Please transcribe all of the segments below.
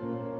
you.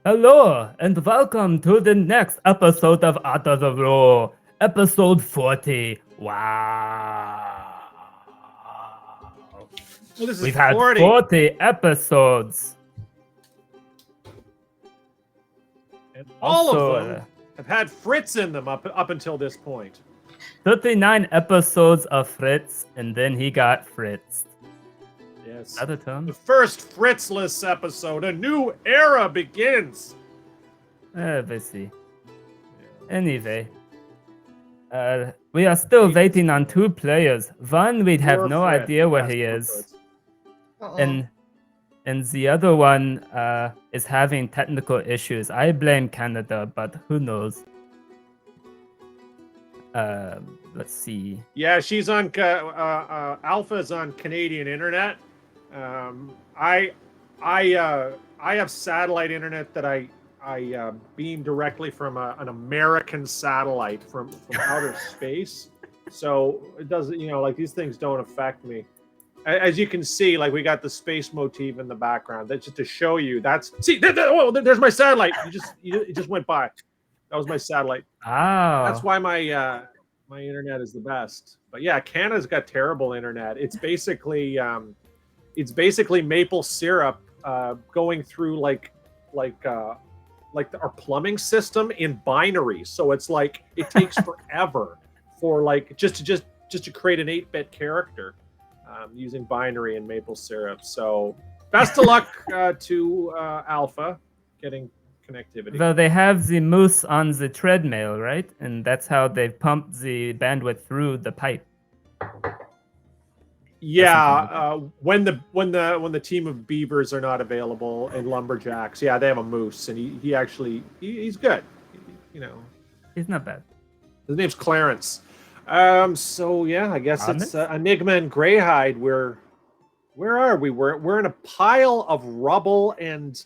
Hello, and welcome to the next episode of Out of the Row, episode 40. Wow. Well, this is We've had 40. 40 episodes. And all Also, of them have had Fritz in them up until this point. 39 episodes of Fritz, and then he got Fritzed. Yes. Is that a term? The first Fritzless episode. A new era begins. We'll see. Anyway, we are still waiting on two players. One, we'd have Poor no Fritz. idea where Yes, he poor is. Fritz. And the other one is having technical issues. I blame Canada, but who knows? Let's see. Yeah, she's on. Alpha's on Canadian internet. I have satellite internet that I beam directly from an American satellite from outer space. So it doesn't, like these things don't affect me. As you can see, like we got the space motif in the background. That's just to show you. There's my satellite. It just went by. That was my satellite. Oh. That's why my internet is the best. But yeah, Canada's got terrible internet. It's basically maple syrup going through like our plumbing system in binary. So it's like it takes forever for like just to create an 8-bit character using binary and maple syrup. So best of luck to Alpha getting connectivity. Well, they have the moose on the treadmill, right? And that's how they pump the bandwidth through the pipe. Yeah, when the team of beavers are not available and lumberjacks, yeah, they have a moose, and he's good. He's not bad. His name's Clarence. So yeah, I guess Honest? it's Enigma and Greyhide. Where are we? We're in a pile of rubble, and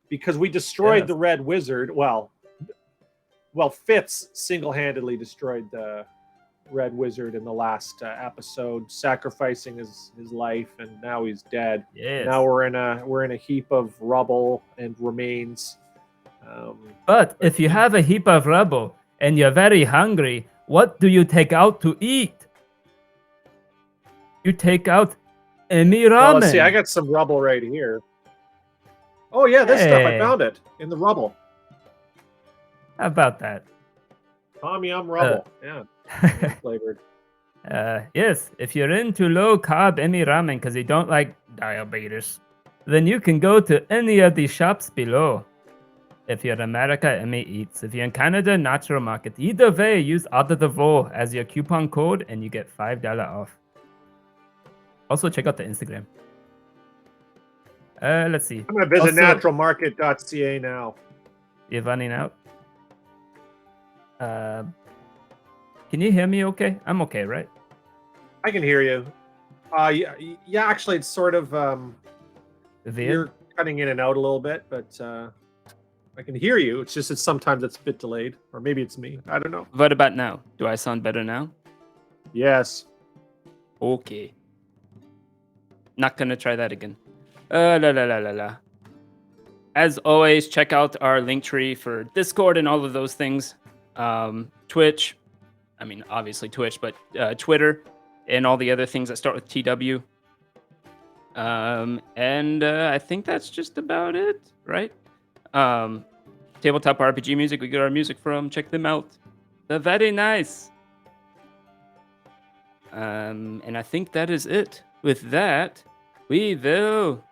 because we destroyed the Red Wizard. Well, Fitz single-handedly destroyed the Red Wizard in the last episode, sacrificing his life, and now he's dead. Yes. Now we're in a heap of rubble and remains. But if you have a heap of rubble and you're very hungry, what do you take out to eat? You take out Emi ramen. Well, let's see. I got some rubble right here. Oh yeah, this stuff I Hey. found it in the rubble. How about that? Tom Yum rubble. Yeah, flavored. Yes, if you're into low carb Emi ramen because you don't like diabetes, then you can go to any of the shops below. If you're in America, Emi Eats. If you're in Canada, Natural Market. Either way, use Out of the Row as your coupon code and you get $5 off. Also, check out the Instagram. Let's see. I'm going to visit Also- naturalmarket.ca now. You're running out. Can you hear me okay? I'm okay, right? I can hear you. Yeah. Actually, it's sort of Weird. you're cutting in and out a little bit, but I can hear you. It's just sometimes it's a bit delayed, or maybe it's me. I don't know. What about now? Do I sound better now? Yes. Okay. Not gonna try that again. La. As always, check out our linktree for Discord and all of those things. Twitch. I mean, obviously Twitch, but Twitter and all the other things that start with TW. And I think that's just about it, right? Tabletop RPG music, we get our music from. Check them out. They're very nice. And I think that is it. With that, we will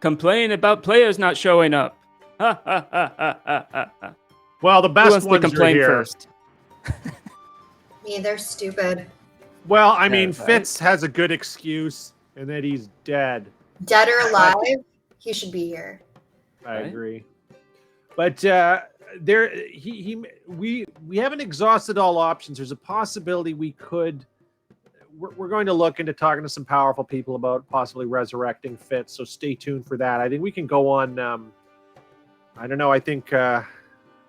complain about players not showing up. Ha ha ha ha ha ha. Well, the Who best wants to ones are complain here. first? Me, they're stupid. Well, I mean, right. Fitz has a good excuse, and that he's dead. Dead or alive, he should be here. I Right. agree. But we haven't exhausted all options. There's a possibility we could. We're going to look into talking to some powerful people about possibly resurrecting Fitz. So stay tuned for that. I think we can go on. I don't know. I think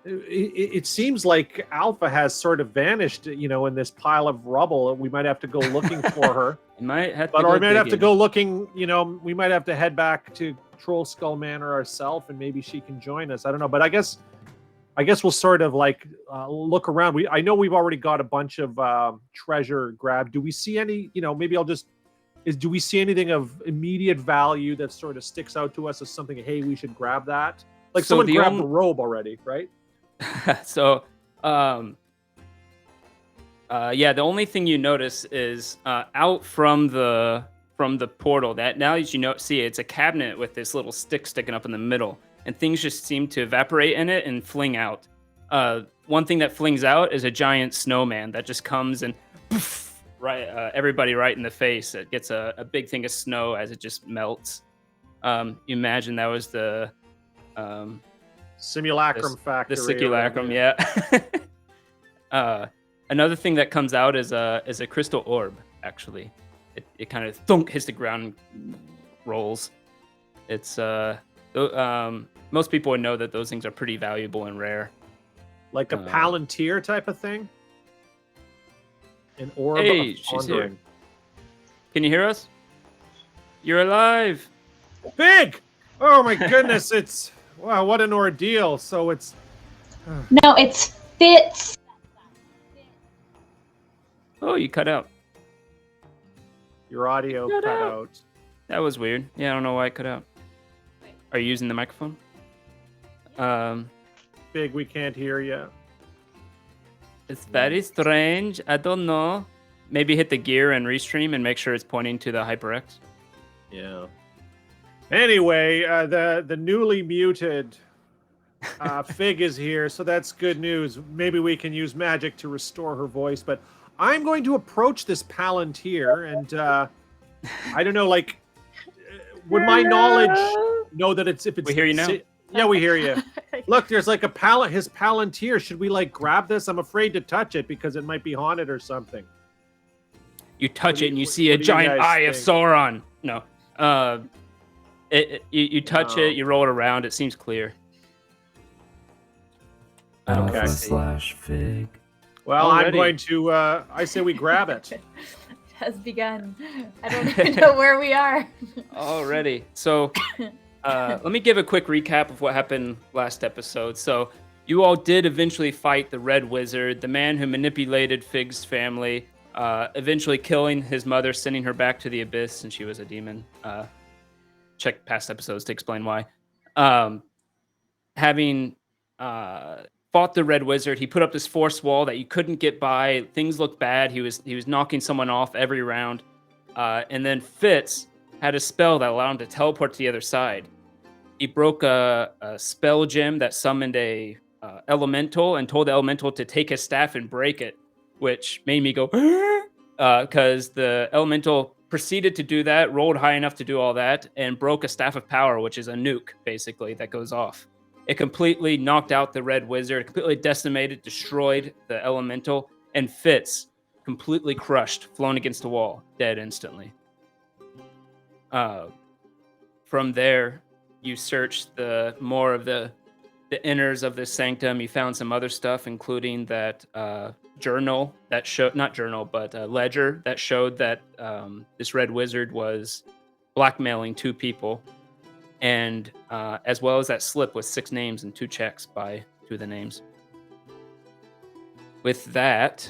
it seems like Alpha has sort of vanished, in this pile of rubble. We might have to go looking for her. You might have to But go or we might have to digging. go looking, we might have to head back to Trollskull Manor ourselves, and maybe she can join us. I don't know, but I guess we'll sort of like look around. I know we've already got a bunch of treasure grabbed. Do we see any? Maybe I'll just do we see anything of immediate value that sort of sticks out to us as something? Hey, we should grab that. Like So someone the grabbed the only robe already, right? so yeah, the only thing you notice is out from the portal that now as you know see it's a cabinet with this little stick sticking up in the middle, and things just seem to evaporate in it and fling out. One thing that flings out is a giant snowman that just comes and poof, everybody right in the face. It gets a big thing of snow as it just melts. You imagine that was the Simulacrum factory. the simulacrum, yeah. Another thing that comes out is a crystal orb. Actually, it kind of thunk hits the ground and rolls. It's most people would know that those things are pretty valuable and rare. Like a Palantir type of thing. An orb Hey, of she's here. pondering. Can you hear us? You're alive. Big! Oh my goodness, it's wow, what an ordeal. So it's No, it's Fitz. Oh, you cut out. your audio Cut cut out. out. That was weird. Yeah, I don't know why it cut out. Are you using the microphone? Big, we can't hear you. It's very strange. I don't know. Maybe hit the gear and restream and make sure it's pointing to the HyperX. Yeah. Anyway, the newly muted Fig is here, so that's good news. Maybe we can use magic to restore her voice, but I'm going to approach this Palantir, and I don't know, like, would my knowledge know that if it's... We hear you now? Yeah, we hear you. Look, there's like his Palantir. Should we like grab this? I'm afraid to touch it because it might be haunted or something. You touch it and you what see a do you giant guys eye of think? Sauron. No. You touch No. it, you roll it around, it seems clear. Okay. /fig. Well, I'm Already. going to. I say we grab it. It has begun. I don't even know where we are. Already. So, let me give a quick recap of what happened last episode. So, you all did eventually fight the Red Wizard, the man who manipulated Fig's family, eventually killing his mother, sending her back to the abyss, and she was a demon. Check past episodes to explain why. Having fought the Red Wizard, he put up this force wall that you couldn't get by. Things looked bad. He was knocking someone off every round. And then Fitz had a spell that allowed him to teleport to the other side. He broke a spell gem that summoned a elemental and told the elemental to take his staff and break it, which made me go, because the elemental proceeded to do that, rolled high enough to do all that, and broke a staff of power, which is a nuke, basically, that goes off. It completely knocked out the Red Wizard, completely decimated, destroyed the elemental, and Fitz completely crushed, flown against the wall, dead instantly. From there, you searched more of the inners of this sanctum. You found some other stuff, including that journal that showed, not journal, but a ledger that showed that this Red Wizard was blackmailing 2 people. And as well as that slip with 6 names and 2 checks by 2 of the names. With that,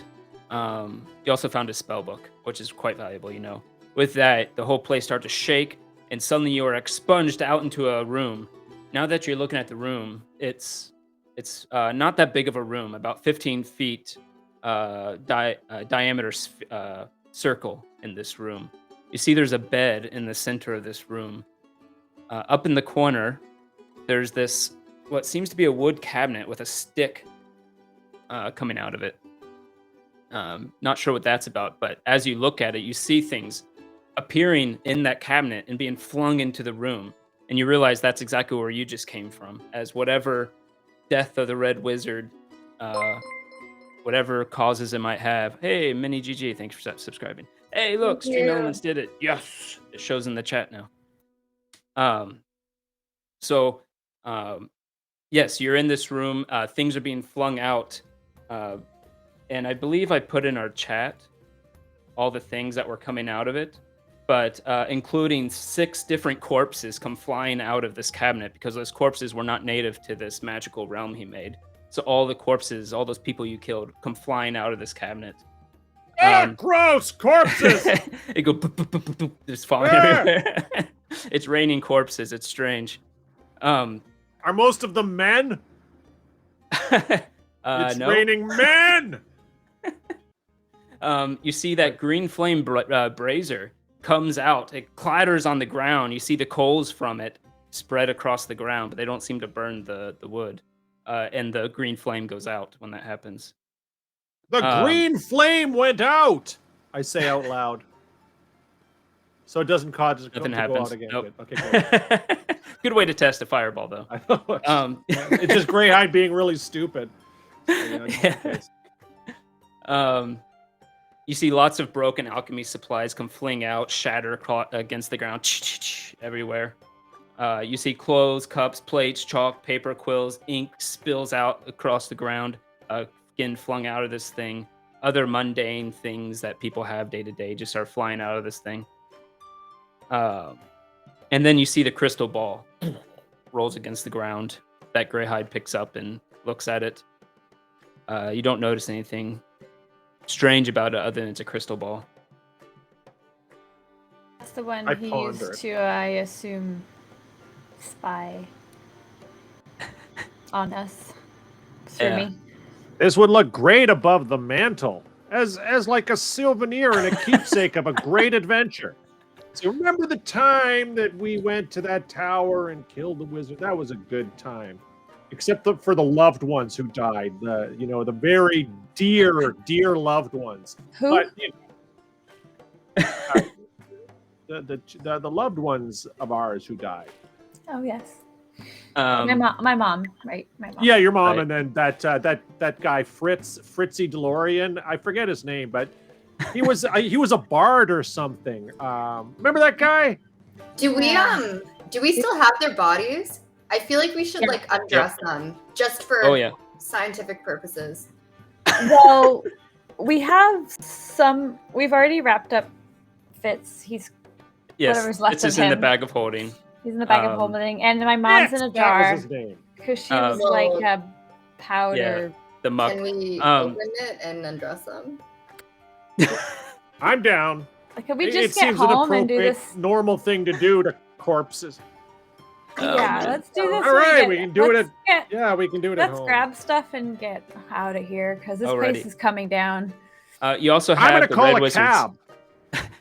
you also found a spell book, which is quite valuable, you know. With that, the whole place started to shake, and suddenly you are expunged out into a room. Now that you're looking at the room, it's not that big of a room, about 15 feet diameter circle in this room. You see there's a bed in the center of this room. Up in the corner, there's this, what seems to be a wood cabinet with a stick coming out of it. Not sure what that's about, but as you look at it, you see things appearing in that cabinet and being flung into the room. And you realize that's exactly where you just came from, as whatever death of the Red Wizard, whatever causes it might have. Hey, Mini GG, thanks for subscribing. Hey, look, Thank Stream you. Elements did it. Yes, it shows in the chat now. So Yes, you're in this room. Things are being flung out. And I believe I put in our chat all the things that were coming out of it, but including 6 different corpses come flying out of this cabinet because those corpses were not native to this magical realm he made. So all the corpses, all those people you killed, come flying out of this cabinet. Gross corpses. It go boop, boop, boop, boop, boop, just falling Ah! everywhere. It's raining corpses. It's strange. Are most of them men? It's no. raining men. You see that green flame brazier comes out. It clatters on the ground. You see the coals from it spread across the ground, but they don't seem to burn the wood. And the green flame goes out when that happens. The green flame went out. I say out loud, so it doesn't cause it to Nothing go happens. out again. Nope. Good. Okay, good. Good way to test a fireball, though. I know. It's just Greyhide being really stupid. So, you know, just in case. You see lots of broken alchemy supplies come fling out, shatter against the ground, everywhere. You see clothes, cups, plates, chalk, paper, quills, ink spills out across the ground, skin flung out of this thing. Other mundane things that people have day to day just are flying out of this thing. And then you see the crystal ball rolls against the ground that Greyhide picks up and looks at it. You don't notice anything strange about it other than it's a crystal ball. That's the one I he pondered. used to, I assume, spy on us through Yeah. me. This would look great above the mantle, as like a souvenir and a keepsake of a great adventure. So remember the time that we went to that tower and killed the wizard? That was a good time, except for the loved ones who died. The very dear loved ones. Who? But the loved ones of ours who died. Oh yes, Um, my mom, right? My mom. Yeah, your mom, Right. and then that guy Fritzy DeLorean. I forget his name, but he was a bard or something. Remember that guy? Do we Yeah. do we still have their bodies? I feel like we should Yeah. like undress them just for oh yeah. scientific purposes. Well, we have some. We've already wrapped up Fitz. He's Yes. Whatever's left It's of just in the him. bag of holding. in the bag of Um, holding, and my mom's in a That jar was his name. because she Um, was like a powder. The muck. Can we Um, open it and undress them? I'm down. Like, could we It just get seems an home and do appropriate, this? normal thing to do to corpses. Yeah, let's do this. All when right, get- we can do it let's get- Yeah, we can do it at Let's home. grab stuff and get out of here because this Alrighty. place is coming down. You also I'm have gonna the call red a wizard's. cab.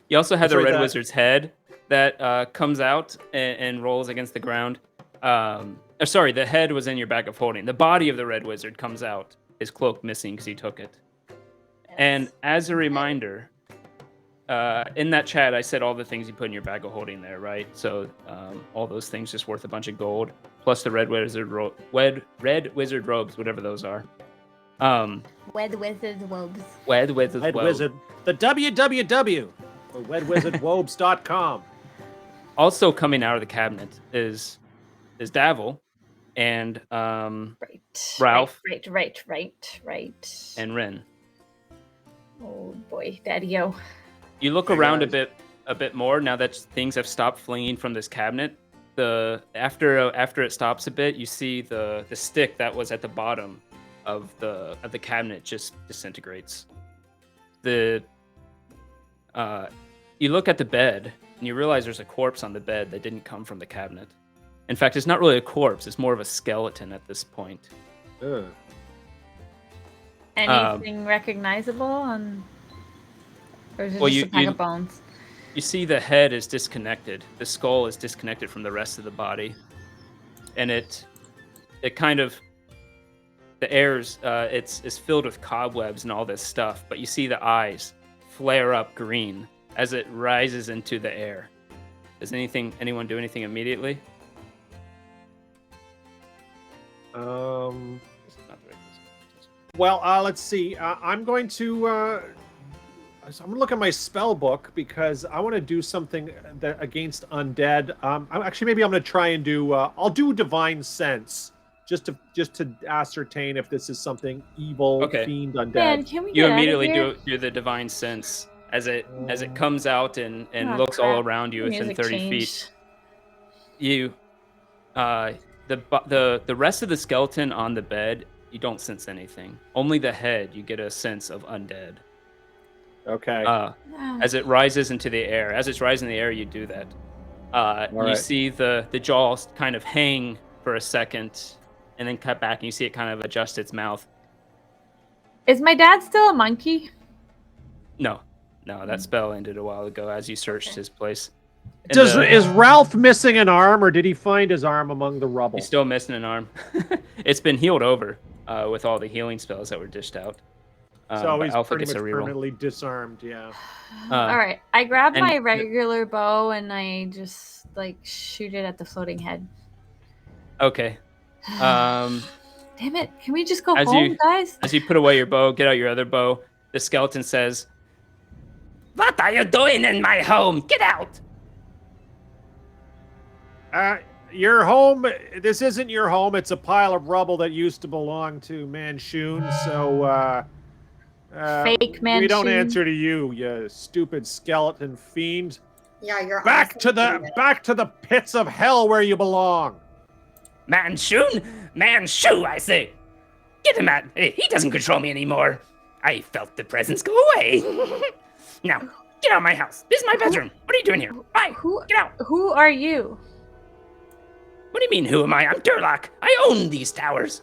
You also have the Sorry, red that- wizard's head that comes out and rolls against the ground. Sorry, the head was in your bag of holding. The body of the red wizard comes out. His cloak missing because he took it. And as a reminder, in that chat, I said all the things you put in your bag of holding there, right? So all those things just worth a bunch of gold, plus the red wizard red wizard robes, whatever those are. Wed wizard robes. Red wizard Wed robes. Wizard. The www or wedwizardwobes.com. Also coming out of the cabinet is Davil and Right. Ralph. Right. and Rin. Oh boy, Daddy-o. You look Hey, around guys. a bit more now that things have stopped flinging from this cabinet. After it stops a bit, you see the stick that was at the bottom of the cabinet just disintegrates. You look at the bed and you realize there's a corpse on the bed that didn't come from the cabinet. In fact, it's not really a corpse; it's more of a skeleton at this point. Ugh. Anything recognizable on? Or is it Well, just you- a pack you- of bones? You see the head is disconnected. The skull is disconnected from the rest of the body. And it kind of, the air's, it's filled with cobwebs and all this stuff, but you see the eyes flare up green as it rises into the air. Does anyone do anything immediately? This is not the right place. Well, let's see. I'm going to look at my spell book because I want to do something against undead. Maybe I'm going to try and do. I'll do divine sense just to ascertain if this is something evil, Okay. fiend, undead. Man, can we You get immediately out of here? do the divine sense as it comes out and Oh, looks all crap. around you within Music 30 changed. feet. You the rest of the skeleton on the bed, you don't sense anything. Only the head, you get a sense of undead. Okay. As it rises into the air. As it's rising in the air, you do that. You right. see the jaw kind of hang for a second and then cut back, and you see it kind of adjust its mouth. Is my dad still a monkey? No, that spell ended a while ago as you searched his place. And Is Ralph missing an arm, or did he find his arm among the rubble? he's still missing an arm. It's been healed over with all the healing spells that were dished out. So he's Alpha pretty gets much a reroll. permanently disarmed. Yeah. All right. I grab and- my regular bow and I just like shoot it at the floating head. Okay. Um, Damn it! Can we just go As home, you- guys? as you put away your bow, get out your other bow. The skeleton says, "What are you doing in my home? Get out!" Your home. This isn't your home. It's a pile of rubble that used to belong to Manchun. So, Fake we don't Manchun. answer to you, you stupid skeleton fiend. Yeah, you're Back awesome. to the pits of hell where you belong. Manchu, I say. Get him out. He doesn't control me anymore. I felt the presence go away. Now, get out of my house. This is my bedroom. What are you doing here? Bye. Get out. Who are you? What do you mean, who am I? I'm Durlock. I own these towers.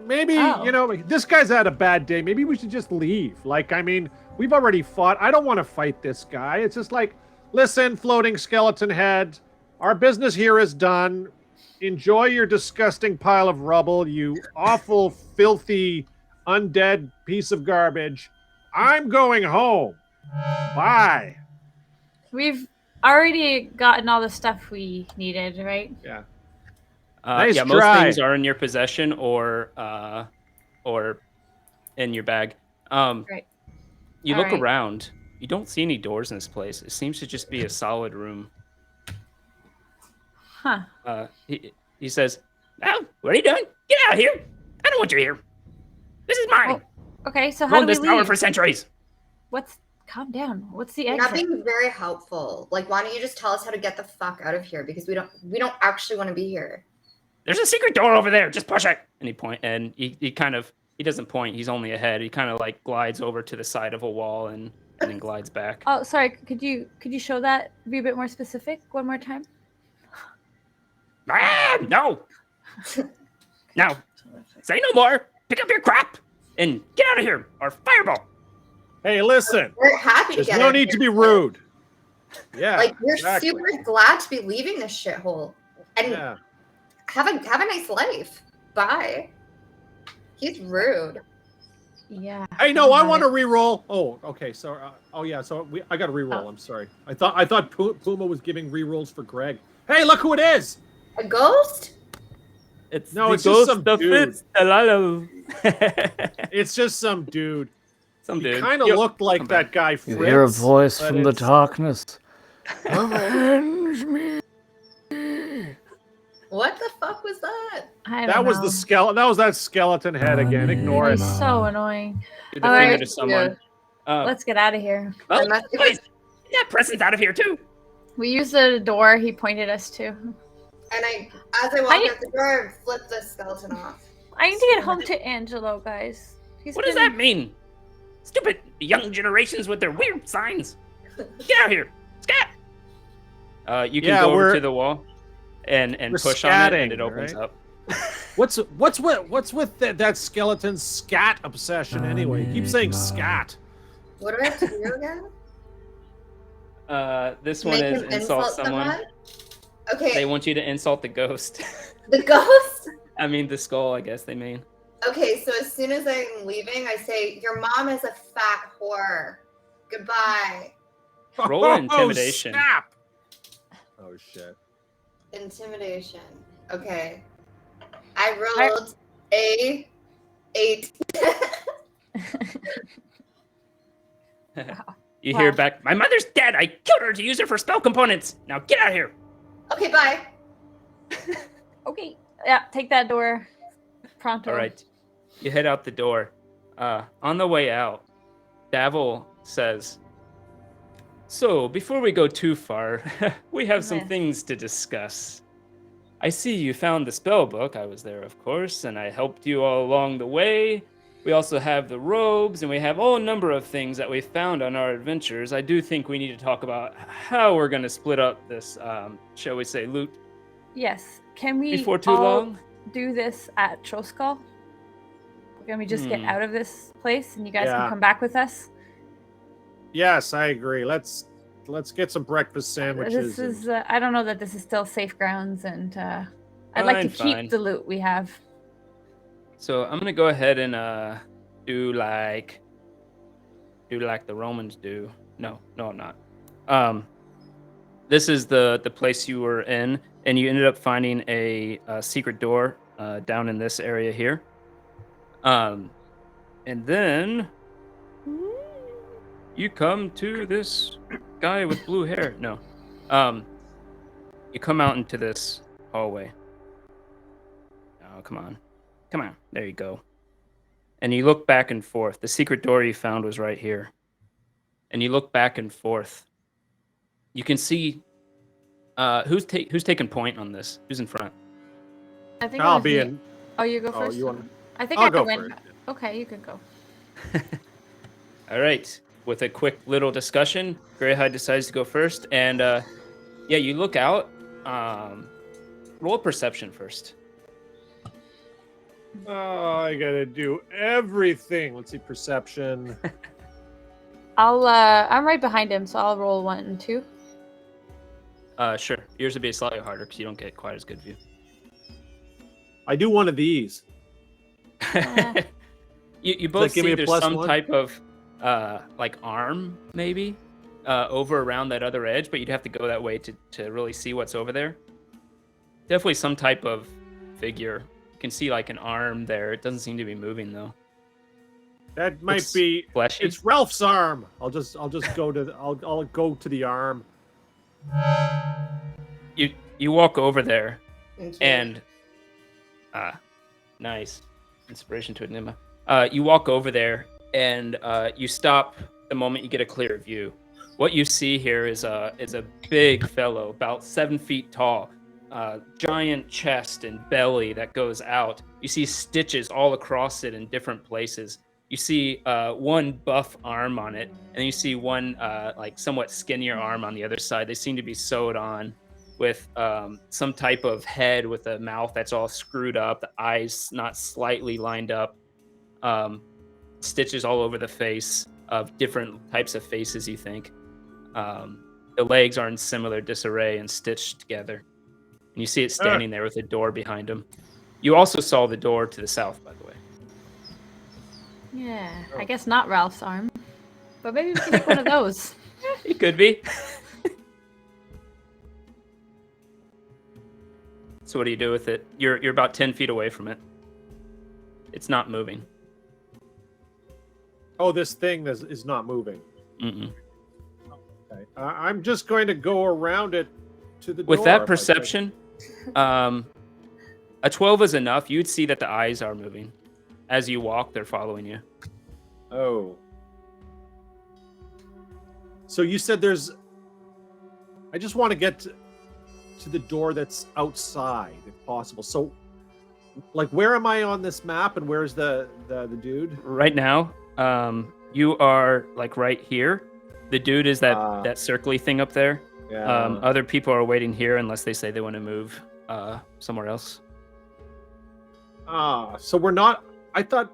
Maybe, Oh. this guy's had a bad day. Maybe we should just leave. Like, I mean, we've already fought. I don't want to fight this guy. It's just like, listen, floating skeleton head, our business here is done. Enjoy your disgusting pile of rubble, you awful, filthy, undead piece of garbage. I'm going home. Bye. We've already gotten all the stuff we needed, right? Yeah. Yeah, Nice most try. things are in your possession or in your bag. Right. You All look right. around. You don't see any doors in this place. It seems to just be a solid room. Huh. He says, "Oh, what are you doing? Get out of here! I don't want you here. This is mine. Oh, Okay, so how Owned do we this tower leave? for centuries." Calm down. What's the You're not exit? being very helpful. Like, why don't you just tell us how to get the fuck out of here? Because we don't actually want to be here. There's a secret door over there. Just push it. And he doesn't point. He's only ahead. He kind of like glides over to the side of a wall and then glides back. Oh, sorry. Could you show that? Be a bit more specific one more time. No. Now, say no more. Pick up your crap and get out of here, or fireball. Hey, listen. We're happy to There's get no out of need to here. be rude. Yeah. Like, we're exactly. super glad to be leaving this shithole and Yeah. have a nice life. Bye. He's rude. Yeah. Hey, no, I got want it. to re-roll. Oh, okay. So, yeah. So I got to re-roll. Oh. I'm sorry. I thought Puma was giving re-rolls for Greg. Hey, look who it is. A ghost? It's No, the it's just ghost some of dude. Fitzalalo. It's just some dude. Some He dude. kind of Yo, looked like come that back. guy You Fritz. hear a voice but from the it's- darkness. Avenge me. What the fuck was that? I don't That was know. the skeleton. That was that skeleton head again. Ignore it. He's so annoying. Do the All finger right, to someone. Let's get out of here. Well, Unless it wait, was- that person's out of here too. We used the door he pointed us to. And as I walk out the door, I flip the skeleton off. I need to get home to Angelo, guys. What does that mean? Stupid young generations with their weird signs. Get out here. Scat. You can Yeah, go over we're- to the wall and we're push on it and scatting, it opens right? up. What's with that skeleton's scat obsession anyway? He keeps saying scat. What do I have to do again? This one Make is him insult someone. Okay, They want you to insult the ghost. the ghost? I mean the skull, I guess they mean. Okay, so as soon as I'm leaving, I say, your mom is a fat whore. Goodbye. Roll an intimidation. Snap! Oh shit. Intimidation. Okay. I rolled a 8. You Wow. hear back, "My mother's dead. I killed her to use her for spell components. Now get out of here." Okay, bye. Okay. Yeah, take that door. Pronto. All right. You head out the door. On the way out, Davil says, "So, before we go too far, we have some Yes. things to discuss. I see you found the spell book. I was there, of course, and I helped you all along the way. We also have the robes, and we have all a number of things that we found on our adventures. I do think we need to talk about how we're going to split up this, shall we say, loot Yes. Can we before too all long." do this at Trollskull? Can we just get Hmm. out of this place and you guys Yeah. can come back with us? Yes, I agree. Let's get some breakfast sandwiches. This is I don't know that this is still safe grounds, and I'd like to Fine. keep the loot we have. So I'm gonna go ahead and do like the Romans do. No, I'm not. This is the place you were in, and you ended up finding a secret door down in this area here. And then you come to this guy with blue hair. No, you come out into this hallway. Oh, come on. There you go. And you look back and forth. The secret door you found was right here. And you look back and forth. You can see who's taking point on this. Who's in front? I think I'll it was be me. in. Oh, you go Oh, first. you want? I think I'll I go win. first. Okay, you can go. All right. With a quick little discussion, Greyhide decides to go first. And yeah, you look out. Roll a perception first. Oh, I gotta do everything. Let's see, perception. I'm right behind him, so I'll roll 1 and 2. Sure. Yours would be slightly harder because you don't get quite as good view. I do one of these. You both give me see a there's plus some one? type of like arm maybe over around that other edge, but you'd have to go that way to really see what's over there. Definitely some type of figure. You can see like an arm there. It doesn't seem to be moving though. That might Looks be. fleshy. It's Ralph's arm. I'll just go to. I'll go to the arm. You walk over there Thank you. and nice inspiration to Enigma. You walk over there and you stop the moment you get a clear view. What you see here is a big fellow, about 7 feet tall, giant chest and belly that goes out. You see stitches all across it in different places. You see one buff arm on it, and you see one like somewhat skinnier arm on the other side. They seem to be sewed on with some type of head with a mouth that's all screwed up, the eyes not slightly lined up, stitches all over the face of different types of faces, you think. The legs are in similar disarray and stitched together. And you see it standing there with a door behind him. You also saw the door to the south, by the way. Yeah, I guess not Ralph's arm, but maybe we can make one of those. It could be. So what do you do with it? You're about 10 feet away from it. It's not moving. Oh, this thing is not moving. Mm-mm. Okay. I'm just going to go around it to the door. With that if I could. perception, a 12 is enough. You'd see that the eyes are moving. As you walk, they're following you. Oh. So you said there's. I just want to get to the door that's outside, if possible. So, like, where am I on this map, and where's the dude? Right now, you are like right here. The dude is that circly thing up there. Yeah. Other people are waiting here unless they say they want to move somewhere else. So we're not. I thought.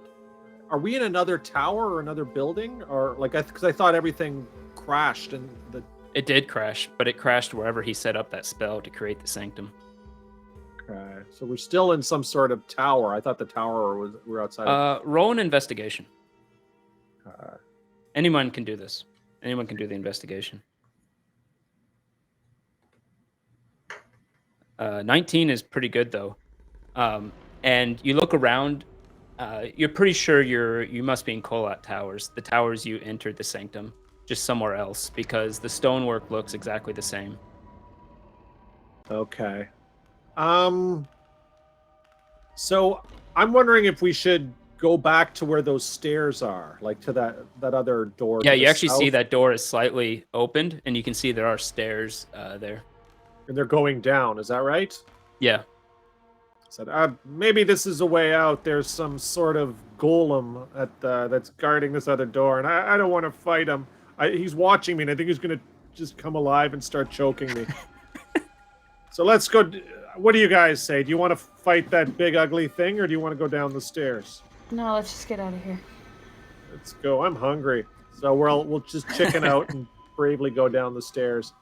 Are we in another tower or another building, or like? Because I thought everything crashed and the. It did crash, but it crashed wherever he set up that spell to create the sanctum. Okay. So we're still in some sort of tower. I thought the tower was we're outside. Roll an investigation. Uh, Anyone can do this. Anyone can do the investigation. 19 is pretty good though. And you look around. You're pretty sure you must be in Kolat Towers, the towers you entered the sanctum, just somewhere else, because the stonework looks exactly the same. Okay. So I'm wondering if we should go back to where those stairs are, like to that other door. Yeah, to you the actually see south, that door is slightly opened, and you can see there are stairs there. and they're going down. Is that right? Yeah. Said, maybe this is a way out. There's some sort of golem that's guarding this other door, and I don't want to fight him. He's watching me, and I think he's going to just come alive and start choking me. So let's go. What do you guys say? Do you want to fight that big ugly thing, or do you want to go down the stairs? No, let's just get out of here. Let's go. I'm hungry, so we'll just chicken out and bravely go down the stairs.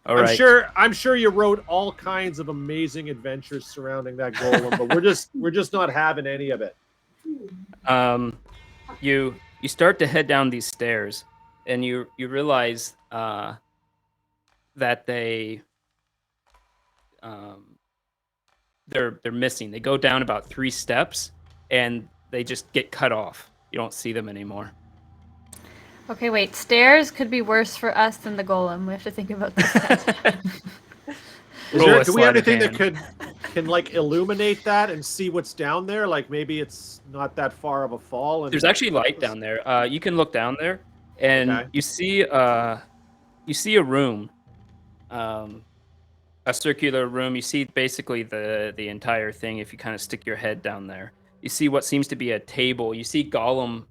All right. I'm sure you wrote all kinds of amazing adventures surrounding that golem, but we're just not having any of it. You start to head down these stairs, and you realize that they're missing. They go down about 3 steps, and they just get cut off. You don't see them anymore. Okay, wait. Stairs could be worse for us than the golem. We have to think about this. Do we have anything that can like illuminate that and see what's down there? Like maybe it's not that far of a fall. And There's actually light down there. You can look down there, and you see a room, a circular room. You see basically the entire thing if you kind of stick your head down there. You see what seems to be a table. You see golem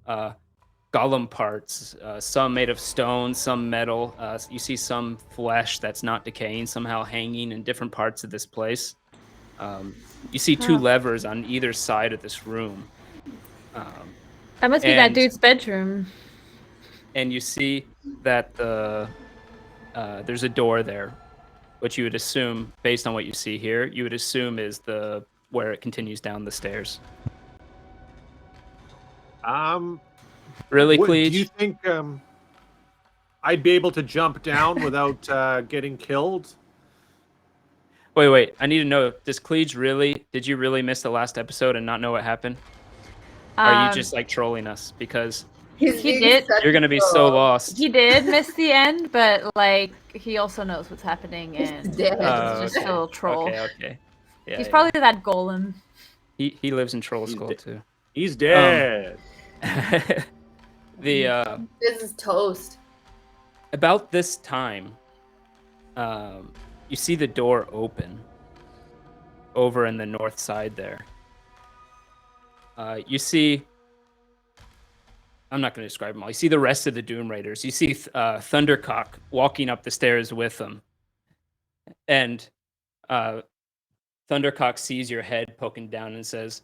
parts, some made of stone, some metal. You see some flesh that's not decaying, somehow hanging in different parts of this place. You see 2 levers on either side of this room. That must be that dude's bedroom. And you see that there's a door there, which you would assume, based on what you see here, you would assume is where it continues down the stairs. Really, Cleage? Do you think I'd be able to jump down without getting killed? Wait. I need to know, did you really miss the last episode and not know what happened? Or are you just like trolling us? Because he did. You're going to be so lost. He did miss the end, but like he also knows what's happening, and it's just a little troll. Okay. Yeah, He's probably that golem. He lives in Trollskull too. He's dead. This is toast. About this time, you see the door open over in the north side there. You see, I'm not going to describe them all. You see the rest of the Doom Raiders. You see Thundercock walking up the stairs with them. And Thundercock sees your head poking down and says,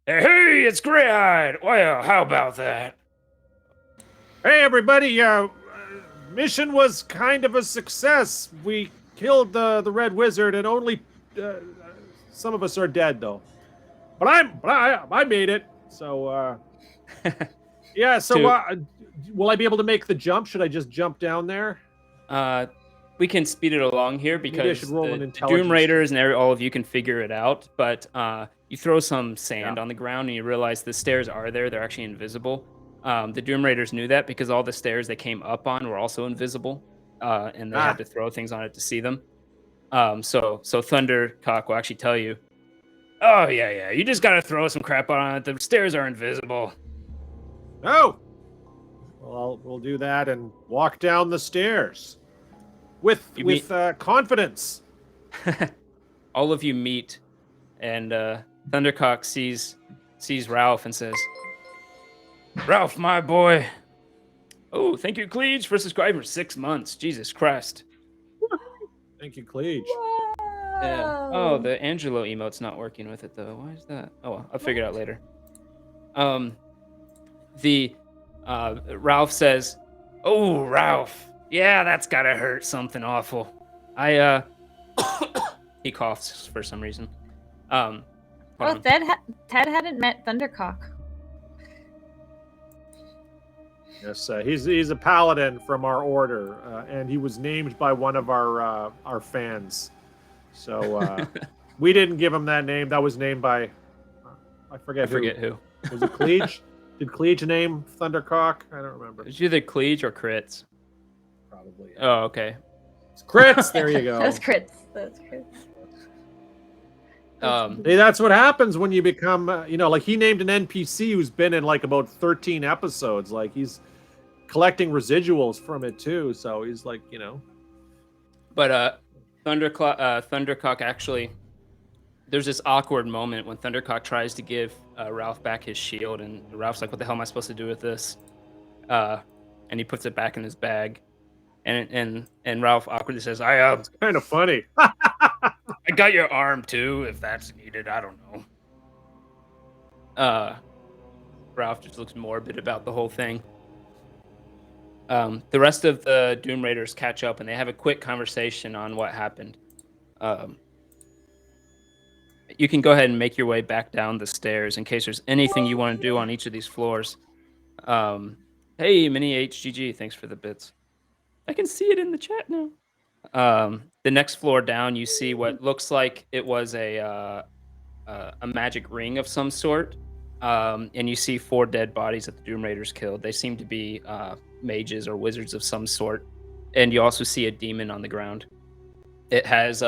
Hey, it's Grey-Eyed. Well, how about that? Hey, everybody. Mission was kind of a success. We killed the Red Wizard, and only some of us are dead, though. But I made it. So, yeah. So, will I be able to make the jump? Should I just jump down there? We can speed it along here because I should roll an the intelligence. Doom Raiders and all of you can figure it out. But you throw some sand on the ground and you realize the stairs are there. They're actually invisible. The Doom Raiders knew that because all the stairs they came up on were also invisible, and they had to throw things on it to see them. So Thundercock will actually tell you, oh, yeah, you just got to throw some crap on it. The stairs are invisible. Oh! Well, we'll do that and walk down the stairs with confidence. All of you meet, and Thundercock sees Ralph and says, Ralph, my boy. Oh, thank you, Cleage, for subscribing for 6 months. Jesus Christ. Thank you, Cleage. Yeah. Oh, the Angelo emote's not working with it, though. Why is that? Oh, well, I'll figure it out later. Ralph says, Oh, Ralph. Yeah, that's gotta hurt something awful. He coughs for some reason. Well, Ted hadn't met Thundercock. Yes, he's a paladin from our order, and he was named by one of our fans. So we didn't give him that name. That was named by I forget who. Was it Cleage? Did Cleage name Thundercock? I don't remember. It's either Cleage or Crits. Probably. Yeah. Oh, okay. It's Crits. There you go. That's crits. Hey, that's what happens when you become, like he named an NPC who's been in like about 13 episodes. Like he's collecting residuals from it too. So he's like, But Thundercock actually, there's this awkward moment when Thundercock tries to give Ralph back his shield, and Ralph's like, "What the hell am I supposed to do with this?" And he puts it back in his bag, and Ralph awkwardly says, it's kind of funny. I got your arm too, if that's needed. I don't know." Ralph just looks morbid about the whole thing. The rest of the Doom Raiders catch up, and they have a quick conversation on what happened. You can go ahead and make your way back down the stairs in case there's anything you want to do on each of these floors. Hey, Mini HGG, thanks for the bits. I can see it in the chat now. The next floor down, you see what looks like it was a magic ring of some sort, and you see 4 dead bodies that the Doom Raiders killed. They seem to be mages or wizards of some sort, and you also see a demon on the ground. It has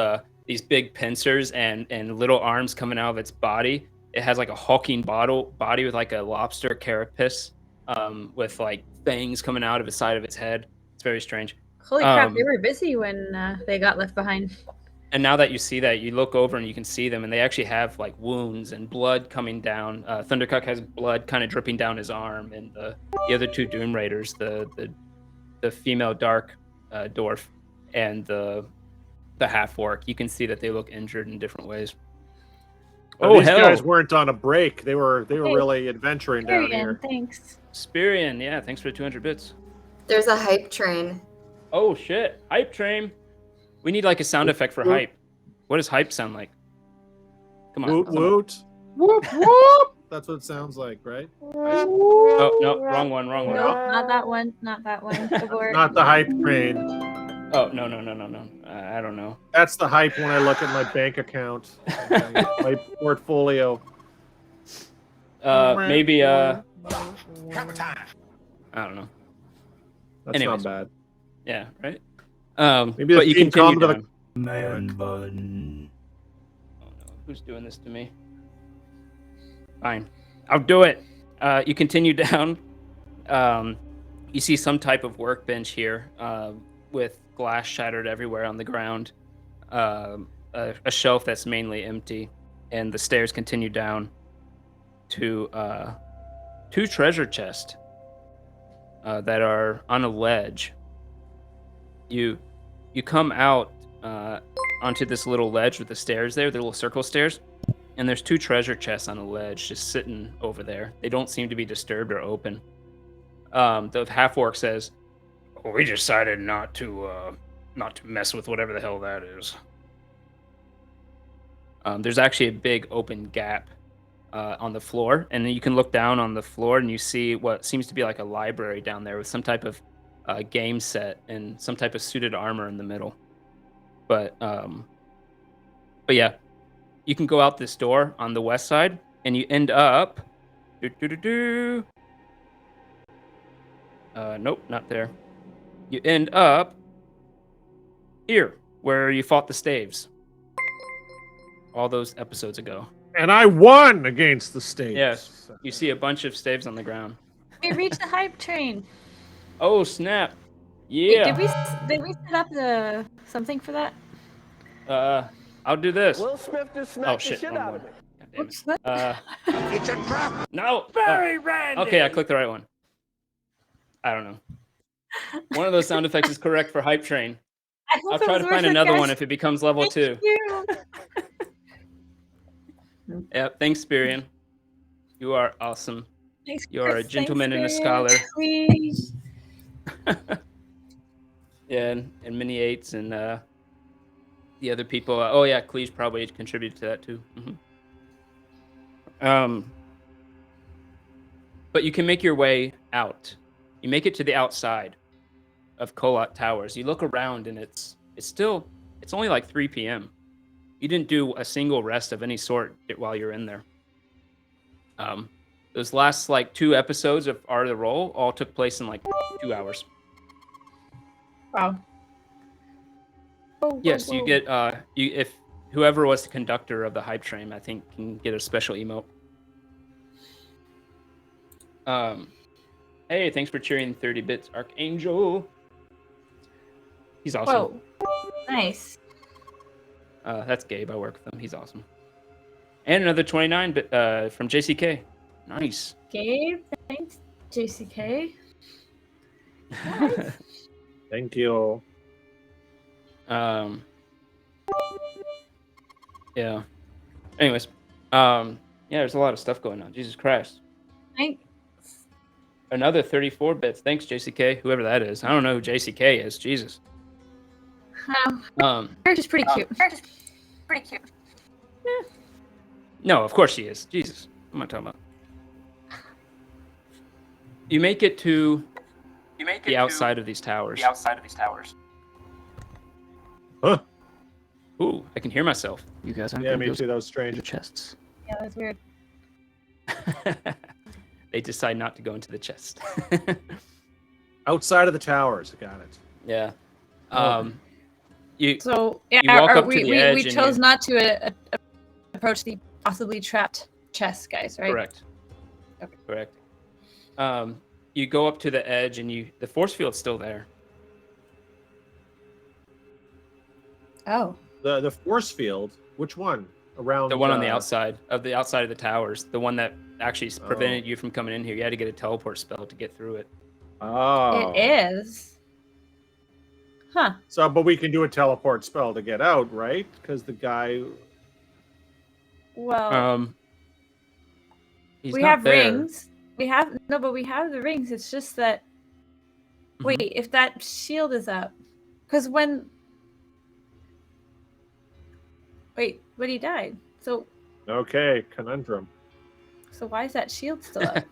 these big pincers and little arms coming out of its body. It has like a hulking body with like a lobster carapace, with like fangs coming out of the side of its head. It's very strange. Holy crap, they were busy when they got left behind. And now that you see that, you look over and you can see them, and they actually have like wounds and blood coming down. Thundercock has blood kind of dripping down his arm, and the other 2 Doom Raiders, the female dark dwarf and the half orc, you can see that they look injured in different ways. Oh, these guys weren't on a break. They were really adventuring down here. Thanks. Spirian, yeah, thanks for the 200 bits. There's a hype train. Oh shit, hype train. We need like a sound effect for hype. What does hype sound like? Come on. Woot woot. Whoop whoop. That's what it sounds like, right? Oh no, wrong one. No, not that one. Not that one. Not the hype train. Oh no. I don't know. That's the hype when I look at my bank account, my portfolio. Maybe I don't know. That's Anyways. not bad. Yeah, right. Maybe but you theme continue come to down. Man button. Oh no, who's doing this to me? Fine, I'll do it. You continue down. You see some type of workbench here, with glass shattered everywhere on the ground. A shelf that's mainly empty, and the stairs continue down to 2 treasure chests that are on a ledge. You come out onto this little ledge with the stairs there, the little circle stairs, and there's 2 treasure chests on a ledge just sitting over there. They don't seem to be disturbed or open. The half orc says, "We decided not to mess with whatever the hell that is." There's actually a big open gap on the floor, and then you can look down on the floor and you see what seems to be like a library down there with some type of game set and some type of suited armor in the middle. But yeah, you can go out this door on the west side, and you end up. Nope, not there. You end up here, where you fought the staves all those episodes ago. And I won against the staves. Yes, you see a bunch of staves on the ground. We reached the hype train. Oh snap! Wait, Yeah. did we set up something for that? I'll do this. Will Smith just Oh smacked the shit! shit Wrong out one. of me. God damn it. Oops, what? It's a trap. No. Very random. Okay, I clicked the right one. I don't know. One of those sound effects is correct for hype train. I hope I'll that try was to worth find it, another guys. one if it becomes level Thank 2. you. Yeah, thanks, Spirian. You are awesome. Thanks, You are a Chris. gentleman and a Thanks, scholar. Chris. Please. Yeah, and Mini 8s and the other people. Oh yeah, Cleege probably contributed to that too. But you can make your way out. You make it to the outside of Kolot Towers. You look around and it's only like 3 p.m. You didn't do a single rest of any sort while you're in there. Those last like 2 episodes of Art of the Roll all took place in like 2 hours. Wow. Yes, you get if whoever was the conductor of the hype train, I think, can get a special emote. Hey, thanks for cheering 30 bits, Archangel. He's awesome. Whoa. Nice. That's Gabe. I work with him. He's awesome. And another 29 bit from JCK. Nice. Gabe, thanks. JCK. Thank you. Yeah. Anyways, yeah, there's a lot of stuff going on. Jesus Christ. Thanks. Another 34 bits. Thanks, JCK. Whoever that is. I don't know who JCK is. Jesus. They're just pretty cute. No, of course she is. Jesus. What am I talking about? You make it to the outside of these towers. Huh? Ooh, I can hear myself. You guys aren't Yeah, gonna me go too. That was to strange. chests. Yeah, that's weird. They decide not to go into the chest. Outside of the towers. Got it. Yeah. Okay. You So yeah, You walk up to we the edge we and chose you- not to approach the possibly trapped chest guys, right? correct. Okay. Correct. You go up to the edge and the force field's still there. Oh. The force field. Which one? Around The one on the outside of the towers. The one that actually Oh. prevented you from coming in here. You had to get a teleport spell to get through it. Oh. It is. Huh. So, but we can do a teleport spell to get out, right? Because the guy. Well, He's we not have there. rings. We have but we have the rings. It's just that. Mhm. Wait, if that shield is up, because when. Wait, but he died. So Okay, conundrum. why is that shield still up?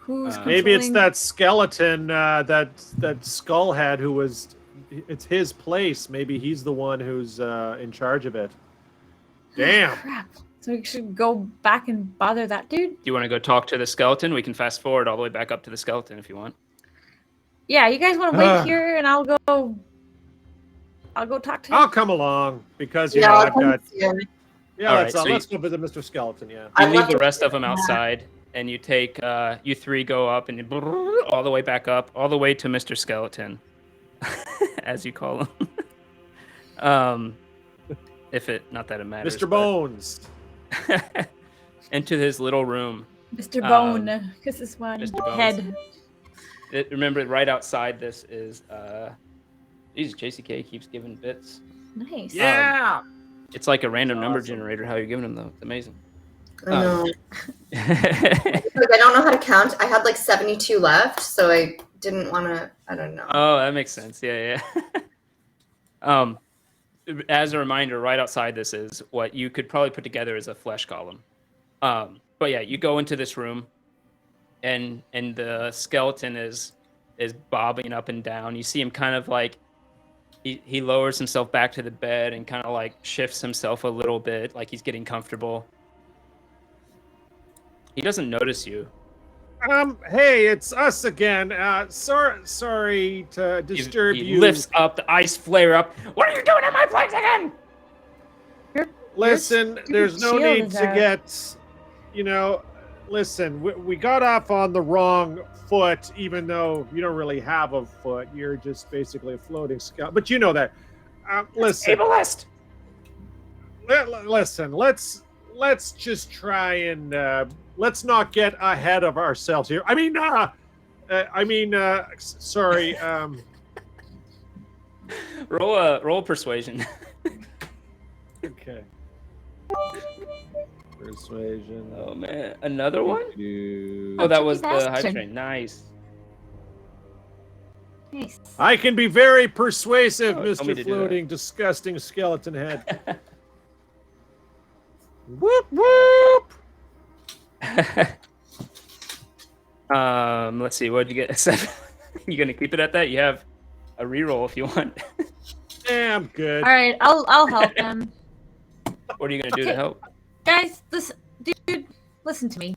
Who's Maybe it's controlling- that skeleton that Skull had, who was. It's his place. Maybe he's the one who's in charge of it. Damn. Crap. So we should go back and bother that dude? Do you want to go talk to the skeleton? We can fast forward all the way back up to the skeleton if you want. Yeah, you guys want to wait here and I'll go talk to him? I'll come along because you Yeah, know I'll I've come got. see him. Yeah, All let's right, so let's go visit Mr. Skeleton. Yeah. You I'd leave love the to rest of see them that. outside, and you take you three go up and all the way back up, all the way to Mr. Skeleton, as you call him. Not that it matters. Mr. Bones. But into his little room. Mr. Bone, because this one Mr. Bones. head. Remember, right outside this is Jesus, JCK keeps giving bits. Nice. Yeah. It's like a random number Awesome. generator. How you're giving them though? It's amazing. I know. Because I don't know how to count. I had like 72 left, so I didn't want to. I don't know. Oh, that makes sense. Yeah. As a reminder, right outside this is what you could probably put together as a flesh column. But yeah, you go into this room, and the skeleton is bobbing up and down. You see him kind of like he lowers himself back to the bed and kind of like shifts himself a little bit, like he's getting comfortable. He doesn't notice you. Hey, it's us again. Sorry to disturb He you. lifts up the ice flare up. What are you doing in my place again? Listen, there's no shield need is to out. get, listen, we got off on the wrong foot, even though you don't really have a foot. You're just basically a floating skeleton. But you know that. Listen, Ableist. listen, let's just try and let's not get ahead of ourselves here. Sorry. Roll persuasion. Okay. Persuasion. Oh man, another one? You- Oh, that was the Tricky hype bastard. train. Nice. Nice. I can be very persuasive, Oh, tell me to Mr. do that. Floating, disgusting skeleton head. Whoop whoop! Let's see. What'd you get? 7. You gonna keep it at that? You have a reroll if you want. Damn good. All right, I'll help him. What are you gonna do to Okay. help? Guys, dude, listen to me.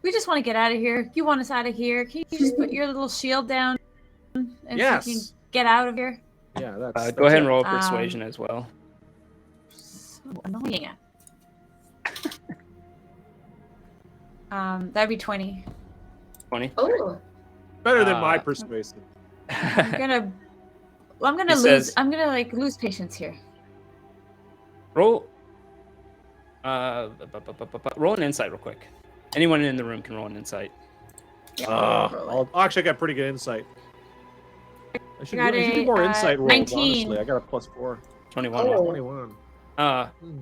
We just want to get out of here. You want us out of here? Can you just put your little shield down and so we can Yes. get out of here? Yeah, that's Go ahead and it. roll persuasion as well. So annoying. That'd be 20. 20. Oh, Better than my Uh, persuasive. I'm gonna He says- I'm gonna like lose patience here. Roll. Roll an insight real quick. Anyone in the room can roll an insight. Actually, I got pretty good insight. I should, got do a, more insight rolls, 19. honestly. I got a +4. 21. Oh. 21.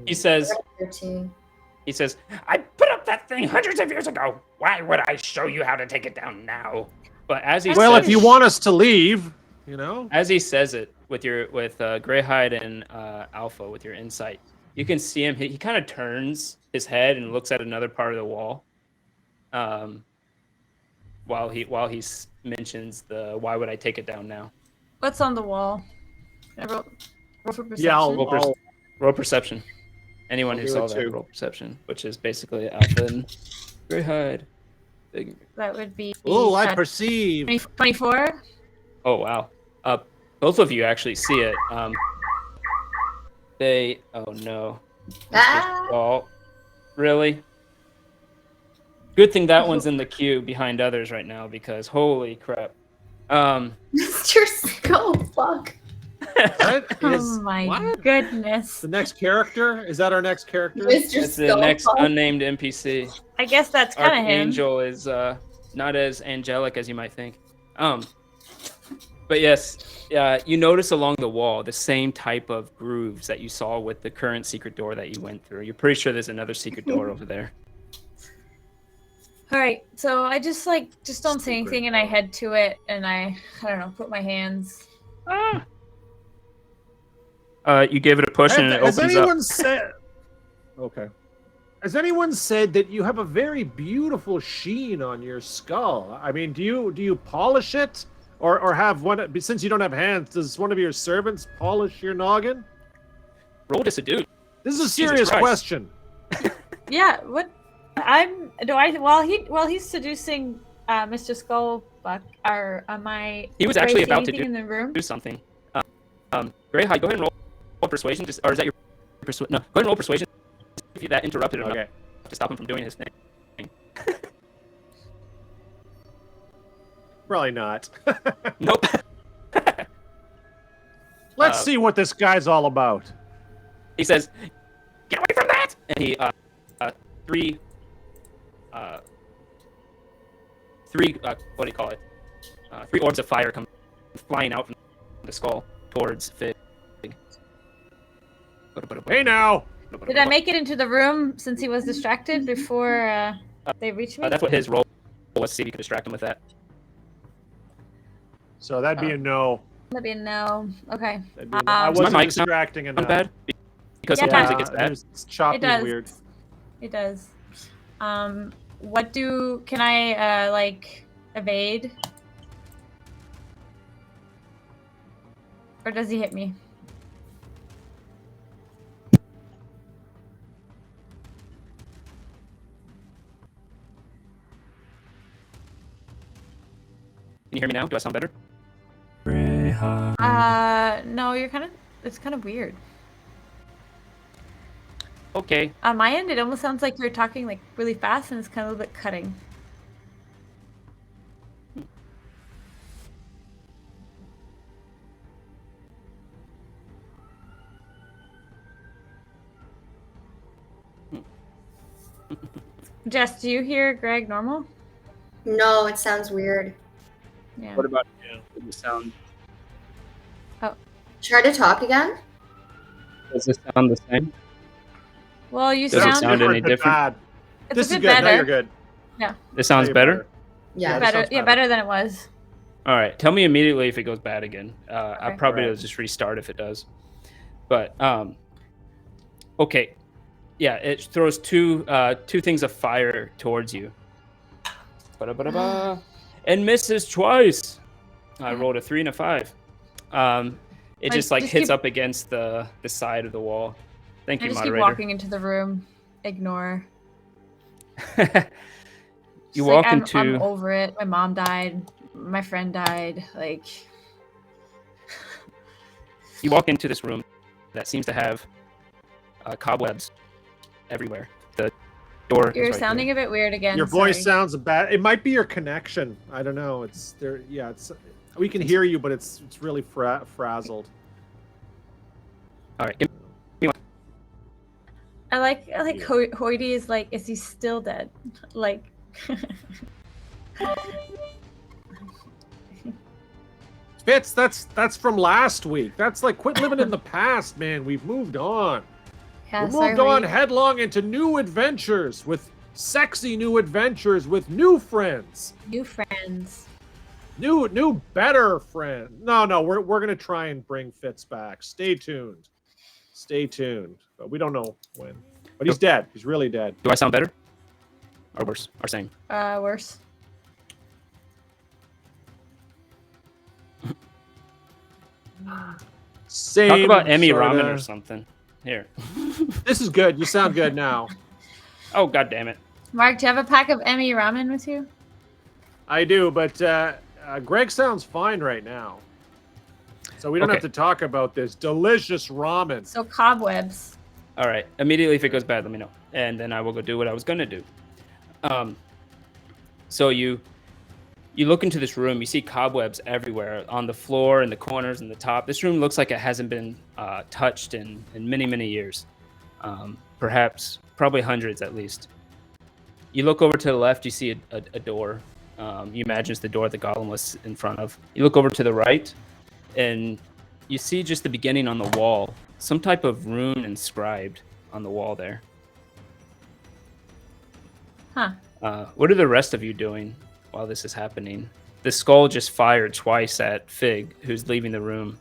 He says, 13. I put up that thing hundreds of years ago. Why would I show you how to take it down now? but as he Well, says, if you want us to leave, you know. as he says it with Greyhide and Alpha with your insight, you can see him. He kind of turns his head and looks at another part of the wall. While he mentions the why would I take it down now? What's on the wall? Can I roll for perception? Yeah, Roll perception. Anyone I'll who do saw it that too. roll perception, which is basically Alpha and Greyhide. That would be. Oh, I perceive. 24. Oh wow. Both of you actually see it. Oh no. Ah, Oh, really? Good thing that one's in the queue behind others right now because holy crap. Mr. Skull, fuck. What Oh is my what? goodness. The next character? Is that our next character? Mr. It's the Skull, next fuck. unnamed NPC. I guess that's kind of him. Archangel is not as angelic as you might think. But yes, you notice along the wall the same type of grooves that you saw with the current secret door that you went through. You're pretty sure there's another secret door over there. All right, so I just don't say anything and I head to it and I don't know, put my hands. You give it a push and it Has opens anyone up. said? Okay. Has anyone said that you have a very beautiful sheen on your skull? I mean, do you polish it, or have one? Since you don't have hands, does one of your servants polish your noggin? Roll to seduce. This is a Jesus serious Christ. question. Yeah, what? While he's seducing Mr. Skullbuck, am I? He was actually raising about to anything in the room. do something. Greyhide, go ahead and roll persuasion. Or is that your persuasion? No, go ahead and roll persuasion. If that interrupted him Okay. to stop him from doing his thing. Probably not. Nope. Let's see what this guy's all about. He says, "Get away from that!" And he three what do you call it? 3 orbs of fire come flying out from the skull towards Fig. Hey now. Did I make it into the room since he was distracted before they reached me? That's what his roll was. See if you can distract him with that. So that'd be a no. That'd be a no. Okay. That'd be a no. I Does my wasn't mic sound distracting enough. bad? Because Yeah. sometimes it gets bad. It's choppy It does. and weird. It does. Can I evade? Or does he hit me? Can you hear me now? Do I sound better? No, it's kind of weird. Okay. On my end, it almost sounds like you're talking like really fast and it's kind of a little bit cutting. Jess, do you hear Greg normal? No, it sounds weird. Yeah. What about you? Does it sound? Try to talk again. Does it sound the same? Well, you Does it sound sound any but different? bad. it's This a is bit good. Now better. you're good. It sounds Now you're better. Yeah. this Better. sounds Yeah, better than it was. All right. Tell me immediately if it goes bad again. I Okay. probably Right. will just restart if it does. But okay. Yeah, it throws two things of fire towards you. Ba-da-ba-da-ba. And misses twice. I rolled a 3 and a 5. It just just hits keep- up against the side of the wall. Thank I you, just keep moderator. walking into the room. Ignore. You Just walk I'm into. over it. My mom died. My friend died. Like, You walk into this room that seems to have cobwebs everywhere. The door. You're is right sounding here. a bit weird again. Your voice sorry. sounds bad. It might be your connection. I don't know. It's there. Yeah, it's. We can hear you, but it's really frazzled. All right. Give me one. I like Yeah. Hoity is like, is he still dead? Like. Fitz, that's from last week. That's like quit living in the past, man. We've moved on. Yeah, We sorry, moved on Hoity. headlong into new adventures with sexy new adventures with new friends. New friends. New better friend. No, we're gonna try and bring Fitz back. Stay tuned. Stay tuned. But we don't know when. But he's dead. He's really dead. Do I sound better? Or worse? Or same? Worse. Same. Talk about Emmy sorta. ramen or something. Here. This is good. You sound good now. Oh, god damn it. Mark, do you have a pack of Emmy ramen with you? I do, but Greg sounds fine right now. So we don't have Okay. to talk about this delicious ramen. So cobwebs. All right. Immediately, if it goes bad, let me know, and then I will go do what I was gonna do. So you look into this room. You see cobwebs everywhere on the floor, in the corners, and the top. This room looks like it hasn't been touched in many years. Probably hundreds at least. You look over to the left. You see a door. You imagine it's the door the golem was in front of. You look over to the right, and you see just the beginning on the wall. Some type of rune inscribed on the wall there. Huh. What are the rest of you doing while this is happening? The skull just fired twice at Fig, who's leaving the room.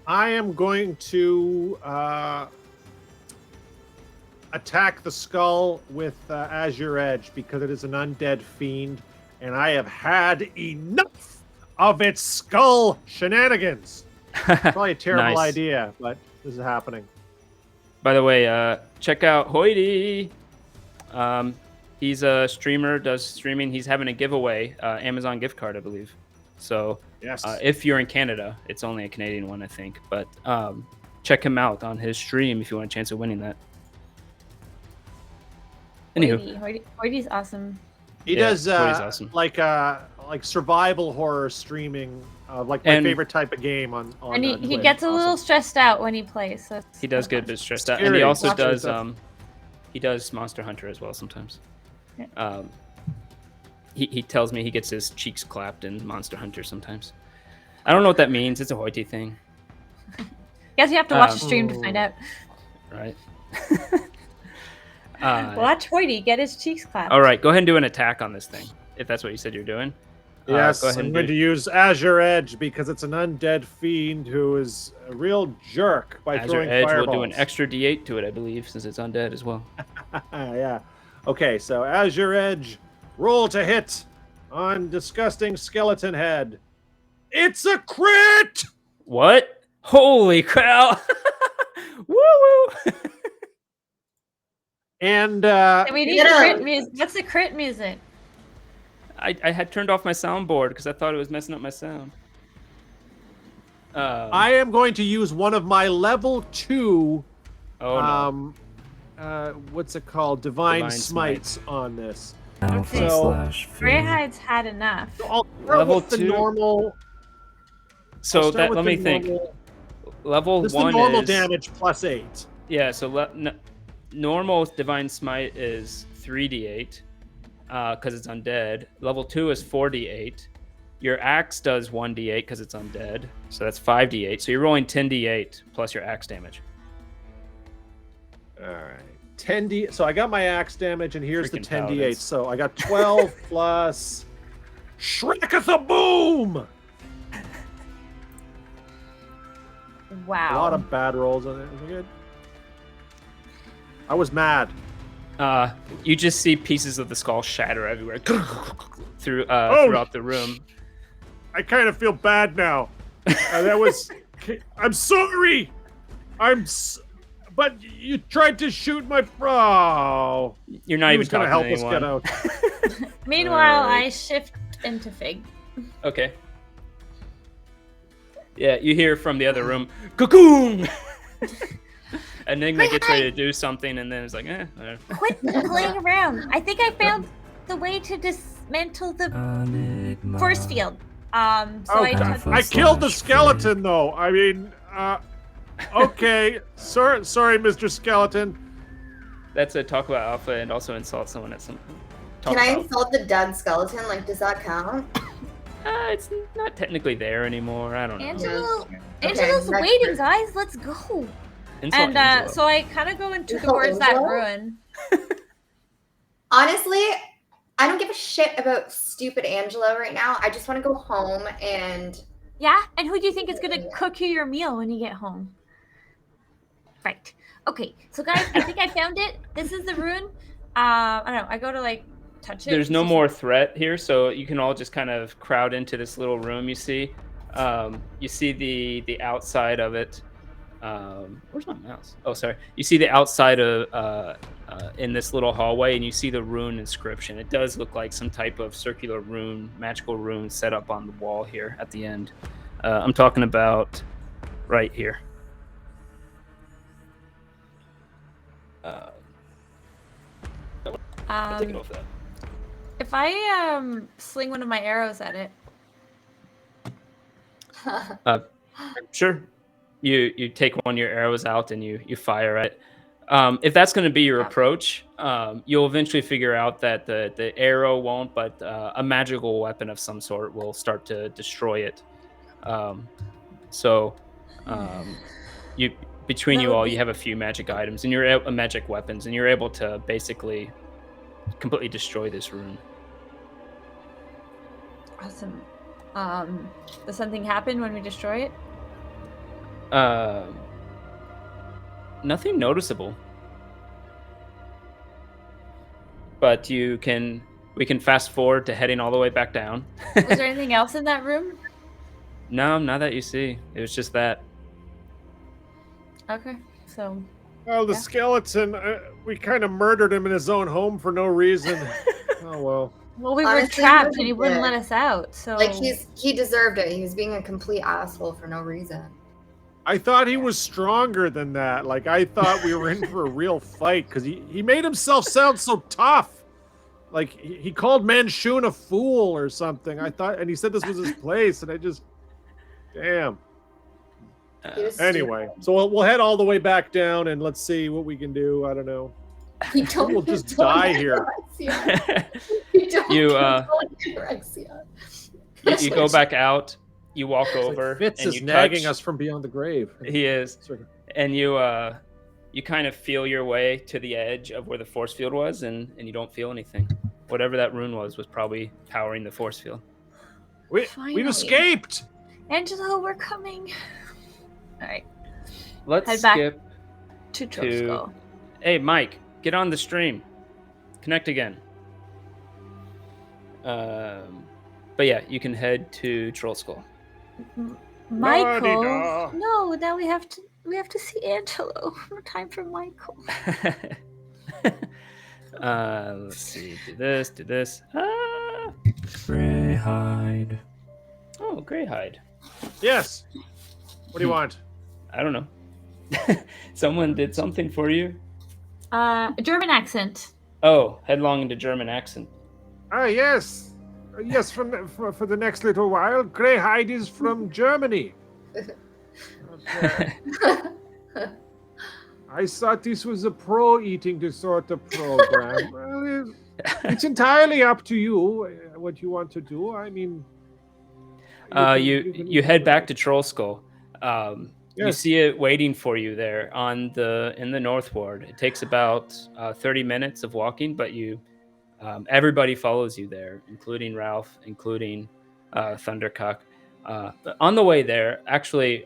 I am going to attack the skull with Azure Edge because it is an undead fiend, and I have had enough of its skull shenanigans. Probably a terrible Nice. idea, but this is happening. By the way, check out Hoity. He's a streamer, does streaming. He's having a giveaway, Amazon gift card, I believe. So Yes. if you're in Canada, it's only a Canadian one, I think. But check him out on his stream if you want a chance of winning that. Anywho, Hoity's awesome. He Yeah, does Cody's awesome. like survival horror streaming, like my And- favorite type of game on And he Twitch. gets a little Awesome. stressed out when he plays. So it's he does get a fun. bit stressed out, and Scary. he also Watching does stuff. he does Monster Hunter as well sometimes. Yeah. He tells me he gets his cheeks clapped in Monster Hunter sometimes. I don't know what that means. It's a Hoity thing, Guess you have to watch the stream to find out. right? Watch Hoity get his cheeks clapped. All right, go ahead and do an attack on this thing, if that's what you said you're doing. Yes, go ahead I'm and going to use Azure Edge because it's an undead fiend who is a real jerk by Azure throwing Edge fireballs. will do an extra D8 to it, I believe, since it's undead as well. Yeah. Okay, so Azure Edge, roll to hit on disgusting skeleton head. It's a crit! What? Holy cow! Woo woo! And We need You know- crit music. What's the crit music? I had turned off my soundboard because I thought it was messing up my sound. I am going to use one of my level 2 oh no. what's it called? Divine Divine Smites on this. Okay. So Greyhide's had enough. I'll start Level with the 2? normal. I'll So start that with let the me think. normal- Level This is 1 the normal is damage plus 8. yeah. So normal Divine Smite is 3d8 because it's undead. Level 2 is 4d8. Your axe does 1d8 because it's undead, so that's 5d8. So you're rolling 10d8 plus your axe damage. All right. 10d. So I got my axe damage, and here's Freaking the 10d8. paladins. So I got 12 plus. Shrekatha-boom! Wow. A lot of bad rolls on it. Is it good? I was mad. You just see pieces of the skull shatter everywhere throughout the room. I kind of feel bad now. That was. I'm sorry. But you tried to shoot my. Oh. You're not He even was gonna talking help to us anyone. get out. Meanwhile, Alright. I shift into Fig. Okay. Yeah, you hear from the other room, cocoon! Enigma gets ready to do something, and then it's like, whatever. Quit playing around. I think I found the way to dismantle the force field. I killed the skeleton, though. I mean, okay. Sorry, Mr. Skeleton. That's a talk about alpha and also insult someone at some point. Can I insult the dead skeleton? Like, does that count? It's not technically there anymore. I don't know. Angelo's waiting, guys. Let's go. Insult And Angelo. so I kind of go into Insult towards that Angelo? ruin. Honestly, I don't give a shit about stupid Angelo right now. I just want to go home and. Yeah? And who do you think is going to cook you your meal when you get home? Right. Okay. So, guys, I think I found it. This is the ruin. I don't know. I go to, like, touch it. There's no more threat here, so you can all just kind of crowd into this little room you see. You see the outside of it. Where's my mouse? Oh, sorry. You see the outside of in this little hallway, and you see the rune inscription. It does look like some type of circular rune, magical rune set up on the wall here at the end. I'm talking about right here. I'll take it off that. If I sling one of my arrows at it. Sure. You take one of your arrows out and you fire it. If that's going to be your approach, you'll eventually figure out that the arrow won't, but a magical weapon of some sort will start to destroy it. You between you all, you have a few magic items and you're magic weapons, and you're able to basically completely destroy this rune. Awesome. Does something happen when we destroy it? Nothing noticeable. But we can fast forward to heading all the way back down. Was there anything else in that room? No, not that you see. It was just that. Okay, so. Oh, the skeleton. We kind of murdered him in his own home for no reason. Oh, well. Well, we were Honestly, trapped and he he wouldn't did. let us out, so. Like, he deserved it. He was being a complete asshole for no reason. I thought he was stronger than that. Like, I thought we were in for a real fight because he made himself sound so tough. Like, he called Manshun a fool or something. I thought, and he said this was his place, and I just, damn. He was Anyway, so we'll head all the way back down and let's see what we can do. I don't know. stupid. We'll just die here. You go back out. You walk over. Fitz and is you nagging touch. us from beyond the grave. He is. And you kind of feel your way to the edge of where the force field was, and you don't feel anything. Whatever that rune was probably powering the force field. Finally. We've escaped. Angelo, we're coming. All right. Let's Head back skip to Trollskull. Hey, Mike, get on the stream. Connect again. But yeah, you can head to Trollskull. Michael. La-di-da. No, now we have to see Angelo. No time for Michael. Let's see. Do this. Greyhide. Oh, Greyhide. Yes. What do you want? I don't know. Someone did something for you? A German accent. Oh, headlong into German accent. Ah, yes. Yes, for the next little while. Greyhide is from Germany. I thought this was a pro-eating disorder program. Well, it's entirely up to you what you want to do. I mean... You head back to Trollskull. You Yes. see it waiting for you there in the north ward. It takes about 30 minutes of walking, but everybody follows you there, including Ralph, including Thundercock. But on the way there, actually,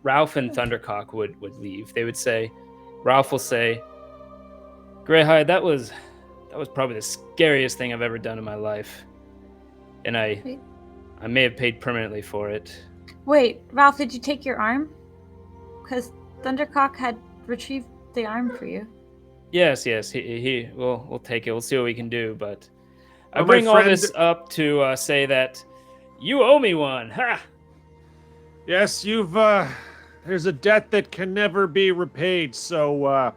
Ralph and Thundercock would leave. They would say, Ralph will say, Greyhide, that was probably the scariest thing I've ever done in my life, and I may have paid permanently for it. Wait, Ralph, did you take your arm? Because Thundercock had retrieved the arm for you. Yes. We'll take it. We'll see what we can do. But I Well, my bring all friend- this up to say that you owe me one. Ha! Yes, you've there's a debt that can never be repaid, so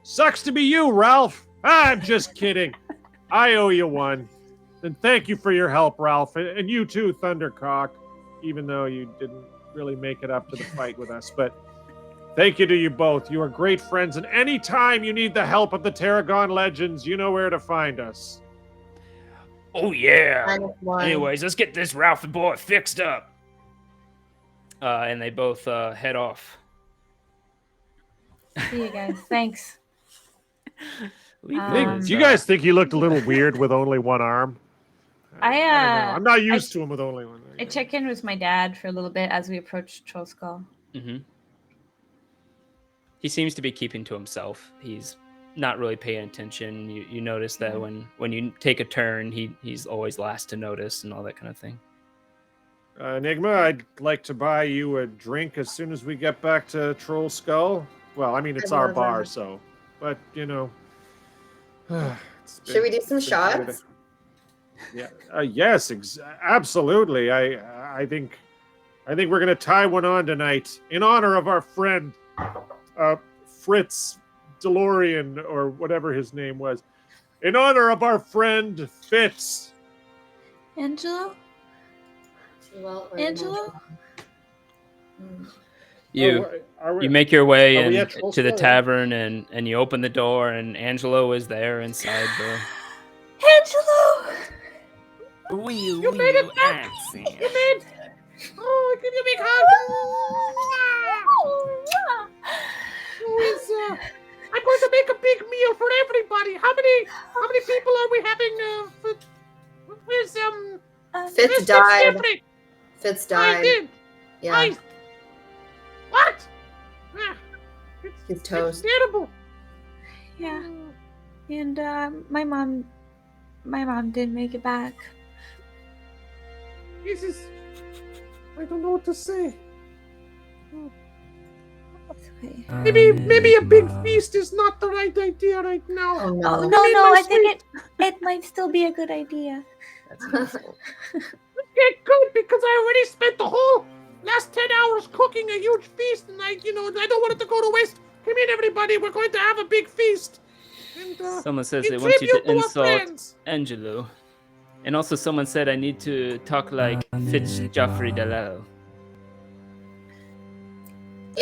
sucks to be you, Ralph. I'm just kidding. I owe you one. And thank you for your help, Ralph. And you too, Thundercock, even though you didn't really make it up to the fight with us. But thank you to you both. You are great friends, and anytime you need the help of the Tarragon Legends, you know where to find us. Oh yeah. -1. Anyways, let's get this Ralph boy fixed up. And they both head off. See you guys. Thanks. Do you guys think he looked a little weird with only one arm? I don't know. I'm not used to him with only one. I check in with my dad for a little bit as we approach Trollskull. Mm-hmm. He seems to be keeping to himself. He's not really paying attention. You notice that when you take a turn, he's always last to notice and all that kind of thing. Enigma, I'd like to buy you a drink as soon as we get back to Trollskull. Well, I mean, it's our bar, so... But, you know... Should we do some shots? Yeah. Yes, absolutely. I think we're gonna tie one on tonight in honor of our friend Fritz DeLorean, or whatever his name was. In honor of our friend Fitz. Angelo? Angelo? You make your way we in at to the Trollskull? tavern and you open the door and Angelo is there inside the... Angelo! You made it back. You made. Oh, give you a big hug. I'm going to make a big meal for everybody. How many people are we having? Where's Fitz where's died. Jeffrey? Fitz I died. did. Yeah, What? he's It's toast. terrible. Yeah. And my mom didn't make it back. This is. I don't know what to say. It's okay. Maybe a big feast is not the right idea right now. Oh Oh, no. no, mean, I my think it might still be a good idea. That's an insult. Okay, good, because I already spent the whole last 10 hours cooking a huge feast, and I don't want it to go to waste. Come in, everybody. We're going to have a big feast. And, Someone says in they want you tribute to our insult friends. Angelo. And also someone said I need to talk like Fitz Joffrey Dalal.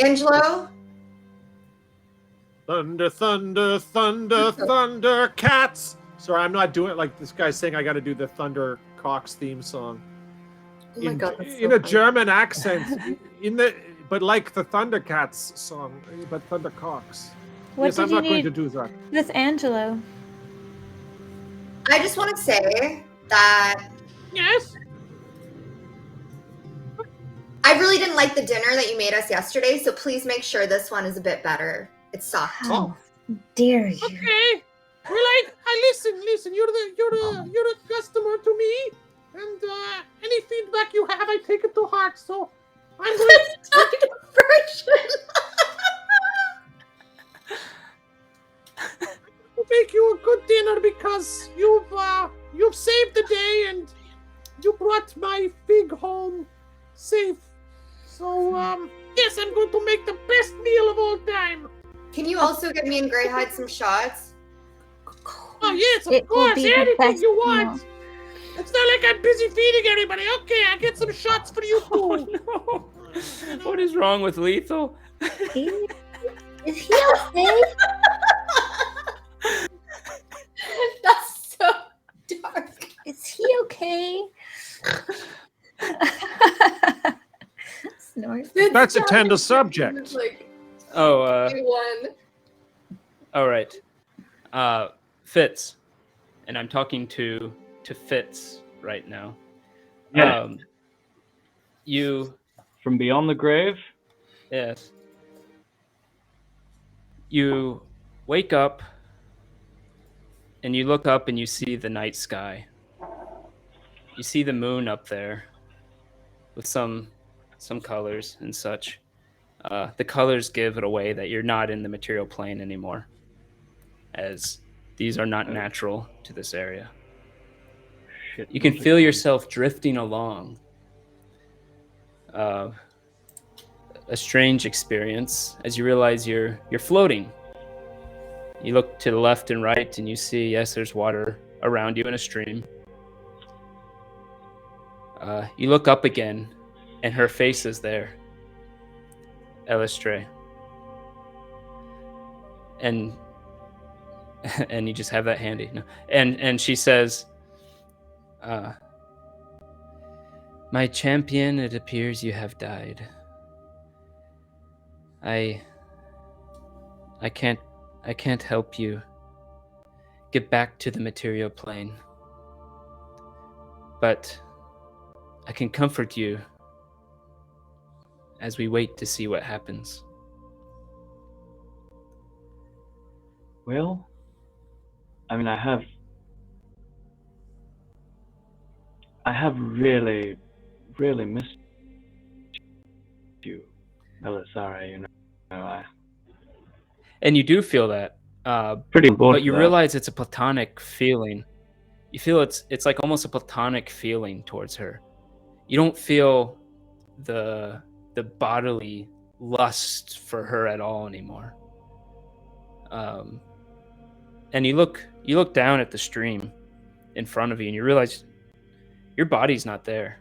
Angelo? Thunder, thunder, thunder, thunder, cats. Sorry, I'm not doing it like this guy's saying I got to do the Thunder Cox theme song. Oh my god, that's so in a funny. German accent, but like the Thundercats song, but Thundercocks. What Yes, did I'm you not going to need do that. with Angelo? I just want to say that Yes? I really didn't like the dinner that you made us yesterday, so please make sure this one is a bit better. It sucked. How dare you? Okay. Well, listen. You're the customer to me, and any feedback you have, I take it to heart. So I'm going to make you a good dinner because you've saved the day and you brought my pig home safe. So yes, I'm going to make the best meal of all time. Can you also get me and Greyhide some shots? Oh yes, It of will course, be the anything best you want. meal. It's not like I'm busy feeding everybody. Okay, I get some shots for you too. No. What is wrong with Lethal? Is he okay? That's so dark. Is he okay? Snort. That's a tender subject. It's like Oh, one. all right. Fitz, and I'm talking to Fitz right now. Yeah. You, From beyond the grave? yes. You wake up and you look up and you see the night sky. You see the moon up there with some colors and such. The colors give it away that you're not in the material plane anymore, as these are not natural to this area. Shit. You can feel yourself drifting along. a strange experience as you realize you're floating. You look to the left and right, and you see, yes, there's water around you in a stream. You look up again, and her face is there, Elistre. And you just have that handy. No. And she says, "My champion, it appears you have died. I can't help you get back to the material plane, but I can comfort you as we wait to see what happens." Well, I mean, I have really, really missed you, Elisare. You know, And you do feel that, pretty important. but you realize it's a platonic feeling. You feel it's like almost a platonic feeling towards her. You don't feel the bodily lust for her at all anymore. And you look down at the stream in front of you, and you realize your body's not there.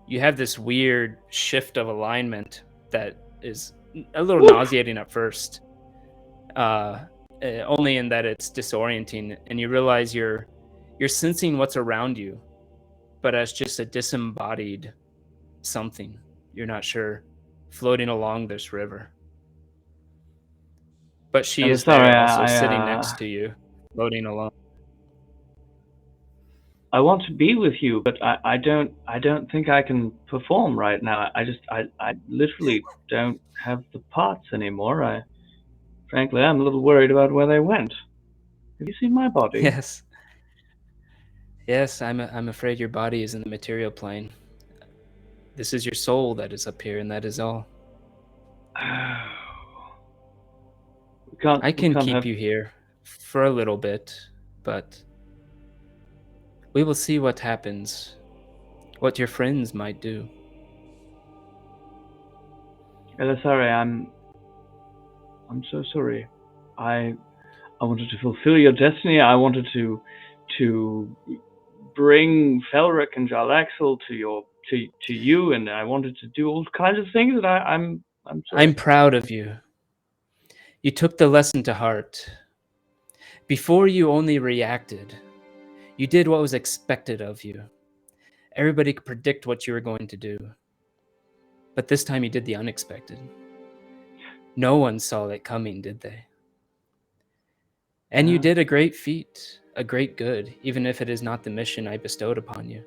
You have this weird shift of alignment that is a little nauseating at first, only in that it's disorienting, and you realize you're sensing what's around you, but as just a disembodied something. You're not sure, floating along this river. But she is there, also sitting next to you, floating along. I want to be with you, but I don't think I can perform right now. I literally don't have the parts anymore. Frankly, I'm a little worried about where they went. Have you seen my body? Yes, I'm afraid your body is in the material plane. This is your soul that is up here, and that is all. I can keep you here for a little bit, but we will see what happens, what your friends might do. Elisare, I'm so sorry. I wanted to fulfill your destiny. I wanted to bring Felric and Jarlaxle to you, and I wanted to do all kinds of things that I'm sorry. I'm proud of you. You took the lesson to heart. Before, you only reacted. You did what was expected of you. Everybody could predict what you were going to do. But this time you did the unexpected. No one saw it coming, did they? And you did a great feat, a great good, even if it is not the mission I bestowed upon you.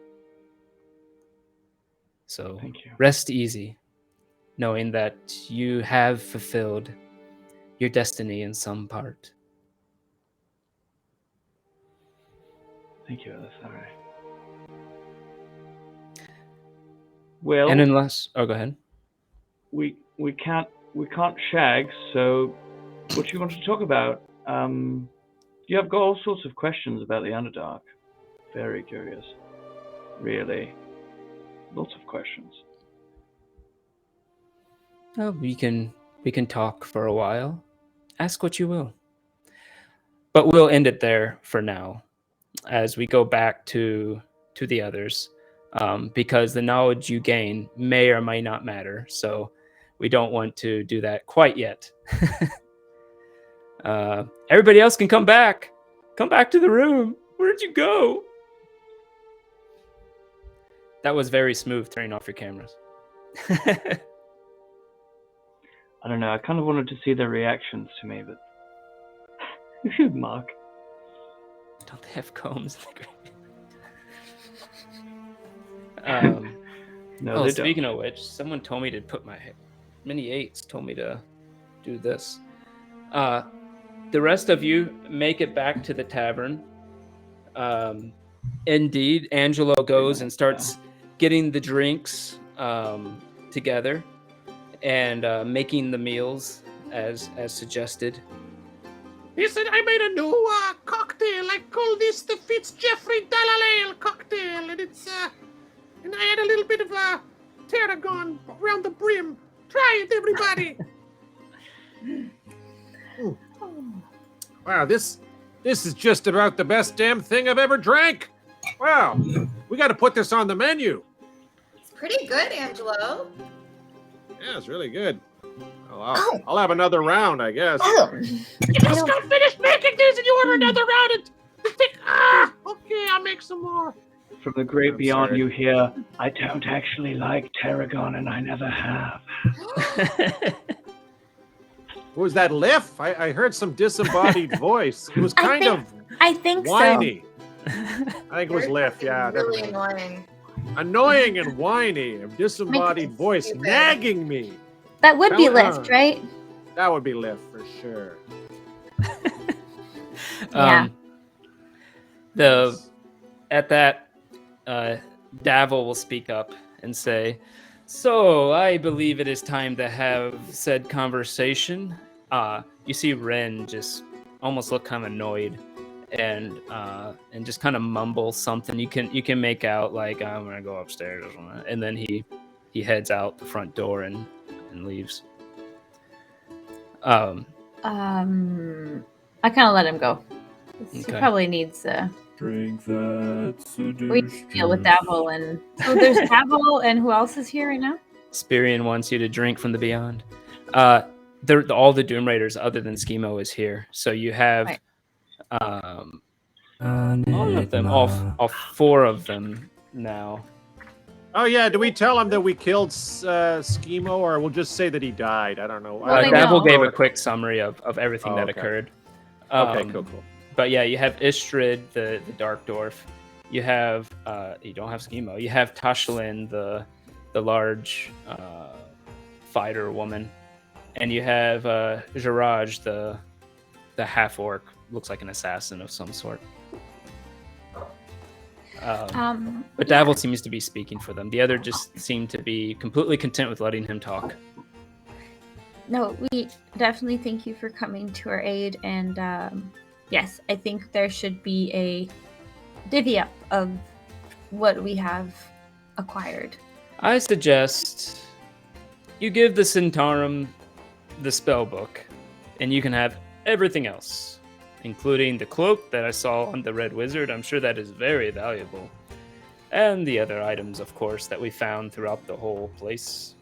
So Thank you. Rest easy, knowing that you have fulfilled your destiny in some part. Thank you, Elisare. Well, And unless, go ahead. we can't shag. So, what do you want to talk about? You have got all sorts of questions about the Underdark. Very curious, really. Lots of questions. Oh, we can talk for a while. Ask what you will. But we'll end it there for now, as we go back to the others, because the knowledge you gain may or may not matter. So we don't want to do that quite yet. Everybody else can come back. Come back to the room. Where'd you go? That was very smooth, turning off your cameras. I don't know. I kind of wanted to see their reactions to me, but Mark. Don't they have combs in the grave? No, they speaking don't. of which, someone told me to put my mini 8s. Told me to do this. The rest of you make it back to the tavern. Indeed, Angelo goes and starts getting the drinks together and making the meals as suggested. Listen, I made a new cocktail. I call this the Fitzjeffrey Dalal Ale cocktail, and it's and I had a little bit of tarragon around the brim Try it, everybody. Wow, this is just about the best damn thing I've ever drank. Wow, we got to put this on the menu. It's pretty good, Angelo. Yeah, it's really good. I'll have another round, I guess. Oh. You just got finished making these and you order another round and you think, okay, I'll make some more. From the great I'm beyond, sorry. you hear, I don't actually like tarragon, and I never have. What was that, Liff? I heard some disembodied voice. It was kind of I think whiny. I think it was Liff, yeah. Really Definitely. annoying. Annoying and whiny. A disembodied voice stupid. nagging me. That would be Tell- Lift, right? That would be Liff for sure. Yeah. At that, Davil will speak up and say, "So I believe it is time to have said conversation." You see Ren just almost look kind of annoyed, and just kind of mumble something. You can make out like, "I'm gonna go upstairs," and then he heads out the front door and leaves. I kind of let him go. He Okay. probably needs Drink that we deal with Davil and so there's Davil and who else is here right now? Spirian wants you to drink from the beyond. All the Doom Raiders other than Schemo is here. So you have Right. all of them, all four of them now. Oh, yeah. Do we tell him that we killed Schemo, or we'll just say that he died? I don't know. Well, they Davil know. gave a quick summary of everything Oh, that okay. occurred. Okay, cool. But yeah, you have Istrid, the Dark Dwarf. You have you don't have Schemo. You have Tashlin, the large fighter woman, and you have Jiraj, the half orc, looks like an assassin of some sort. But Davil seems to be speaking for them. The other just seem to be completely content with letting him talk. No, we definitely thank you for coming to our aid and yes, I think there should be a divvy up of what we have acquired. I suggest you give the Centaurum the spell book, and you can have everything else, including the cloak that I saw on the Red Wizard. I'm sure that is very valuable. And the other items, of course, that we found throughout the whole place.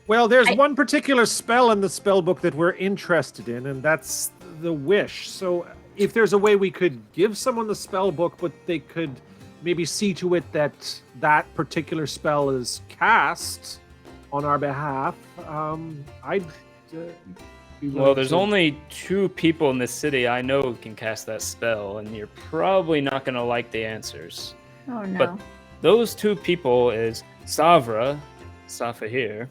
Well, there's one particular spell in the spell book that we're interested in, and that's the wish. So if there's a way we could give someone the spell book, but they could maybe see to it that that particular spell is cast on our behalf, I'd be willing Well, there's to- only 2 people in this city I know who can cast that spell, and you're probably not going to like the answers. Oh no. But those 2 people is Safa here,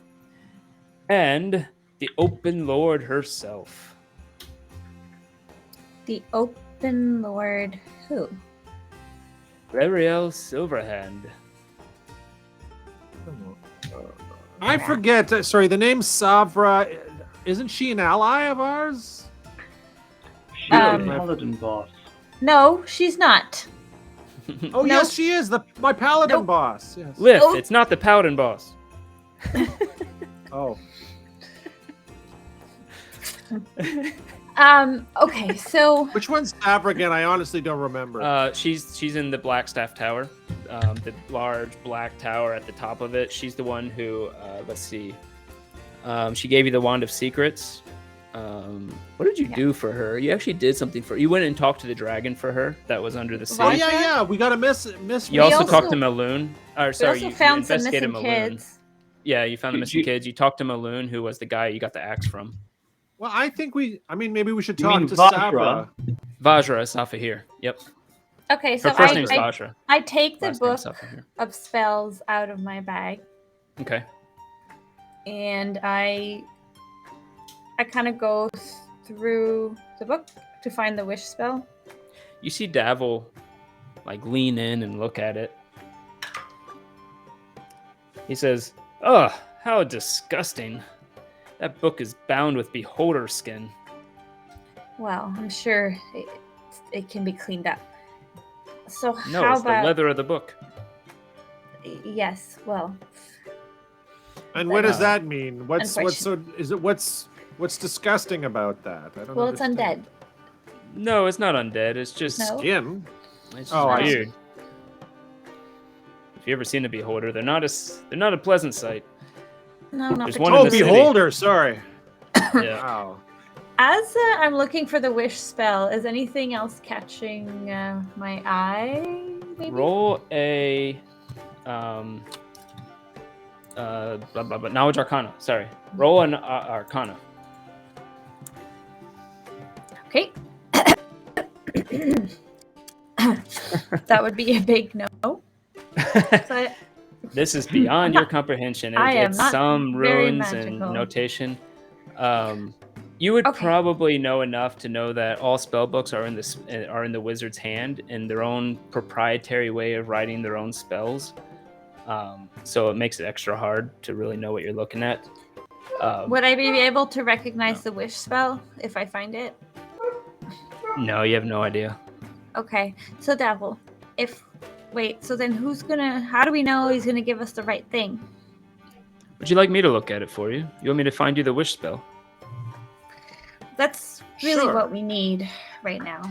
and the Open Lord herself. The Open Lord who? Rariel Silverhand. I forget. Sorry, the name Savra. Isn't she an ally of ours? She's a Um, paladin boss. No, she's not. Oh, No. yes, she is. My paladin Nope. boss. Yes. Lift, Oh. it's not the Paladin boss. Oh. Okay, so Which one's Savra again? I honestly don't remember. She's in the Blackstaff Tower, the large black tower at the top of it. She's the one who, let's see, she gave you the Wand of Secrets. What did you do for her? You actually did something for her. You went and talked to the dragon for her that was under the sea. Oh yeah. We got a miss. You also also- talked to Maloon. Or we sorry, also you found some investigated missing Maloon. kids. Yeah, you found the Did missing you- kids. You talked to Maloon, who was the guy you got the axe from. Well, I think maybe we should You talk mean to Vajra? Savra. Vajra Safa here. Yep. Okay, so Her first I, name's I, Vajra. I take the Last book name's Safa here. of spells out of my bag Okay. and I kind of go through the book to find the wish spell. You see Davil like lean in and look at it. He says, "Ugh, how disgusting. That book is bound with beholder skin." Well, I'm sure it can be cleaned up. So No, how it's about the leather of the book. yes? Well, And what does But- that mean? What's disgusting about that? I don't Well, it's understand. undead. No, it's not undead. It's just No. Skin? it's just Oh, I see. weird. If you ever seen a beholder, they're not a pleasant sight. No, not There's particularly. one in Oh, the city. beholder, sorry. Yeah. Wow. As I'm looking for the wish spell, is anything else catching my eye? Maybe? Roll a knowledge arcana. Sorry. Roll an arcana. Okay. That would be a big no. So This is beyond your comprehension. I am It's not some very runes and magical. notation. You would Okay. probably know enough to know that all spell books are in the wizard's hand in their own proprietary way of writing their own spells. So it makes it extra hard to really know what you're looking at. would I be able to recognize the wish spell if I find it? No, you have no idea. Okay. So Devil, so then how do we know he's gonna give us the right thing? Would you like me to look at it for you? You want me to find you the wish spell? That's really Sure. what we need right now.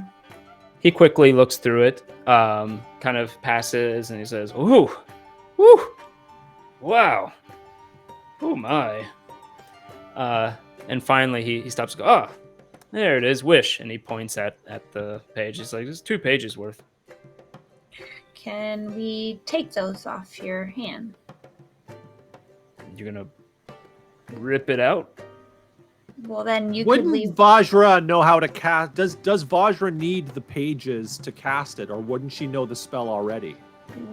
He quickly looks through it, kind of passes, and he says, "Ooh, woo, wow, oh my." And finally, he stops. And goes, there it is, wish, and he points at the page. He's like, "There's 2 pages worth." Can we take those off your hand? You're gonna rip it out? Well, then you could Wouldn't leave. Vajra know how to cast? Does Vajra need the pages to cast it, or wouldn't she know the spell already?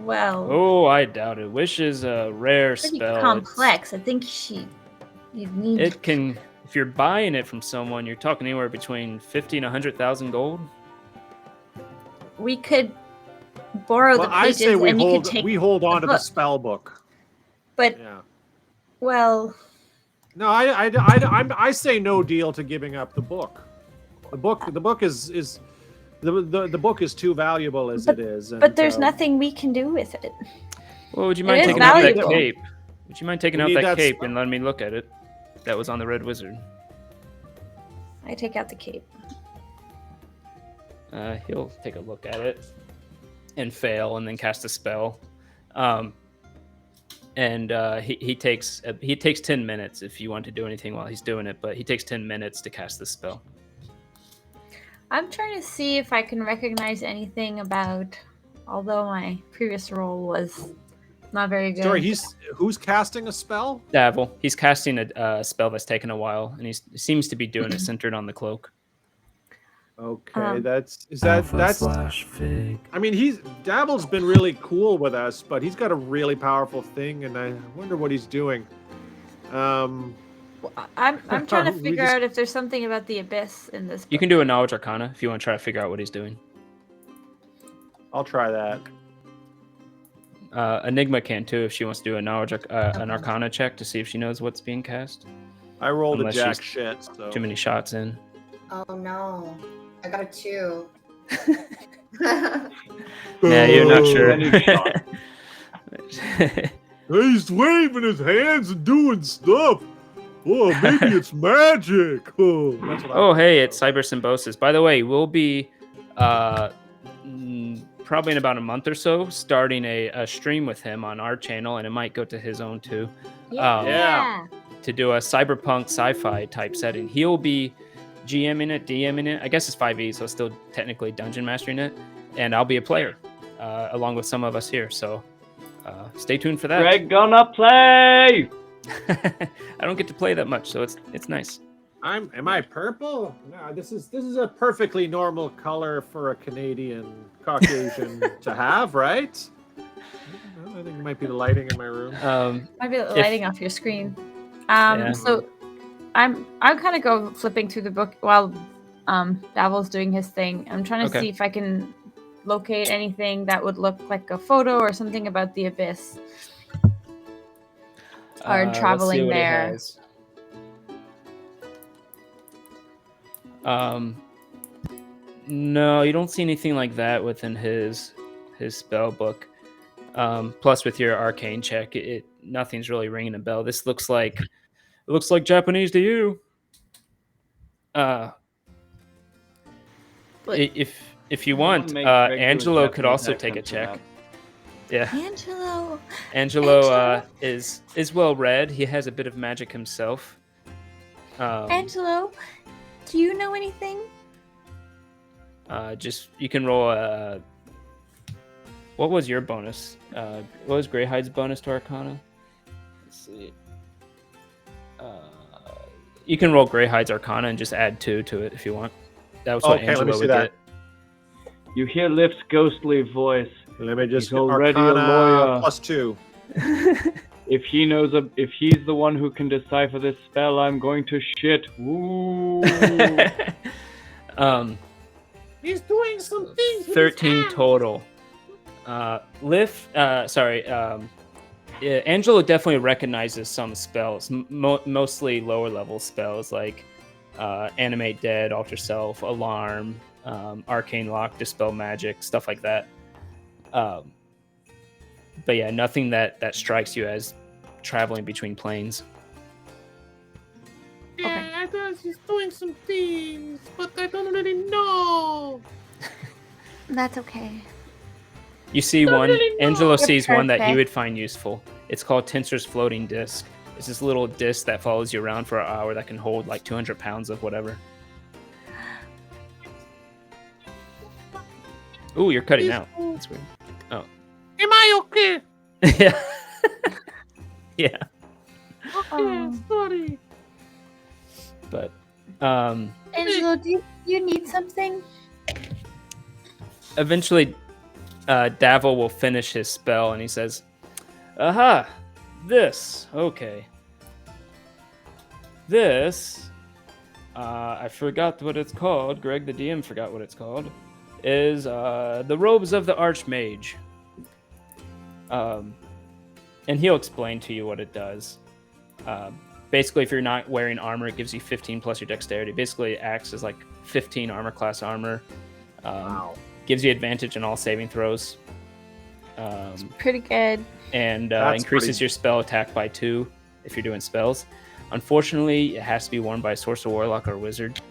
Well, Oh, I doubt it. Wish is a rare pretty spell. complex. I think you'd need. It can. If you're buying it from someone, you're talking anywhere between 50 and 100,000 gold. We could borrow Well, the I pages, say and you could take. we hold on to the book. spell book. But Yeah. well, No, I say no deal to giving up the book. The book is the book is too valuable as it is. but there's and, nothing we can do with it. Well, would you It mind is taking out that valuable. cape? Would you mind taking We out need that that cape spell. and letting me look at it? That was on the Red Wizard. I take out the cape. He'll take a look at it and fail, and then cast a spell. He takes 10 minutes if you want to do anything while he's doing it, but he takes 10 minutes to cast the spell. I'm trying to see if I can recognize anything about. Although my previous roll was not very good. Sorry, who's casting a spell? Davil, he's casting a spell that's taken a while, and he seems to be doing it centered on the cloak. Okay, that's Fig. I mean, Dabble's been really cool with us, but he's got a really powerful thing, and I wonder what he's doing. I'm trying to We figure just- out if there's something about the abyss in this. You can do a knowledge arcana if you want to try to figure out what he's doing. I'll try that. Enigma can too if she wants to do a knowledge an arcana check to see if she knows what's being cast. I rolled Unless a jack she's shit. So. Too many shots in. Oh no, I got a 2. Yeah, you're not sure. Many shots. He's waving his hands and doing stuff. Oh, maybe it's magic. Oh, that's what Oh, hey, it's Cyber Symbiosis. By the way, we'll be probably in about a month or so starting a stream with him on our channel, and it might go to his own too, Yeah. to do a cyberpunk sci-fi type setting. He'll be GMing it, DMing it. I guess it's 5e, so it's still technically dungeon mastering it, and I'll be a player along with some of us here. So stay tuned for that. Greg gonna play. I don't get to play that much, so it's nice. Am I purple? No, this is a perfectly normal color for a Canadian Caucasian to have, right? Well, I think it might be the lighting in my room. Might be lighting off your screen. So I'm kind of go flipping through the book while Davil's doing his thing. I'm trying to Okay. see if I can locate anything that would look like a photo or something about the abyss. Or Let's see traveling what he there. has. No, you don't see anything like that within his spell book. Plus, with your arcane check, nothing's really ringing a bell. This looks like Japanese to you. Wait. If you Someone want, make Greg do a Angelo could Japanese also take a accent for check. Yeah, Angelo. Angelo is well read. He has a bit of magic himself. Angelo, do you know anything? Just you can roll a. What was your bonus? What was Greyhide's bonus to Arcana? Let's see. You can roll Greyhide's Arcana and just add 2 to it if you want. That was what Okay, let me Angelo see would that. get. You hear Lift's ghostly voice. Let me just He's already a Arcana lawyer. +2. If he's the one who can decipher this spell, I'm going to shit. Woo. He's doing some things with his 13 hands. total. Angelo definitely recognizes some spells, mostly lower level spells like Animate Dead, Alter Self, Alarm, Arcane Lock, Dispel Magic, stuff like that. But yeah, nothing that strikes you as traveling between planes. Yeah, I thought he's doing some things, but I don't really know. That's okay. You see Don't one, really know. Angelo You're sees one that he perfect. would find useful. It's called Tinser's Floating Disc. It's this little disc that follows you around for an hour that can hold like 200 pounds of whatever. Ooh, you're cutting out. That's weird. Am I okay? Yeah. Yeah. Okay, sorry. But Angelo, do you need something? eventually Davil will finish his spell and he says, aha, this, okay. This, I forgot what it's called, Greg the DM forgot what it's called, is the Robes of the Archmage. And he'll explain to you what it does. Basically, if you're not wearing armor, it gives you 15 plus your dexterity. Basically, it acts as like 15 armor class armor. Wow. Gives you advantage in all saving throws. Pretty good. And That's increases pretty- your spell attack by 2 if you're doing spells. Unfortunately, it has to be worn by a sorcerer, warlock, or wizard.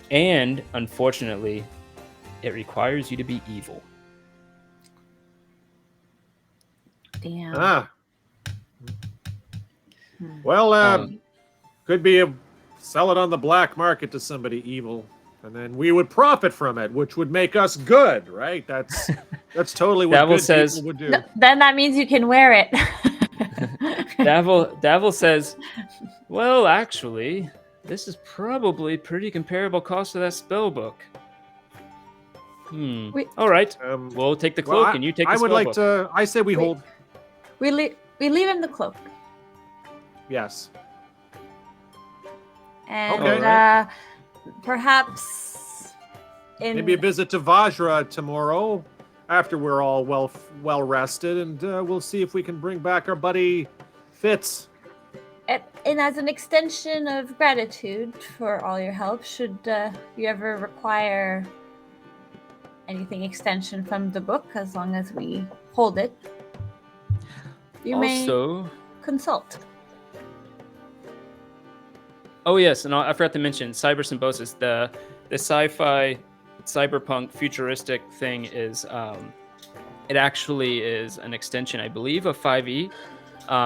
And unfortunately, it requires you to be evil. Damn. Ah. Well, could be sell it on the black market to somebody evil, and then we would profit from it, which would make us good, right? That's totally what Davil good says- people would do. No, then that means you can wear it. Davil says, well, actually, this is probably pretty comparable cost to that spell book. Wait. All right. Um, We'll take the well, cloak and you take the I spell would like book. to. I say we Wait. hold. we leave him the cloak, Yes. and Okay. Perhaps in Maybe a visit to Vajra tomorrow, after we're all well rested, and we'll see if we can bring back our buddy Fitz. and as an extension of gratitude for all your help, should you ever require anything extension from the book, as long as we hold it, you may Also, consult. oh yes, and I forgot to mention Cyber Symbiosis, the sci-fi cyberpunk futuristic thing is it actually is an extension, I believe, of 5e.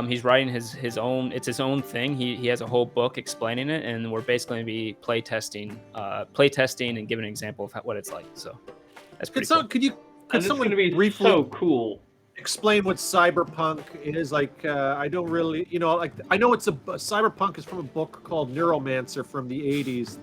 He's writing his own, it's his own thing. He has a whole book explaining it, and we're basically going to be playtesting and giving an example of what it's like. So that's pretty cool. Could And it's someone going to be briefly so cool. explain what cyberpunk is? Like, I don't really, like, I know cyberpunk is from a book called Neuromancer from the 80s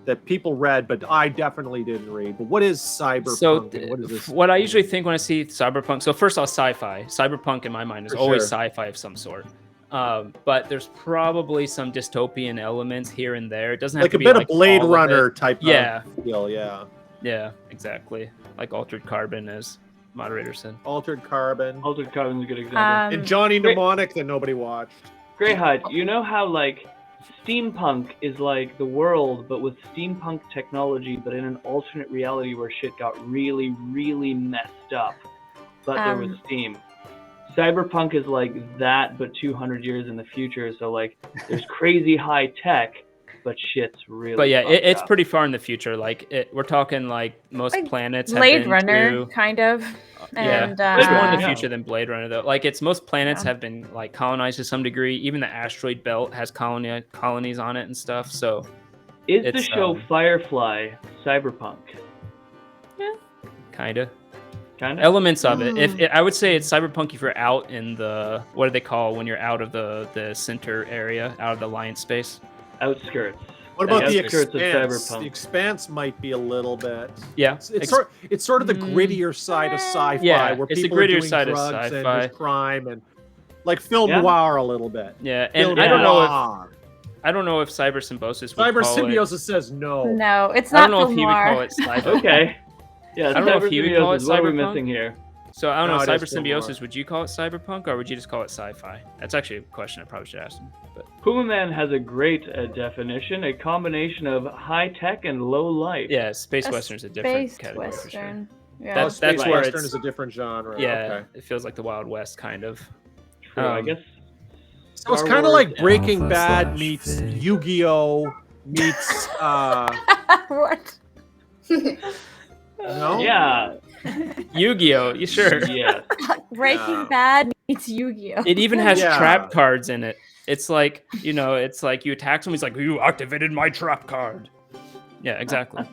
that people read, but I definitely didn't read. But what is cyberpunk? So and what is this? what I usually think when I see cyberpunk, so first off, sci-fi. Cyberpunk in my mind is For always sure. sci-fi of some sort. But there's probably some dystopian elements here and there. It doesn't have Like to a be bit like of Blade all Runner it. type Yeah. of feel, yeah. Yeah, exactly. Like Altered Carbon, as moderator said. Altered Carbon. Altered Carbon's a good example. And Johnny Great. Mnemonic that nobody watched. Greyhide, you know how like steampunk is like the world, but with steampunk technology, but in an alternate reality where shit got really, really messed up. but there was steam. Cyberpunk is like that, but 200 years in the future. So like, there's crazy high tech, but shit's really. But yeah, it's up. pretty far in the future. Like we're talking like most Like planets. Blade have been Runner, to, kind of. yeah, And, it's more in the Yeah. future than Blade Runner though. Like most planets Yeah. have been like colonized to some degree. Even the asteroid belt has colonies on it and stuff. So Is the it's, show Firefly cyberpunk? kinda. Kind of. Elements of it. I would say it's cyberpunk if you're out in the what do they call when you're out of the center area, out of the alliance space. Outskirts. What about the outskirts of Expanse? cyberpunk. The Expanse might be a little bit. Yeah, It's sort of the grittier side of sci-fi, Yeah, where it's the people are grittier doing side of drugs and sci-fi. there's crime and like film Yeah. noir a little bit. yeah, Film and I don't know if noir. cyber symbiosis would Cyber call it. Symbiosis says no. No, it's I not don't know if film he would noir. call it cyber. Okay. Yeah, I don't know if he would call it cybersymbiosis, what are we cyberpunk. missing here? So I don't know, No, it cyber is film symbiosis. noir. Would you call it cyberpunk, or would you just call it sci-fi? That's actually a question I probably should ask him. But Puma Man has a great definition: a combination of high tech and low life. yeah, space A western is a different Space category for sure. Western. Yeah. Oh, That's- Space where Western it's- is a different genre. Yeah, Okay. it feels like the Wild West kind of. True, I guess. So it's Star kind of Wars like Breaking Alpha Bad slash meets Fig. Yu-Gi-Oh meets What? no? Yeah. Yu-Gi-Oh, you sure? Yeah. Breaking Yeah. Bad meets Yu-Gi-Oh. It even has Yeah. trap cards in it. It's like, it's like you attack someone, he's like, you activated my trap card. Yeah, exactly.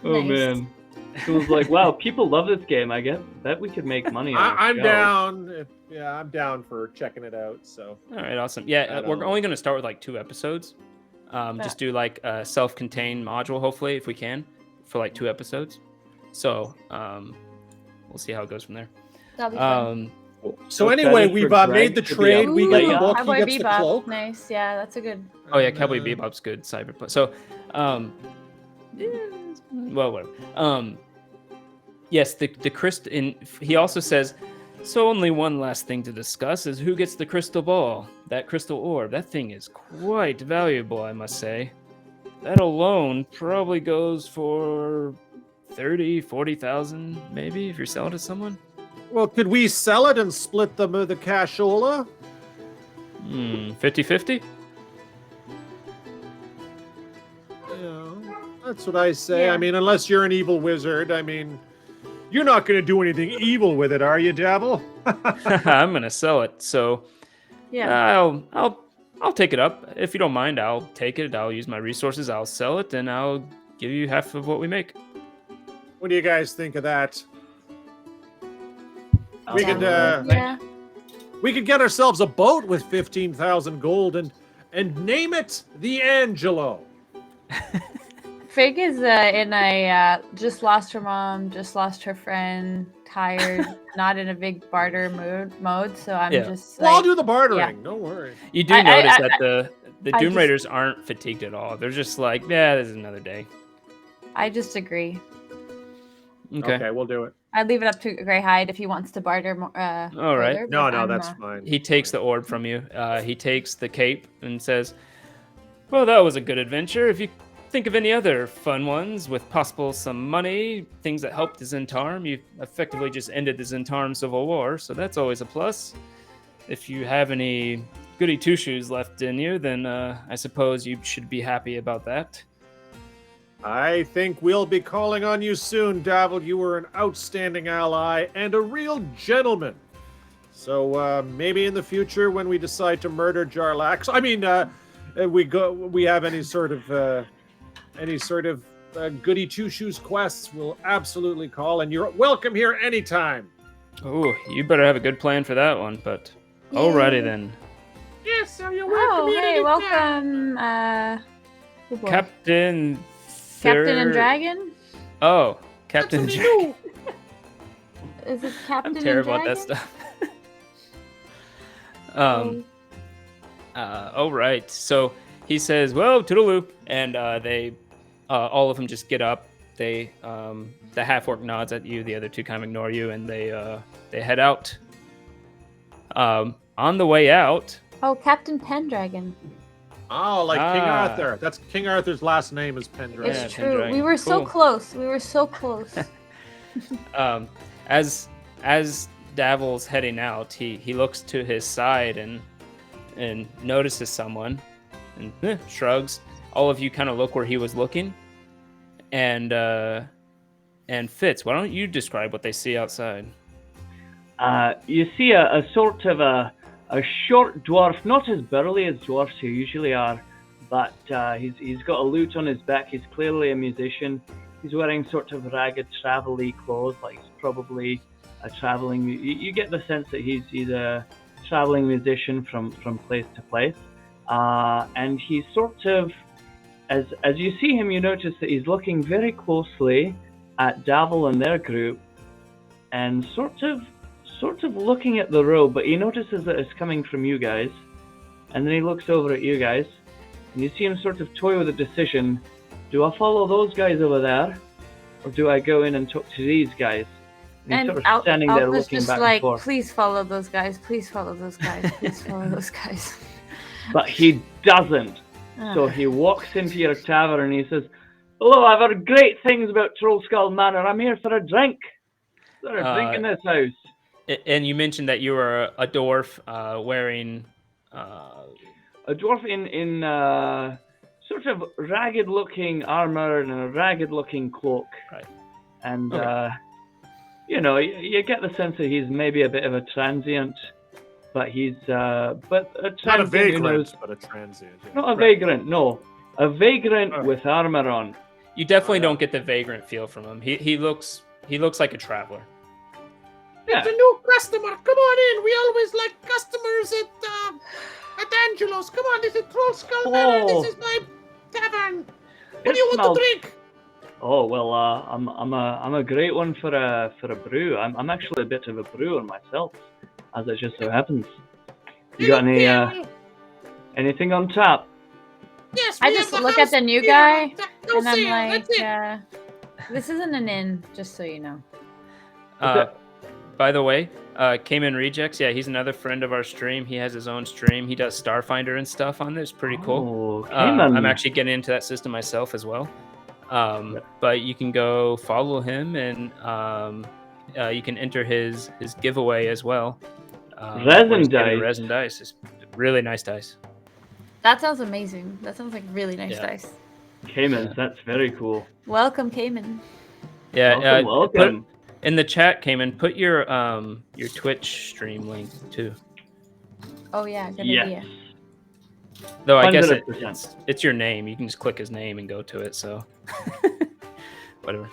Oh Nice. man. It was like, wow, people love this game. I guess bet we could make money on I'm the show. down. Yeah, I'm down for checking it out. So All right, awesome. Yeah, I don't we're know. only going to start with like 2 episodes. Just do like a self-contained module, hopefully, if we can, for like 2 episodes. So we'll see how it goes from there. That'll be fun. So excited anyway, for we've Greg made the to be trade. on We get the Leia. book. Cowboy He gets the Bebop. cloak. Nice. Yeah, that's a good. Oh yeah, And, Cowboy Bebop's good. Cyberpunk. So, well, whatever. Yes, the crystal. He also says, so only one last thing to discuss is who gets the crystal ball, that crystal orb. That thing is quite valuable, I must say. That alone probably goes for 30, 40,000, maybe, if you're selling to someone. Well, could we sell it and split the cashola? 50-50? Yeah, that's what I say. Yeah. I mean, unless you're an evil wizard. I mean, you're not going to do anything evil with it, are you, Dabble? I'm gonna sell it. So Yeah. I'll take it up. If you don't mind, I'll take it. I'll use my resources. I'll sell it, and I'll give you half of what we make. What do you guys think of that? We Sounds could, alright. Yeah. We could get ourselves a boat with 15,000 gold and name it the Angelo. Fig is in a just lost her mom, just lost her friend, tired, not in a big barter mode. So I'm Yeah. just Well, I'll like, do the bartering. Don't worry. You do I- notice I- that the I Doom just- Raiders aren't fatigued at all. They're just like, yeah, this is another day. I just agree. Okay. We'll do it. I'd leave it up to Greyhide if he wants to barter more. All right. further, No, but no, I'm, that's fine. He takes the orb from you. He takes the cape and says, well, that was a good adventure. If you think of any other fun ones with possible some money, things that helped the Zentarum, you effectively just ended the Zentarum Civil War, so that's always a plus. If you have any goody two-shoes left in you, then I suppose you should be happy about that. I think we'll be calling on you soon, Dabble. You were an outstanding ally and a real gentleman. So maybe in the future, when we decide to murder Jarlax, I mean, we have any sort of goody two shoes quests, we'll absolutely call, and you're welcome here anytime. Oh, you better have a good plan for that one, but alrighty then. Yes, so you're welcome Oh, here hey, anytime. welcome, oh boy. Captain Captain and Third- Dragon. Oh, Captain That's Dragon. new. Is it Captain I'm terrible and at that Dragon? stuff. Oh, right. So he says, well, toodaloo. And they, all of them just get up. They, the half-orc nods at you. The other two kind of ignore you, and they head out. On the way out, Oh, Captain Pendragon. Oh, like King Ah. Arthur. That's King Arthur's last name is Pendragon. It's Yeah, true. Pendragon. We were so Cool. close. We were so close. as as Davil's heading out, he looks to his side and notices someone and shrugs. All of you kind of look where he was looking, and Fitz, why don't you describe what they see outside? You see a sort of a short dwarf, not as burly as dwarfs who usually are, but he's got a lute on his back. He's clearly a musician. He's wearing sort of ragged, travel-y clothes, like he's probably a traveling. You get the sense that he's a traveling musician from place to place, and he's sort of, as you see him, you notice that he's looking very closely at Davil and their group, and sort of looking at the robe, but he notices that it's coming from you guys, and then he looks over at you guys, and you see him sort of toy with a decision. Do I follow those guys over there, or do I go in and talk to these guys? And he's sort of standing there Alpha's looking just back like, and forth. please follow those guys. Please follow those guys. Please follow those guys. But he doesn't. So he walks into your tavern and he says, "Hello, I've heard great things about Trollskull Manor. I'm here for a drink. Is there a drink in this house?" And you mentioned that you were a dwarf wearing... A dwarf in sort of ragged-looking armor and a ragged-looking cloak. Right. And, Okay. you get the sense that he's maybe a bit of a transient, but he's, but a transient Not a who vagrant, knows- but a transient. Yeah. Not a vagrant, no. A vagrant with armor on. You definitely don't get the vagrant feel from him. He looks like a traveler. Yeah. It's a new customer. Come on in. We always like customers at Angelo's. Come on, this is Trollskull Manor. Oh. This is my tavern. What It do you want smells- to drink? Oh well, I'm a great one for a brew. I'm actually a bit of a brewer myself, as it just so happens. You got any anything on tap? Yes, I we just have look house at the new beer. guy, No and I'm sale, like, that's it. this isn't an inn, just so you know. By the way, Cayman Rejects, yeah, he's another friend of our stream. He has his own stream. He does Starfinder and stuff on there. It's pretty cool. Oh, Cayman. I'm actually getting into that system myself as well. But you can go follow him, and you can enter his giveaway as well. Resin dice. Resin dice is really nice dice. That sounds amazing. That sounds like really nice Yeah. dice. Caymans, that's very cool. Welcome, Cayman. Yeah, Welcome. In the chat, Cayman, put your Twitch stream link too. Oh yeah, good Yes. idea. Though I guess 100%. it's your name. You can just click his name and go to it. So whatever.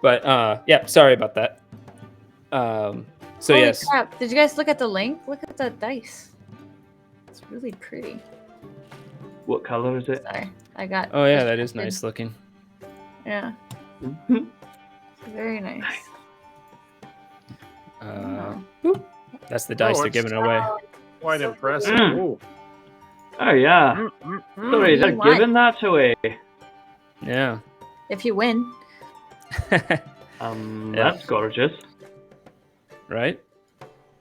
But yeah, sorry about that. So Holy yes, crap. Did you guys look at the link? Look at that dice. It's really pretty. What color is it? Sorry, I got. oh yeah, that is distracted. nice looking. Yeah, Mhm. very nice. That's the dice they're it's- giving away. Quite So impressive. pretty. Ooh. Oh yeah. Sorry, You they're won. giving that away. Yeah. If you win, Yeah. That's gorgeous. Right?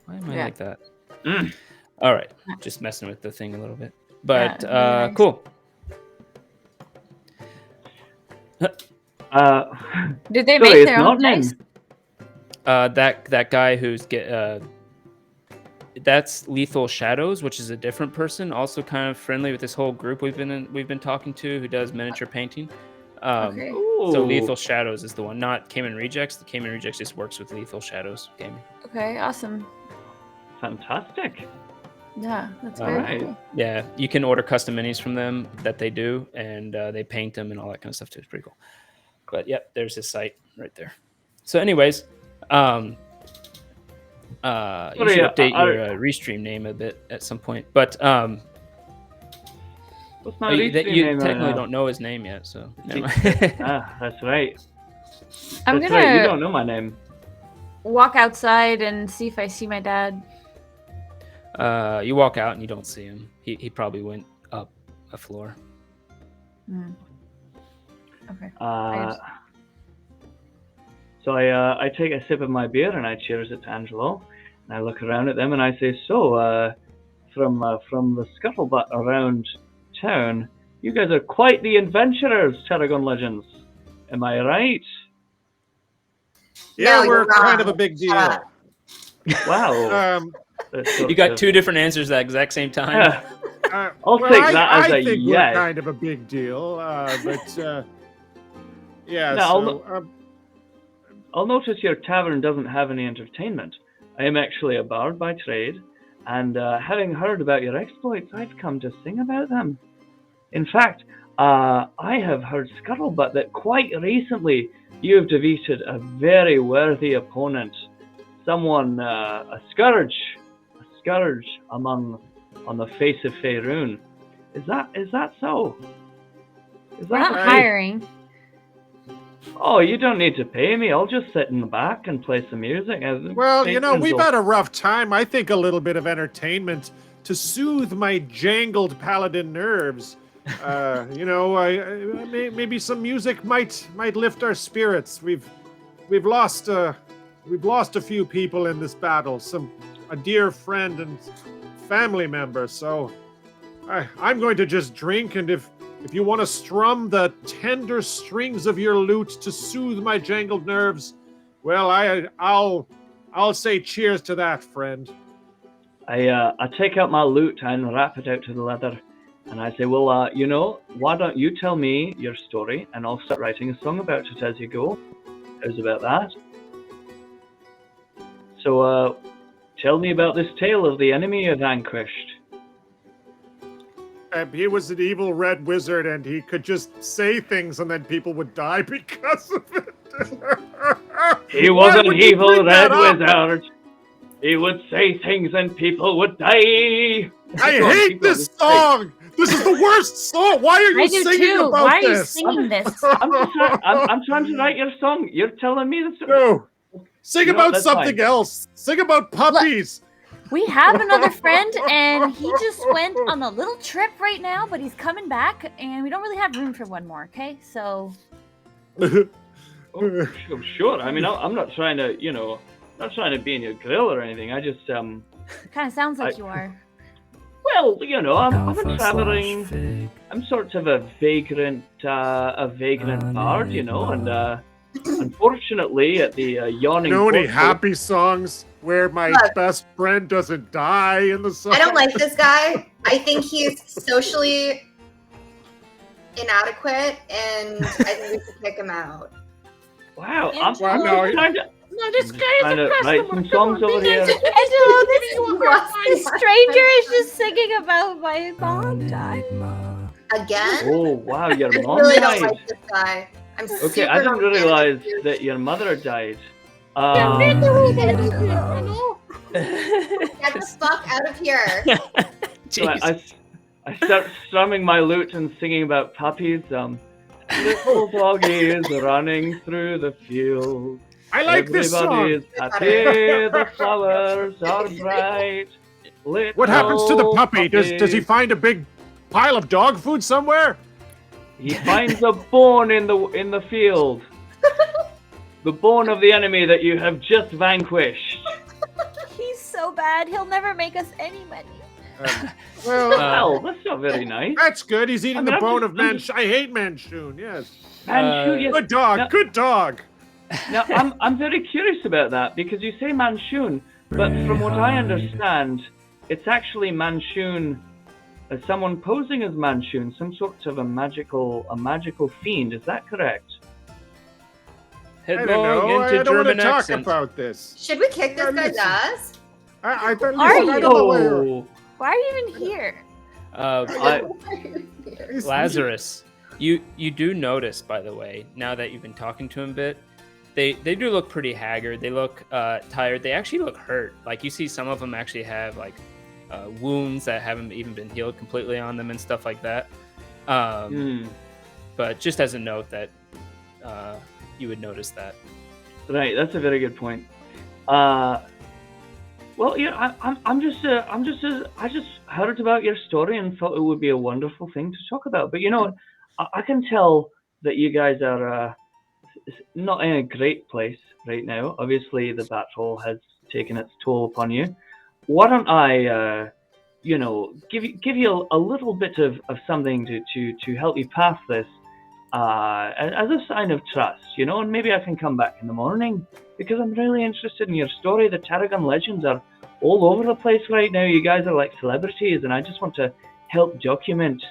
Why am I Yeah. like that? Mm. All right, just messing with the thing a little bit, but really nice. cool. did they Sorry, make it's their own not dice? him. That guy who's that's Lethal Shadows, which is a different person, also kind of friendly with this whole group we've been talking to, who does miniature painting. Okay. So Ooh. Lethal Shadows is the one, not Cayman Rejects. The Cayman Rejects just works with Lethal Shadows gaming. Okay, awesome. Fantastic. Yeah, that's All very right. cool. Yeah, you can order custom minis from them that they do, and they paint them and all that kind of stuff too. It's pretty cool. But yep, there's his site right there. So, anyways, you Sorry, should update I- your restream name a bit at some point. But What's my you restream name right technically now? don't know his name yet, so never mind. That's right. I'm That's gonna right. You don't know my name. walk outside and see if I see my dad. You walk out and you don't see him. He probably went up a floor. Hmm. Okay. Uh, so I take a sip of my beer and I cheers it to Angelo, and I look around at them and I say, "So, from the scuttlebutt around town, you guys are quite the adventurers, Tarragon Legends. Am I right?" Yeah, No, we're you're kind wrong. of a big deal. Shut up. Wow. That's You got sort two different answers at the exact same of- time. I'll take that as I a think yes. we're kind of a big deal, but yeah. No, So I'll notice your tavern doesn't have any entertainment. I am actually a bard by trade, and having heard about your exploits, I've come to sing about them. In fact, I have heard scuttlebutt that quite recently you have defeated a very worthy opponent, someone, a scourge on the face of Faerun. Is that so? Is We're that not right? hiring. Oh, you don't need to pay me. I'll just sit in the back and play some music. well, you know, Patrons we've will- had a rough time. I think a little bit of entertainment to soothe my jangled paladin nerves. You know, maybe some music might lift our spirits. We've lost a few people in this battle. A dear friend and family member. So I'm going to just drink, and if you want to strum the tender strings of your lute to soothe my jangled nerves, well, I'll say cheers to that, friend. I take out my lute and wrap it out to the leather, and I say, well, you know, why don't you tell me your story, and I'll start writing a song about it as you go. How's about that? So, tell me about this tale of the enemy you vanquished. He was an evil red wizard, and he could just say things, and then people would die because of it. He was Why an would you evil bring red that up? wizard. He would say things and people would die. I Go on, hate keep going. this song. This is the worst song. Why are you I do singing too. about Why are you this? singing this? I'm trying to write your song. You're telling me the No. Sing You know, about that's something fine. else. Sing about puppies. We have another friend, and he just went on a little trip right now, but he's coming back, and we don't really have room for one more. Okay, so Oh, sure. I mean, I'm not trying to, not trying to be in your grill or anything. I just, it kind of sounds like I- you are. well, I'm Alpha a slash traveling. fig. I'm sort of a vagrant bard, and unfortunately, at the yawning. Know any porthole- happy songs where my Look. best friend doesn't die in the song? I don't like this guy. I think he's socially inadequate, and I think we should kick him out. Wow, Well, I'm no, trying to. No, this guy is Trying a to write customer. some Come songs on, over be nice here. to him. Angelo, You this are fine. stranger is just singing about my mom died. Enigma. Again? Oh wow, your I mom really died. don't like this guy. I'm Okay, super I didn't not realize fan of that your mother died. Yeah, me too, you know? Get the fuck out of here. So Jeez. I start strumming my lute and singing about puppies. Little doggy is running through the field. I like this Everybody song. is happy. The flowers are bright. What happens to the Little puppy? Does he puppies. find a big pile of dog food somewhere? He finds a bone in the field. The bone of the enemy that you have just vanquished. He's so bad. He'll never make us any money. Well, Well, that's not very nice. that's good. He's eating I mean, the I'm bone just- of I'm Manchun. I hate Manchun. Yes. Manchun, yes. Good dog. No. Good dog. Now, I'm very curious about that because you say Manchun, but from what I understand, it's actually Manchun, someone posing as Manchun, some sort of a magical fiend. Is that correct? Head I don't long know. into I don't want to German talk accent. about this. Should we kick this Yeah, guy's listen. ass? I don't Are listen, I don't know where. Oh, Why are you even here? He's- Lazarus, you do notice, by the way, now that you've been talking to him a bit, they do look pretty haggard. They look tired. They actually look hurt. Like you see, some of them actually have like wounds that haven't even been healed completely on them and stuff like that. But just as a note that you would notice that. right. That's a very good point. Well, I just heard about your story and thought it would be a wonderful thing to talk about. But you know what? I can tell that you guys are not in a great place right now. Obviously, the battle has taken its toll upon you. Why don't I, give you a little bit of something to help you pass this? as a sign of trust, you know, and maybe I can come back in the morning because I'm really interested in your story. The Tarragon legends are all over the place right now. You guys are like celebrities, and I just want to help document,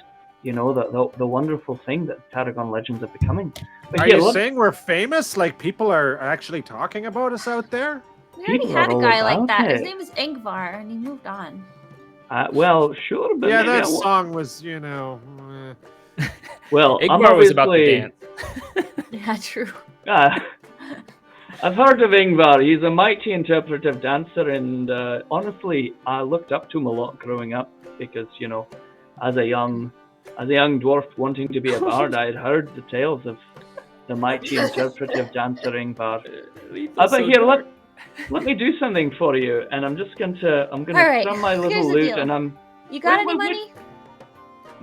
you know, the wonderful thing that Tarragon legends are becoming. But Are here, you saying we're famous? Like people are actually talking about us out there? We already People had are a all guy like about that. His it. name is Ingvar, and he moved on. Well, sure, but Yeah, maybe that I won't. song was, Well, I'm Igbar was about to obviously. dance. Yeah, true. I've heard of Ingvar. He's a mighty interpretive dancer, and honestly, I looked up to him a lot growing up because, you know, as a young dwarf wanting to be a bard, I had heard the tales of the mighty interpretive dancer Ingvar. But here, let me do something for you, and I'm gonna All right, strum my little here's the lute, deal. and You got Wait, any wait, money?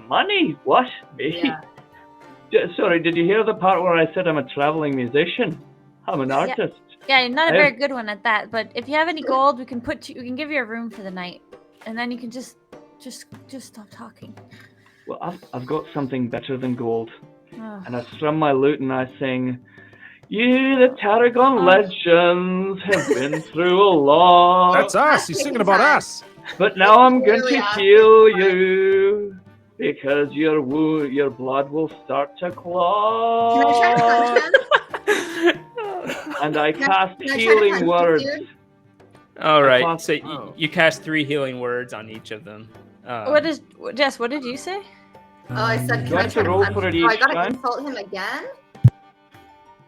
money? What? Me? Yeah. Sorry, did you hear the part where I said I'm a traveling musician? I'm an artist. Yeah, you're not a I very have- good one at that. But if you have any gold, we can give you a room for the night, and then you can just stop talking. Well, I've got something better than gold. Oh. And I strum my lute and I sing, "You, the Tarragon legends, have been through a lot. That's us. He's singing about us. But now I'm going Really to awesome. heal you because your blood will start to Can I try to clot." punch him? And I cast can I try to healing punch words. this dude? All right, Class- so oh. you cast 3 healing words on each of them. Jess? What did you say? Oh, I said, Do can I I have try to to roll punch for it him? Oh, I each gotta time? insult him again?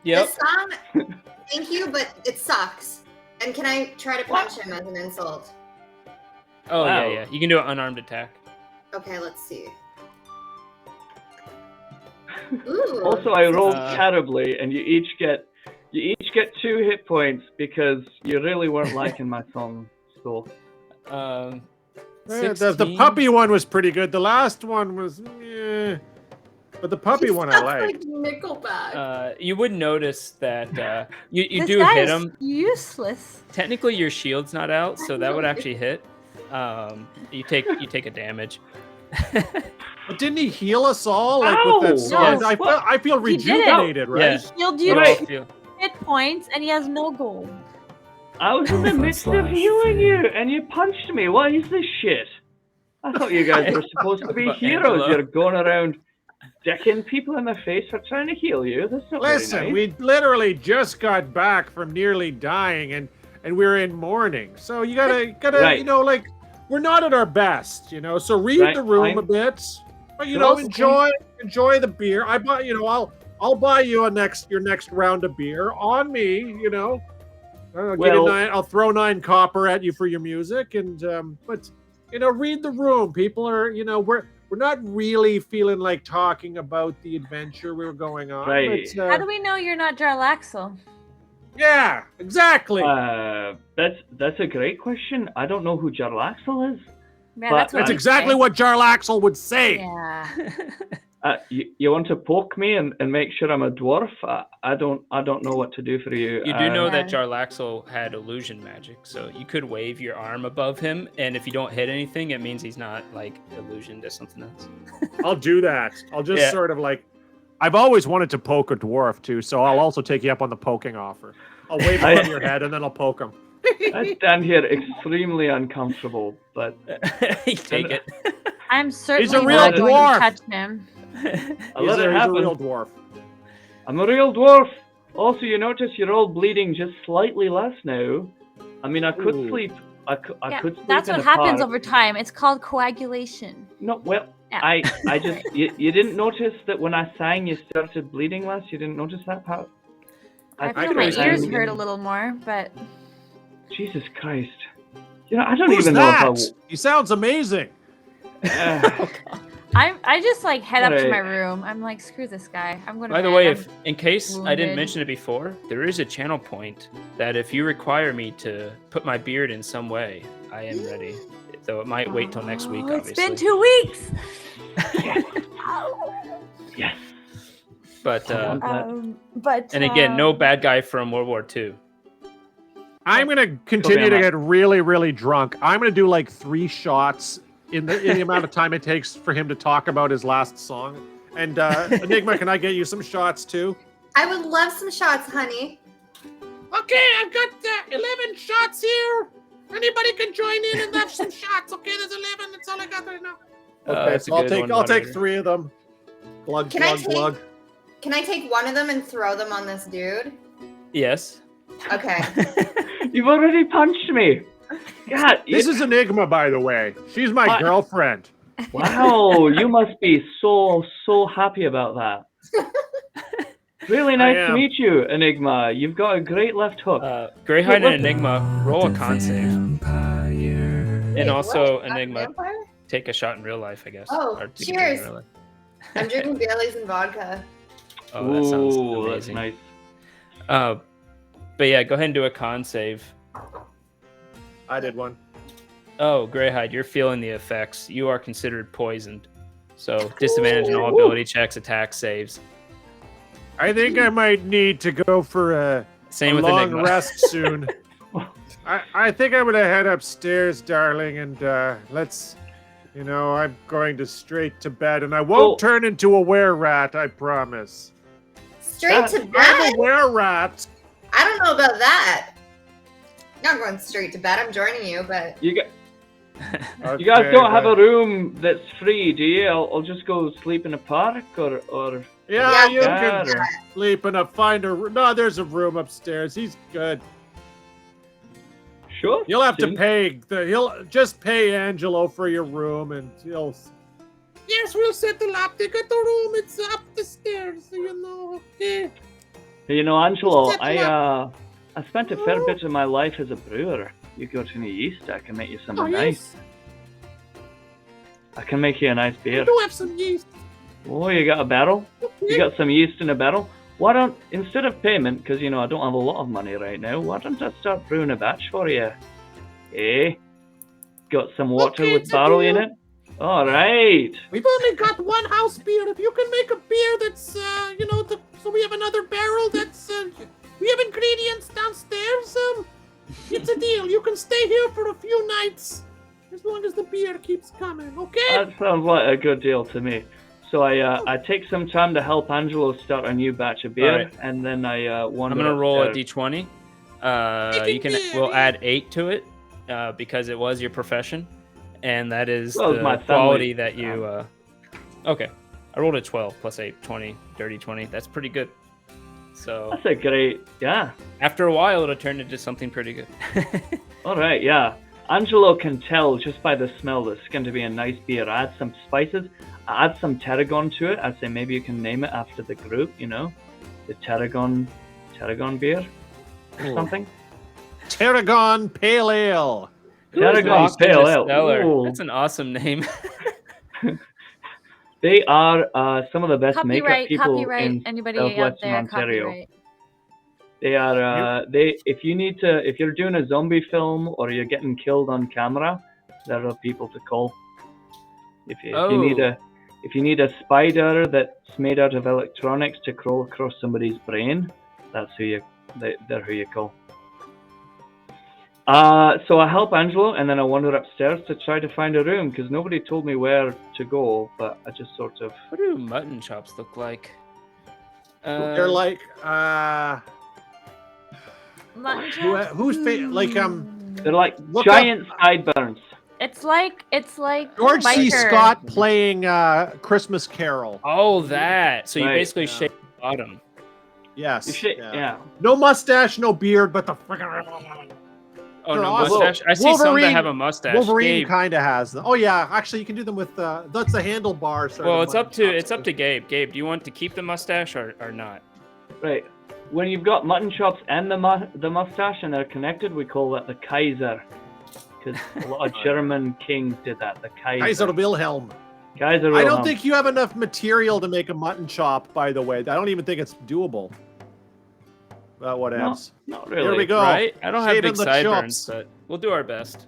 Yep. This song, thank you, but it sucks. And can I try to punch him as an insult? Oh Wow. yeah. You can do an unarmed attack. Okay, let's see. Ooh. Also, I rolled Uh, terribly, and you each get 2 hit points because you really weren't liking my song. So The 16. puppy one was pretty good. The last one was, but the puppy one I Sounds liked. like Nickelback. You would notice that you This do guy hit is him. useless. Technically, your shield's not out, so that would actually hit. You take a damage. But didn't he heal us all like with that Ow! song? Yes. I feel He did it. rejuvenated, right? Yeah. Healed You you all Right. feel- hit points, and he has no gold. I was in the midst of healing you, and you punched me. What is this shit? I thought you guys were supposed to be About heroes. Angelo. You're going around decking people in the face for trying to heal you. That's not Listen, very nice. we literally just got back from nearly dying, and we're in mourning. So you gotta, Right. you know, like we're not at our best, you know. So read Right, the room I'm- a bit, but you Sure, know, okay. enjoy the beer. I buy, you know, I'll buy you your next round of beer on me, you know. I'll throw 9 copper at you for your music, and but you know, read the room. People are, you know, we're not really feeling like talking about the adventure we were going on. Right. But, How do we know you're not Jarlaxle? yeah, exactly. That's a great question. I don't know who Jarlaxle is. Yeah, But that's what That's we exactly say. what Jarlaxle would say. Yeah. You want to poke me and make sure I'm a dwarf? I don't know what to do for you. You do know that Yeah. Jarlaxle had illusion magic, so you could wave your arm above him, and if you don't hit anything, it means he's not like illusioned to something else. I'll do that. I'll just Yeah. sort of like. I've always wanted to poke a dwarf too, so I'll also take you up on the poking offer. I'll wave above your head and then I'll poke him. I stand here extremely uncomfortable, but You take it. I'm certainly real not going dwarf. to touch him. I'll let it He's a happen. real dwarf. I'm a real dwarf. Also, you notice you're all bleeding just slightly less now. I mean, I could Ooh. sleep. I could sleep That's in what a happens park. over time. It's called coagulation. No, well, Yeah. I just you didn't notice that when I sang you started bleeding less. You didn't notice that part. I I feel my could ears see- hurt a little more, but Jesus Christ. You know, I don't Who's even that? know He sounds amazing. if I just like head up to Right. my room. I'm like, screw this guy. I'm going to By the bed. way, I'm- if in case I didn't wounded. mention it before, there is a channel point that if you require me to put my beard in some way, I am ready. Though it might wait till next week, Oh, obviously. It's been 2 weeks. yes. But But and again, no bad guy from World War II. I'm gonna continue to Matt. get really, really drunk. I'm gonna do like 3 shots in the amount of time it takes for him to talk about his last song, And Enigma, can I get you some shots too? I would love some shots, honey. Okay, I've got 11 shots here. Anybody can join in and have some shots. Okay, there's 11. That's all I got right now. Okay, that's a so I'll good take one, I'll take moderator. 3 of them. Glug, Can I glug, take- glug. Can I take one of them and throw them on this dude? Yes. Okay. You've already punched me. God, This is Enigma, by the way. She's my What? girlfriend. wow, you must be so happy about that. Really nice to am. meet you, Enigma. You've got a great left hook. Greyhide What- and Enigma, roll a con save. Wait, And also, what? Enigma, Vampire? take a shot in real life, I guess. Oh, Or you can drink in cheers. real life. I'm drinking Bailey's and vodka. Oh, that sounds Ooh, that's amazing. nice. But yeah, go ahead and do a con save. I did one. Oh, Greyhide, you're feeling the effects. You are considered poisoned. So disadvantage on all ability checks, attack saves. I think I might need to go for a Same with long Enigma. rest soon. I think I'm gonna head upstairs, darling, and let's. I'm going to straight to bed, and I won't Oh. turn into a wererat. I promise. Straight to I'm bed? a wererat. I don't know about that. Not going straight to bed. I'm joining you, but You guys don't have a room that's free, do you? I'll just go sleep in a park or Yeah, Yeah, you can or- sleep in no. There's a room upstairs. He's good. Sure. You'll have to Soon. pay. He'll just pay Angelo for your room, and he'll. Yes, we'll settle up. They got the room. It's up the stairs, Okay. You know, Angelo, Set them I spent a fair bit of my life as a brewer. You got any yeast? I can make you something Oh, nice. yes. I can make you a nice We beer. do have some yeast. Oh, you got a barrel? You Okay. got some yeast in a barrel? Why don't, instead of payment, because, I don't have a lot of money right now, why don't I start brewing a batch for you? Eh? Got some water Okay, with it's a barley in deal. it? Alright. We've only got one house beer. If you can make a beer that's, so we have another barrel that's, we have ingredients downstairs. It's a deal. You can stay here for a few nights as long as the beer keeps coming. Okay? That sounds like a good deal to me. So I take some time to help Angelo start a new batch of beer, Alright. and then I wander I'm gonna roll a upstairs. d20. Making We'll beer. add 8 to it because it was your profession, and that is Well, it's the my family. quality that you. Okay, I rolled a 12 plus 8, 20, dirty 20. That's pretty good. So That's a great, yeah. after a while, it'll turn into something pretty good. Alright, yeah. Angelo can tell just by the smell that it's going to be a nice beer. I add some spices, I add some tarragon to it. I'd say maybe you can name it after the group, the tarragon beer or Ooh. something. Tarragon Pale Ale. Tarragon Lost in Pale the Ale. cellar. Ooh. That's an awesome name. They are some of the best makeup Copyright, people copyright. in Anybody out Southwestern there? Ontario. Copyright. They are if you're doing a zombie film or you're getting killed on camera, there are people to call. If you need a spider that's made out of electronics to crawl across somebody's brain, they're who you call. So I help Angelo, and then I wander upstairs to try to find a room because nobody told me where to go. But I just sort of What do mutton chops look like? They're like Mutton who's they're like Look giant sideburns. It's like George C. biker. Scott playing Christmas Carol. Oh, that. So you Right, basically yeah. shave the bottom. Yes. You shit, yeah. No mustache, no beard, but the friggin' Oh, They're no awesome. mustache. I see some that Wolverine- have a mustache. Wolverine Gabe. kind of has them. Oh yeah, actually you can do them with that's the handlebars. Well, it's up to Gabe. Gabe, do you want to keep the mustache or not? Right. When you've got mutton chops and the mustache and they're connected, we call that the Kaiser. Because a lot of German kings did that. The Kaiser. Kaiser Wilhelm. Kaiser I Wilhelm. don't think you have enough material to make a mutton chop, by the way. I don't even think it's doable. But what No. else? Not really. Here we go. Right? I don't have Shaving big the sideburns, chops. but we'll do our best.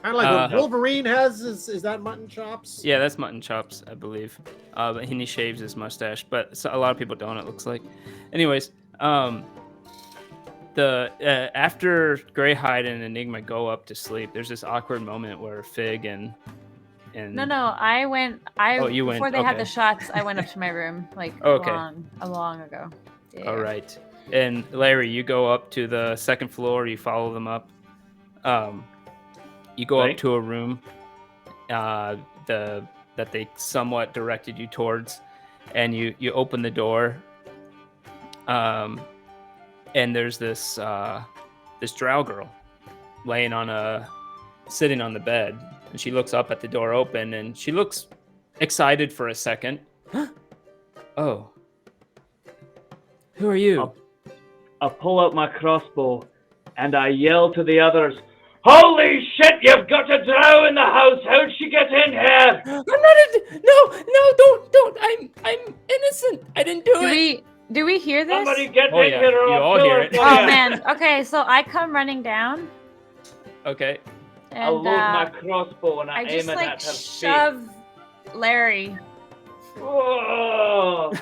Kind of like what Uh, Wolverine has. Is that mutton chops? Yeah, that's mutton chops, I believe. But he shaves his mustache, but a lot of people don't. It looks like. Anyways, after Greyhide and Enigma go up to sleep, there's this awkward moment where Fig and And No, I went. Oh, you went, before they had the okay. shots. I went up to my room like Okay. long ago. Yeah. All right. And Larry, you go up to the second floor. You follow them up. You go Right. up to a room that they somewhat directed you towards, and you open the door. And there's this drow girl sitting on the bed, and she looks up at the door open, and she looks excited for a second. Oh, who are you? I pull out my crossbow and I yell to the others, "Holy shit, you've got a drow in the house! How'd she get in here?" I'm not. No, don't. I'm innocent. I didn't do it. Do we hear this? Somebody get Oh, in yeah. here or You I'll all kill hear her it. for Oh you. man. Okay, so I come running down Okay. I and load my crossbow and I I aim just it like at her shove Larry, face. Whoa!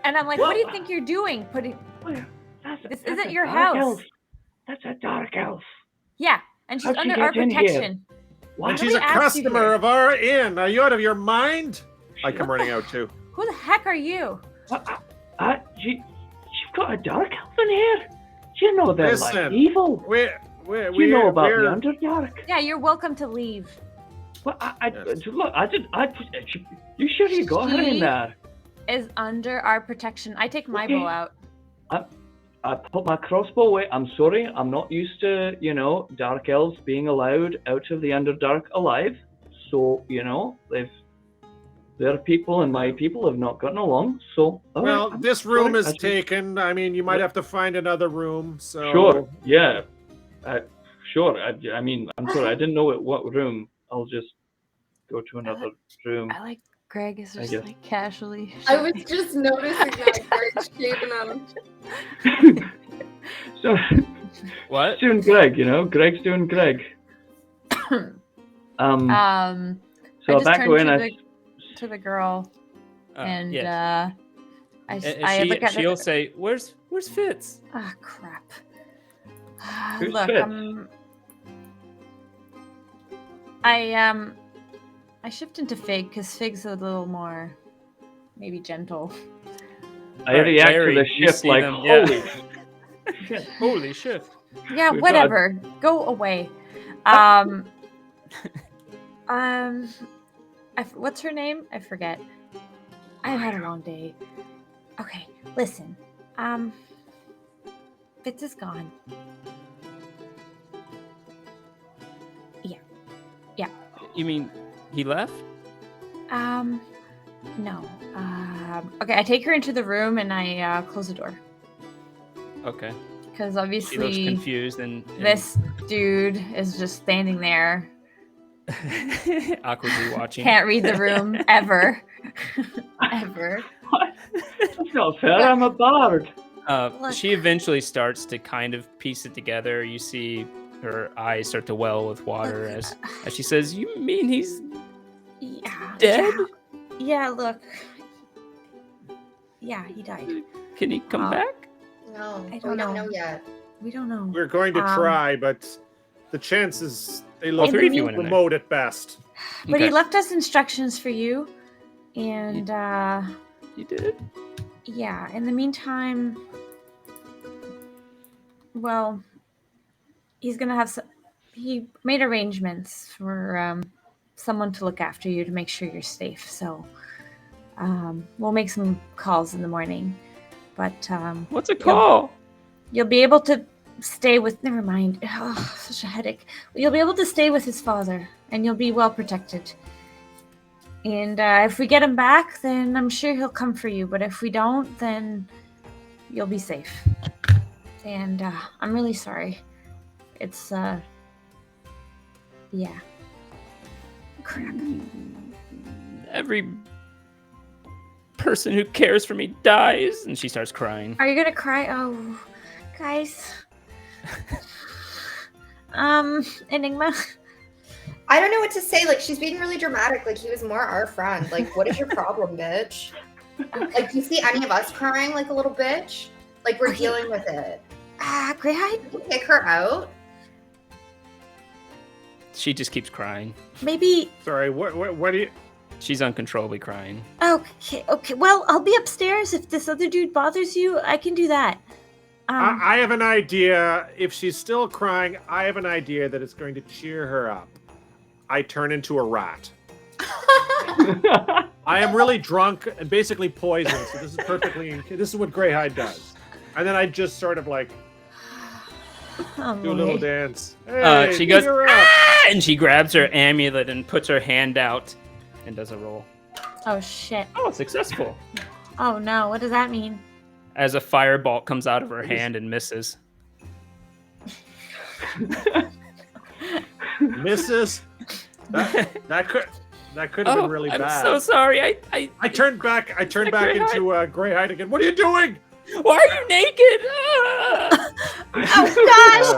and I'm like, "What do you think you're doing? This isn't your dark house." elf. That's a dark elf. Yeah, and she's How'd she under our get in here? protection. What? And she's a Nobody asked you customer here. of our inn. Are you out of your mind? I come running out too. Who the heck are you? You've got a dark elf in here? Do you know they're like Listen, evil? We Do you know about the Underdark? Yeah, you're welcome to leave. Well, Yes. look, you sure you got her in She- there? Is under our protection. I take my Okay. bow out. I put my crossbow away. I'm sorry, I'm not used to, dark elves being allowed out of the Underdark alive. So, their people and my people have not gotten along. So, all Well, right, I'm this room sorry. is taken. I mean, you might have to find another room. So Sure, yeah. Sure, I mean, I'm sorry, I didn't know what room. I'll just go to another room. I like Greg is I just guess. like casually. I was just noticing that Greg's shaving out. So, What? doing Greg, Greg's doing Greg. I So I just back turned away to and the, to the girl and yes. I look at She'll say, "Where's Fitz?" Ah, crap. Who's Look, Fitz? I shift into Fig because Fig's a little more maybe gentle. I react Larry, to the you shift see like, them, yeah. holy shit. Holy shit! Yeah, We've whatever. Go away. What's her name? I forget. I've had a long day. Okay, listen. Fitz is gone. Yeah. You mean he left? No. Okay, I take her into the room and I close the door Okay. because She looks obviously confused and this dude is just standing there. awkwardly watching. Can't read the room ever. Ever. What? That's not fair, I'm a bard. Look. She eventually starts to kind of piece it together. You see her eyes start to well with water as she says, "You mean he's Yeah. dead? Yeah, look. Yeah, he died. Can he come back?" No, I we don't don't know. know yet. We don't know. we're going to try, but the chances they All look three of you went in there. remote at best. But he Okay. left us instructions for you. And You did? yeah, in the meantime, well, he's gonna have he made arrangements for someone to look after you to make sure you're safe. So we'll make some calls in the morning. But What's a call? you'll be able to stay with. Never mind. Oh, such a headache. You'll be able to stay with his father, and you'll be well protected. And if we get him back, then I'm sure he'll come for you. But if we don't, then you'll be safe. And I'm really sorry. It's yeah. Crap. Every person who cares for me dies, and she starts crying. Are you gonna cry? Oh, guys. Enigma. I don't know what to say. Like, she's being really dramatic. Like, he was more our friend. Like, what is your problem, bitch? Like, do you see any of us crying like a little bitch? Like, we're dealing with it. Greyhide. Can you kick her out? She just keeps crying. Maybe. Sorry, what do you? She's uncontrollably crying. Okay. Well, I'll be upstairs. If this other dude bothers you, I can do that. I have an idea. If she's still crying, I have an idea that it's going to cheer her up. I turn into a rat. I am really drunk and basically poisoned, so this is perfectly. This is what Greyhide does. And then I just sort of like do a little dance. Hey, She goes, cheer up. "Ah!" and she grabs her amulet and puts her hand out and does a roll. Oh shit. Oh, successful. Oh no, what does that mean? As a firebolt comes out of her hand and misses. Misses. That could have been really bad. I'm so sorry. I turned back. I turned back into Greyhide again. What are you doing? Why are you naked? Ah! Oh gosh!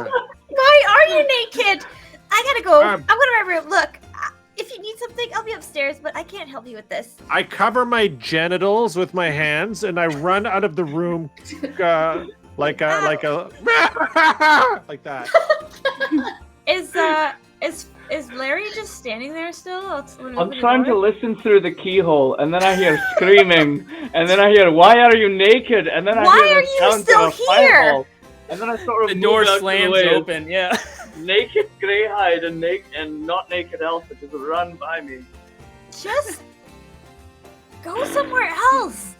Why are you naked? I gotta go. I'm going to my room. Look, if you need something, I'll be upstairs, but I can't help you with this. I cover my genitals with my hands and I run out of the room like that. Is Larry just standing there still? I'm trying to listen through the keyhole, and then I hear screaming, and then I hear, "Why are you naked?" And then I Why hear are the you sound still of a here? fireball, and then I sort of The move door out to the slams way. open. Yeah. Naked Greyhide and not naked Alpha just run by me. Just go somewhere else.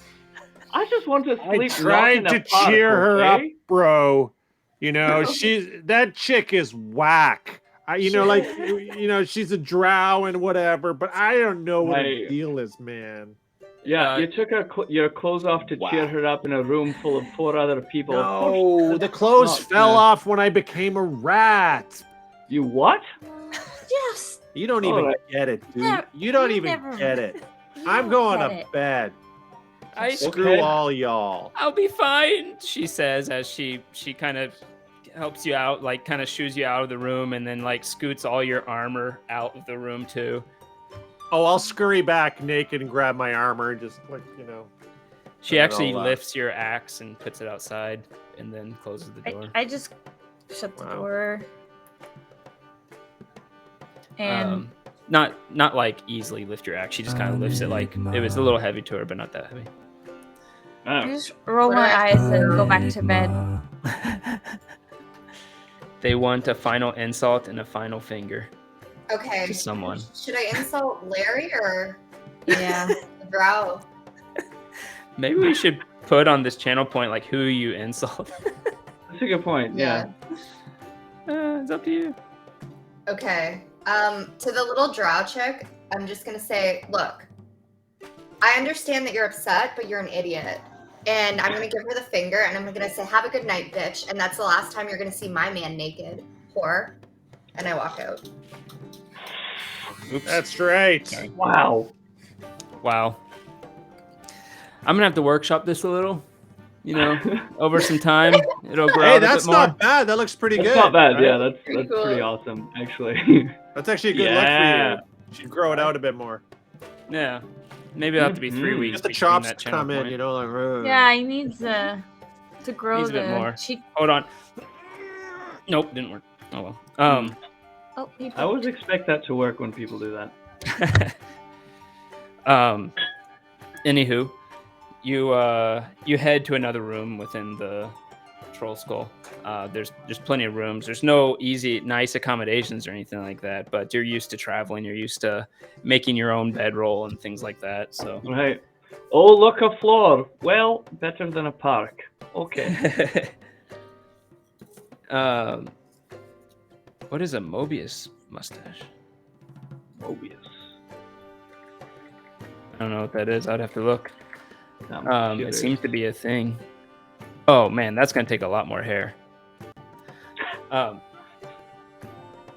I just want to I sleep. tried not to in a park, cheer her up, okay? bro. You know, that chick is whack. She's a drow and whatever, but I don't know what her deal is, man. Yeah, you took your clothes off to cheer her up in a room full of 4 other people. No, the clothes fell off when I became a rat. You what? Yes. You don't even get it, dude. You don't even get it. I'm going to bed. Screw all y'all. I'll be fine, she says as she kind of helps you out, like kind of shoos you out of the room and then like scoots all your armor out of the room too. Oh, I'll scurry back naked and grab my armor, just like, She actually lifts your axe and puts it outside and then closes the door. I just shut the door. And not like easily lift your axe. She just kind of lifts it like it was a little heavy to her, but not that heavy. I just roll my eyes and go back to bed. They want a final insult and a final finger. Okay. To someone. Should I insult Larry or Yeah. Drow? Maybe we should put on this channel point like who you insult. That's a good point. Yeah. It's up to you. Okay. To the little drow chick, I'm just gonna say, look, I understand that you're upset, but you're an idiot. And I'm gonna give her the finger and I'm gonna say, have a good night, bitch. And that's the last time you're gonna see my man naked. Whore. And I walk out. Oops. That's right. Sorry. Wow. I'm gonna have to workshop this a little, over some time. It'll grow Hey, a bit that's more. not bad. That looks pretty good. That's not bad. Right? Yeah, that's cool. pretty awesome, actually. That's actually a good look for you. Should grow it out a bit more. Yeah. Maybe it'll have to be 3 weeks. Get the between chops that to channel come in, point. like. Yeah, he needs to grow Needs a bit more. cheek. Hold on. Nope, didn't work. Oh well. Oh, I always expect that to work when people do that. Anywho, you head to another room within the Trollskull. There's plenty of rooms. There's no easy, nice accommodations or anything like that. But you're used to traveling. You're used to making your own bedroll and things like that. So. Right. Oh, look, a floor. Well, better than a park. Okay. What is a Mobius mustache? Mobius. I don't know what that is. I'd have to look. I'm It seems to be a thing. Oh man, that's gonna take a lot more hair.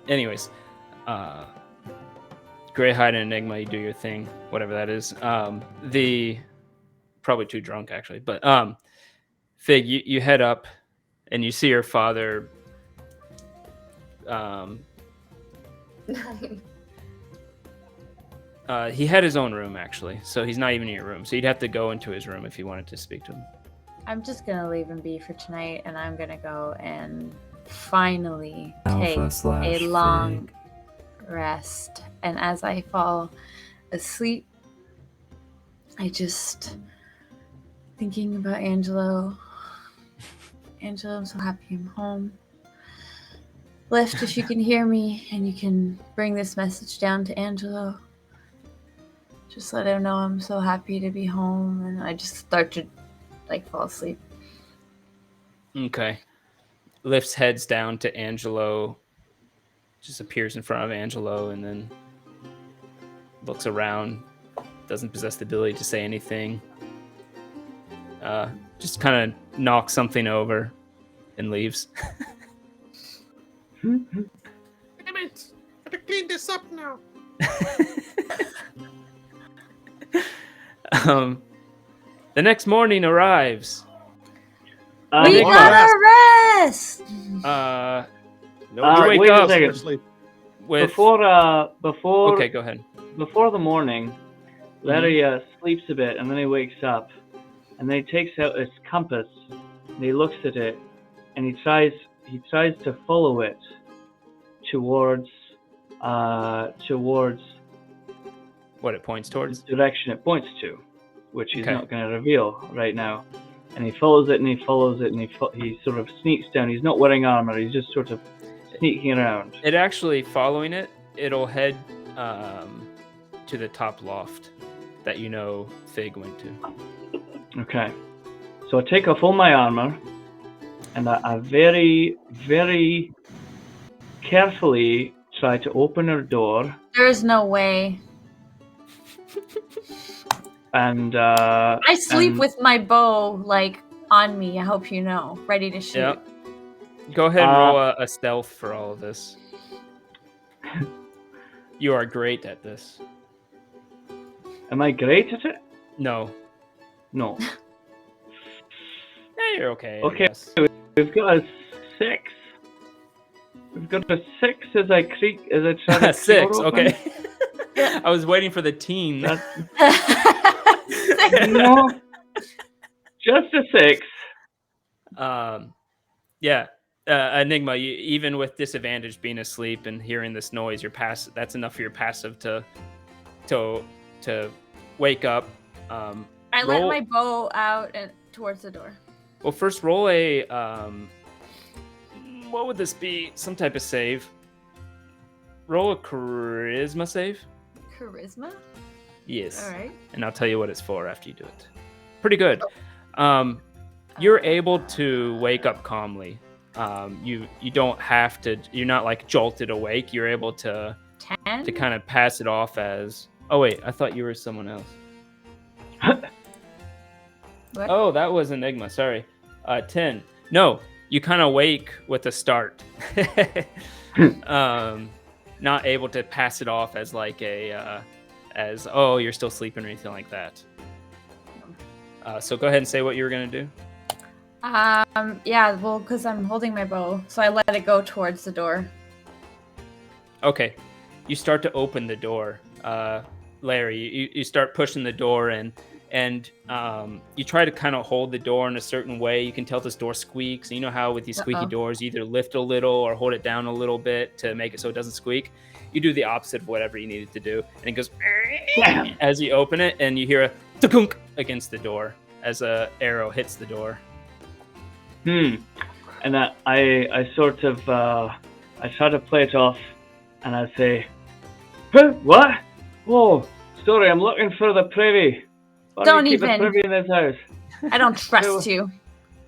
Anyways, Greyhide and Enigma, you do your thing, whatever that is. Probably too drunk actually, but Fig, you head up and you see your father. He had his own room actually, so he's not even in your room. So you'd have to go into his room if you wanted to speak to him. I'm just gonna leave him be for tonight, and I'm gonna go and finally take a long rest. And as I fall asleep, I just thinking about Angelo. Angelo, I'm so happy I'm home. Lift, if you can hear me and you can bring this message down to Angelo. Just let him know I'm so happy to be home, and I just start to fall asleep. Okay. Lifts heads down to Angelo, just appears in front of Angelo, and then looks around, doesn't possess the ability to say anything. Just kind of knocks something over and leaves. Wait a minute. Gotta clean this up now. The next morning arrives. We Enigma. gotta rest! No, you wake wait up a second. especially- With... Before Okay, go ahead. before the morning, Larry sleeps a bit and then he wakes up and then he takes out his compass and he looks at it and he tries to follow it towards What it points towards? the direction it points to, which he's Okay. not going to reveal right now. And he follows it and he follows it and he sort of sneaks down. He's not wearing armor. He's just sort of sneaking around. It actually, following it, it'll head to the top loft that Fig went to. Okay. So I take off all my armor and I very, very carefully try to open her door. There's no way. And I sleep and- with my bow, on me, I hope you know, ready to shoot. Yeah. Go ahead and roll a stealth for all of this. You are great at this. Am I great at it? No. No. Yeah, you're okay. I Okay. guess. We've got a 6. We've got a 6 as I try to keep her 6, open. okay. I was waiting for the teen. No. Just a 6. Yeah. Enigma, even with disadvantage being asleep and hearing this noise, that's enough for your passive to wake up. I let my bow out and towards the door. Well, first roll a what would this be? Some type of save. Roll a charisma save. Charisma? Yes. All right. And I'll tell you what it's for after you do it. Pretty good. You're able to wake up calmly. You don't have to. You're not jolted awake. You're able to 10? to kind of pass it off as. Oh wait, I thought you were someone else. What? Oh, that was Enigma. Sorry. 10. No, you kind of wake with a start. Not able to pass it off as as you're still sleeping or anything like that. So go ahead and say what you were gonna do. Yeah, well, because I'm holding my bow, so I let it go towards the door. Okay, you start to open the door, Larry. You start pushing the door and you try to kind of hold the door in a certain way. You can tell this door squeaks. You know how with these squeaky doors, you either lift a little or hold it down a little bit to make it so it doesn't squeak. You do the opposite of whatever you needed to do, and it goes as you open it, and you hear a tuk against the door as a arrow hits the door. And I sort of I try to play it off, and I say, "Huh, what? Oh, sorry, I'm looking for the privy. Why do Don't you keep a even. privy in this house? I don't trust you.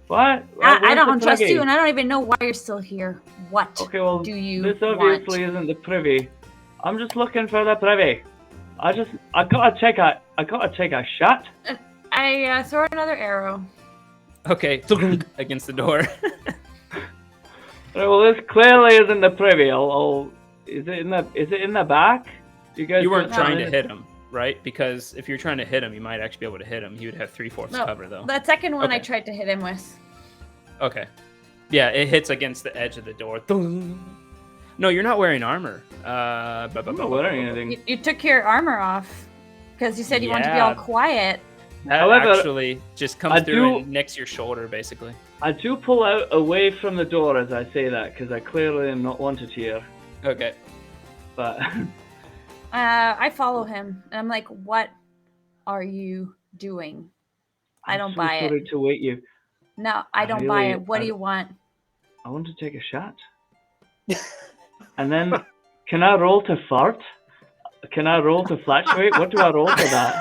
What? I Where's don't the trust privy? you, and I don't even know why you're still here. What Okay, well, do you this want? obviously isn't the privy. I'm just looking for the privy. I gotta take a shot. I throw another arrow. Okay, against the door. Right, well, this clearly isn't the privy. Is it in the back? You weren't got trying to it? hit him, right? Because if you're trying to hit him, you might actually be able to hit him. He would have 3/4 No, cover, though. that second one I Okay. tried to hit him with. Okay. Yeah, it hits against the edge of the door. No, you're not wearing armor. I'm not wearing anything. You took your armor off because you said you wanted to be Yeah. all quiet. That However, actually just comes I through do- and next to your shoulder, basically. I do pull out away from the door as I say that because I clearly am not wanted here. Okay. but I follow him, and I'm like, "What are you doing?" I don't buy it. I'm so sorry to wait you. No, I don't buy really- it. What do you want? I want to take a shot. And then, can I roll to fart? Can I roll to fluctuate? What do I roll for that?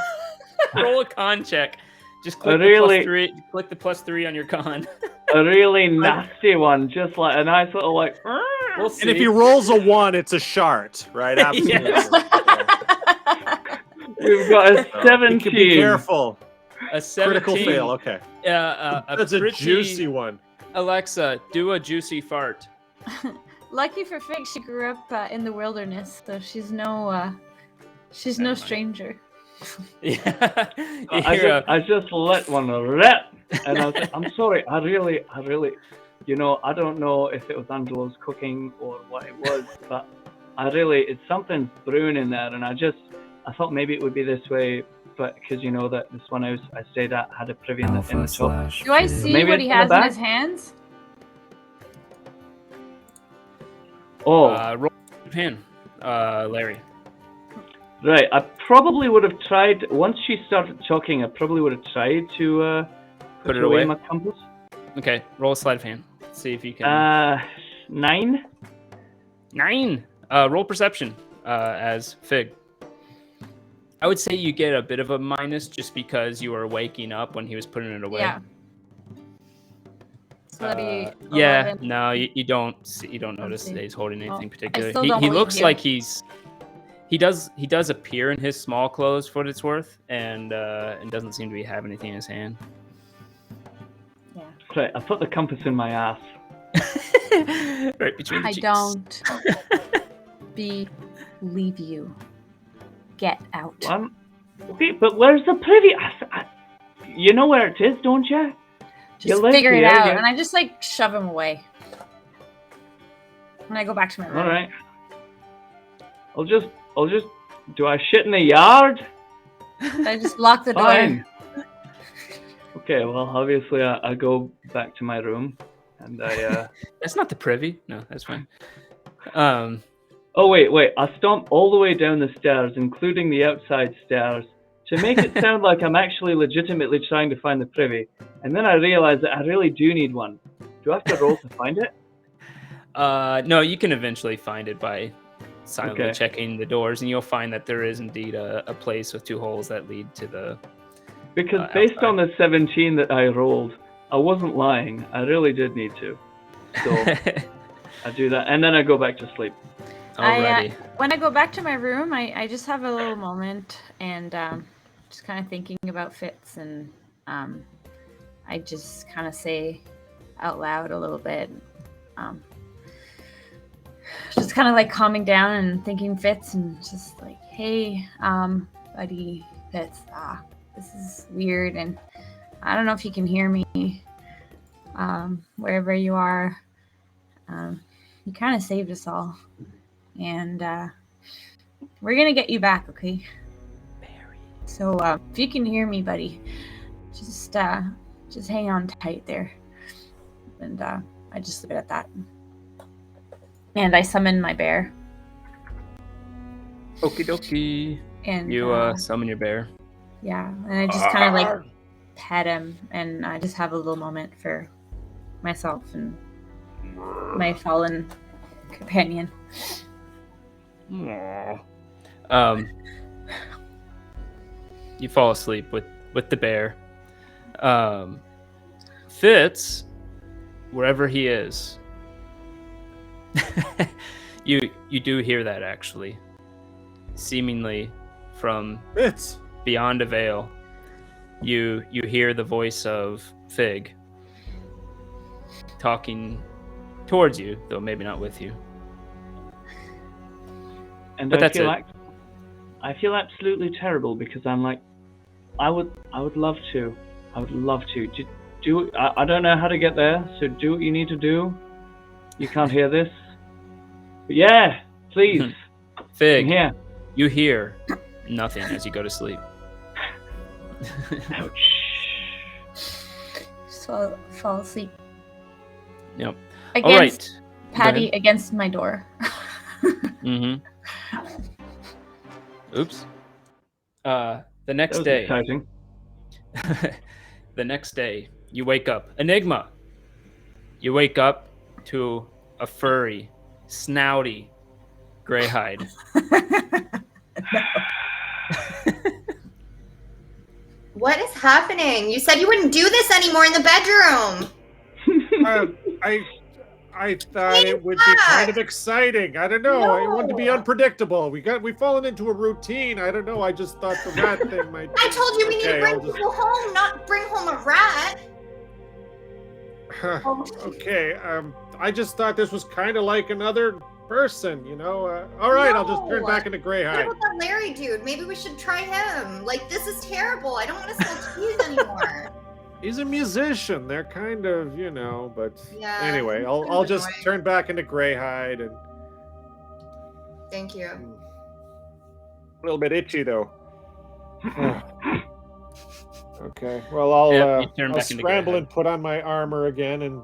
Roll a con check. Just click Really- the +3. Click the +3 on your con. A really nasty one, just like a nice little like. We'll see. And if he rolls a 1, it's a shart, right? Absolutely. Yes. We've got a 17. Be careful. A 17. Critical fail. Okay. That's a pretty- juicy one. Alexa, do a juicy fart. Lucky for Fig, she grew up in the wilderness, so she's no stranger. Yeah. You hear I just let one rip, and I was like, I'm sorry. I really, I don't know if it was Angelo's cooking or what it was, but it's something brewing in there, and I thought maybe it would be this way, but because that this one I stayed at had a privy in the top. Do I see Maybe what it's he in the has in back? his hands? Oh, roll hand, Larry. right. I probably would have tried once she started talking. I probably would have tried to Put it away? my compass. Okay, roll a sleight of hand. See if you can. 9. 9. Roll perception as Fig. I would say you get a bit of a minus just because you were waking up when he was putting it away. Yeah. So that'd be Yeah, 11. no, you don't notice see. that he's holding Oh, anything I particular. still He don't looks believe you. like he does appear in his small clothes for what it's worth, and doesn't seem to be have anything in his hand. Yeah. Right. I put the compass in my ass. Right between the I cheeks. don't believe you. Get out. Okay, but where's the privy? You know where it is, don't you? Just live figure it here, out. yeah. And I just shove him away. And I go back to my room. All right. I'll just. Do I shit in the yard? I just lock the door. Fine. Okay. Well, obviously, I go back to my room, and I. That's not the privy. No, that's fine. Oh wait! I stomp all the way down the stairs, including the outside stairs, to make it sound like I'm actually legitimately trying to find the privy. And then I realize that I really do need one. Do I have to roll to find it? No, you can eventually find it by silently Okay. checking the doors, and you'll find that there is indeed a place with 2 holes that lead to the. Because based outside. on the 17 that I rolled, I wasn't lying. I really did need to. So I do that, and then I go back to sleep. Alrighty. When I go back to my room, I just have a little moment and just kind of thinking about Fitz, and I just kind of say out loud a little bit, just kind of calming down and thinking Fitz, and just hey, buddy, Fitz, this is weird, and I don't know if you can hear me, wherever you are. You kind of saved us all. And we're gonna get you back, okay? So if you can hear me, buddy, just hang on tight there. And I just leave it at that. And I summon my bear. Okie dokie. And You summon your bear. yeah, and I just kind of pet him, and I just have a little moment for myself and my fallen companion. You fall asleep with the bear. Fitz, wherever he is, you do hear that actually, seemingly from It's beyond a veil. You hear the voice of Fig talking towards you, though maybe not with you. And But that's it. I feel absolutely terrible because I'm I would love to. I would love to. I don't know how to get there, so do what you need to do. You can't hear this. But yeah, please. Fig, I'm here. you hear nothing as you go to sleep. Ouch. So fall asleep. Yep. Against All right. Patty against my door. Mm-hmm. Oops. The next That was day. exciting. The next day, you wake up. Enigma. You wake up to a furry, snouty greyhide. What is happening? You said you wouldn't do this anymore in the bedroom. I thought it would be kind of exciting. I don't know. I want to be unpredictable. We've fallen into a routine. I don't know. I just thought the rat thing might. I told you we need to Okay, bring I'll just- people home, not bring home a rat. Okay. I just thought this was kind of like another person. You know. All right. I'll just turn No. back into What greyhide. about that Larry dude? Maybe we should try him. Like, this is terrible. I don't want to sell cheese anymore. He's a musician. They're kind of, you know. But Yeah. anyway, it's I'll kind of just annoying. turn back into greyhide and. Thank you. A little bit itchy though. Okay. Well, I'll, Yep, you turn I'll back into scramble greyhide. and put on my armor again, and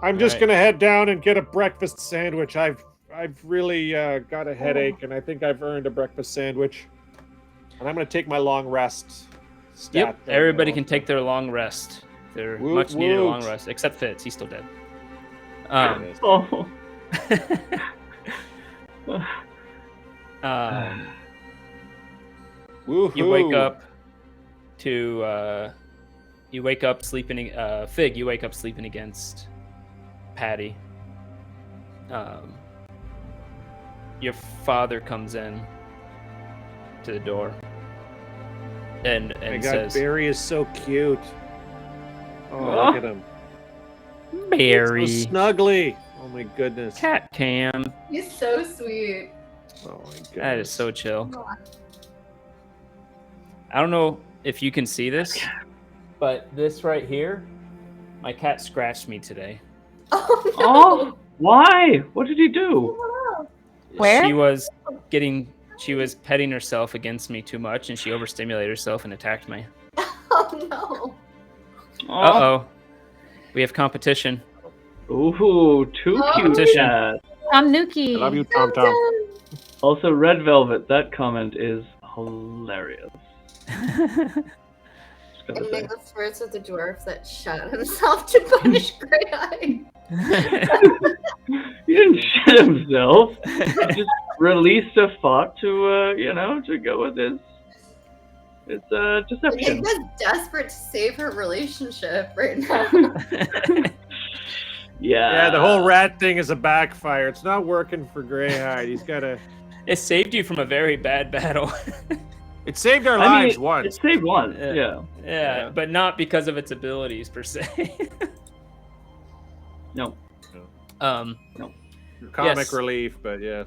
I'm just Alright. gonna head down and get a breakfast sandwich. I've really got a headache, and I think I've earned a breakfast sandwich. And I'm gonna take my long rest. Yep, stat everybody now. can take their long rest. Their Woot much needed woot. long rest, except Fitz. He's still dead. Oh. Woohoo. You wake up to you wake up sleeping Fig, you wake up sleeping against Patty. Your father comes in to the door and My God, says, Barry is so cute. Oh, Oh. look at him. Barry, So snuggly. Oh my goodness. cat cam. He's so sweet. Oh my goodness. That is so chill. I don't know if you can see this, but this right here, my cat scratched me today. Oh, no. Oh, why? What did he do? Where? She was petting herself against me too much, and she overstimulated herself and attacked me. Oh, no. Uh-oh. We have competition. Ooh, two Oh. cute Competition. cats. Tom Nuki. I love you, Tom Tom. Also, Red Velvet, that comment is hilarious. Just gotta say. Enigma flirts with the dwarf that shot himself to punish Greyeye. He didn't shit himself. He just released a thought to, to go with his deception. Enigma's desperate to save her relationship right now. Yeah, the whole rat thing is a backfire. It's not working for Greyhide. He's got to. It saved you from a very bad battle. It saved our I mean, lives it once. saved one. Yeah. Yeah. Yeah, but not because of its abilities per se. No. Comic yes. relief, but yes.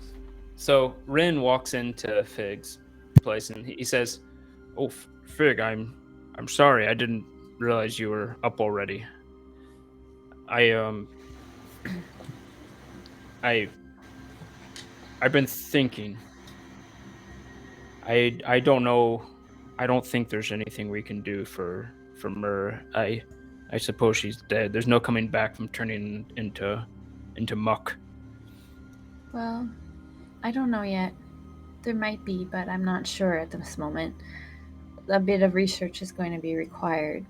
So Rin walks into Fig's place and he says, "Oh, Fig, I'm sorry. I didn't realize you were up already. I've been thinking. I don't know. I don't think there's anything we can do for Myr. I suppose she's dead. There's no coming back from turning into muck." Well, I don't know yet. There might be, but I'm not sure at this moment. A bit of research is going to be required.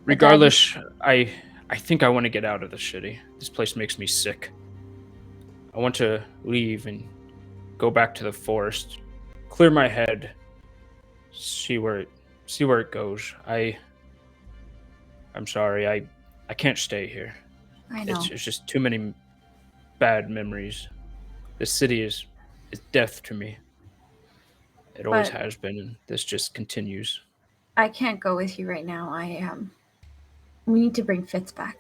Regardless, I think I want to get out of this city. This place makes me sick. I want to leave and go back to the forest, clear my head, see where it goes. I'm sorry. I can't stay here. I know. It's just too many bad memories. This city is death to me. It always But- has been, and this just continues. I can't go with you right now. We need to bring Fitz back.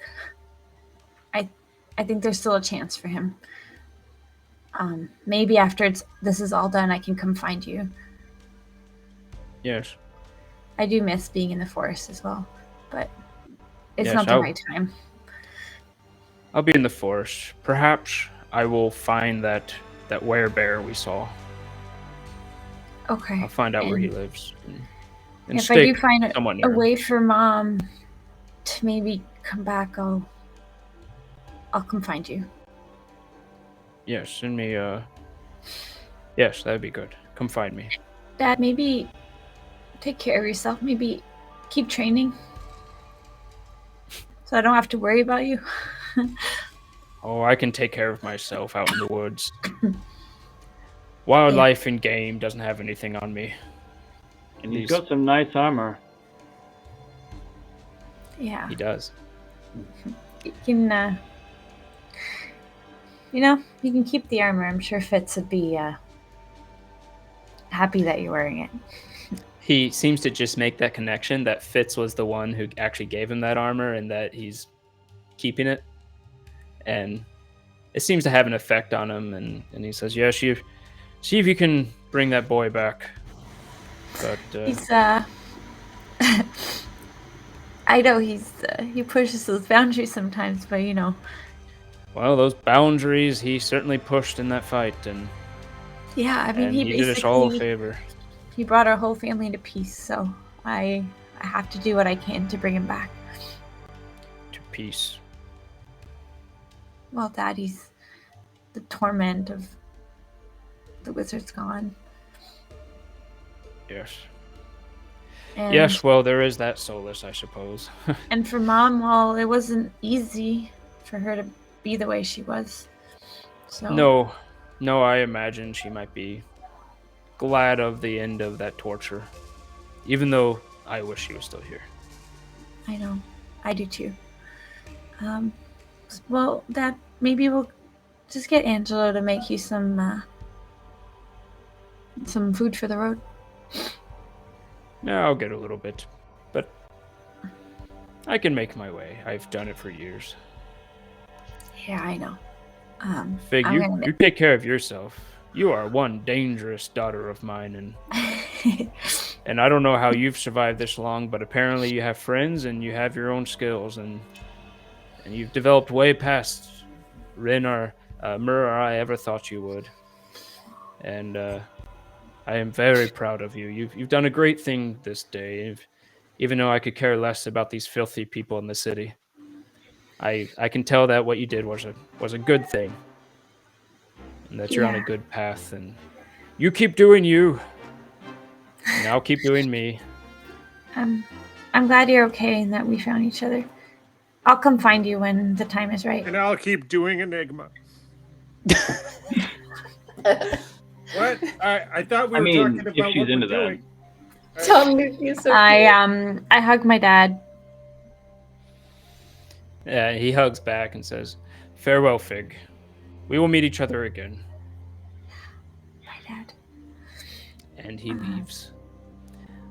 I think there's still a chance for him. Maybe after this is all done, I can come find you. Yes. I do miss being in the forest as well, but it's Yes, not the right time. I'll be in the forest. Perhaps I will find that werebear we saw. Okay. I'll find out where he And lives. And if I do stay find somewhat a near him. way for Mom to maybe come back, I'll come find you. Yeah, send me Yes, that'd be good. Come find me. Dad, maybe take care of yourself. Maybe keep training. So I don't have to worry about you. Oh, I can take care of myself out in the woods. Wildlife in game doesn't have anything on me. And he's got some nice armor. Yeah. He does. You can, you can keep the armor. I'm sure Fitz would be happy that you're wearing it. He seems to just make that connection that Fitz was the one who actually gave him that armor and that he's keeping it. And it seems to have an effect on him. And he says, yeah, see if you can bring that boy back. But he's, I know he pushes those boundaries sometimes, but well, those boundaries he certainly pushed in that fight. And yeah, I mean, and he did us all a basically favor. he brought our whole family to peace, so I have to do what I can to bring him back. To peace. Well, Daddy's the torment of the wizard's gone. Yes. And, Yes, well, there is that solace, I suppose. And for Mom, well, it wasn't easy for her to be the way she was. So No, I imagine she might be glad of the end of that torture. Even though I wish she was still here. I know. I do too. Well, Dad, maybe we'll just get Angelo to make you some food for the road. Yeah, I'll get a little bit. But I can make my way. I've done it for years. Yeah, I know. Fig, you take care of yourself. You are one dangerous daughter of mine, and I don't know how you've survived this long, but apparently you have friends and you have your own skills, and you've developed way past Rin or Mirt or I ever thought you would. And I am very proud of you. You've done a great thing this day, even though I could care less about these filthy people in the city. I can tell that what you did was a good thing, and that you're on a good path. And you keep doing you, and I'll keep doing me. I'm glad you're okay and that we found each other. I'll come find you when the time is right. And I'll keep doing Enigma. What? I thought we were talking about if she's what into we're that. doing. Tom Nuki is so cute. I hug my dad. Yeah, he hugs back and says, "Farewell, Fig. We will meet each other again." My dad. And he leaves.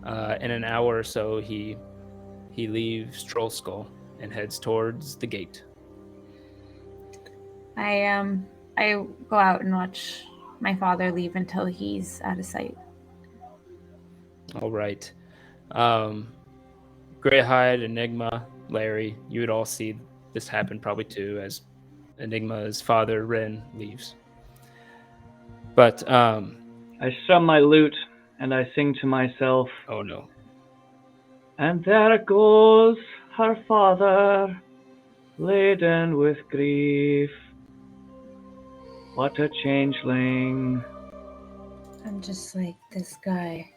In an hour or so, he leaves Trollskull and heads towards the gate. I go out and watch my father leave until he's out of sight. All right. Greyhide, Enigma, Larry, you would all see this happen probably too, as Enigma's father, Ren, leaves. But, I strum my lute and I sing to myself, oh no. and there goes her father, laden with grief. What a changeling. I'm just like this guy.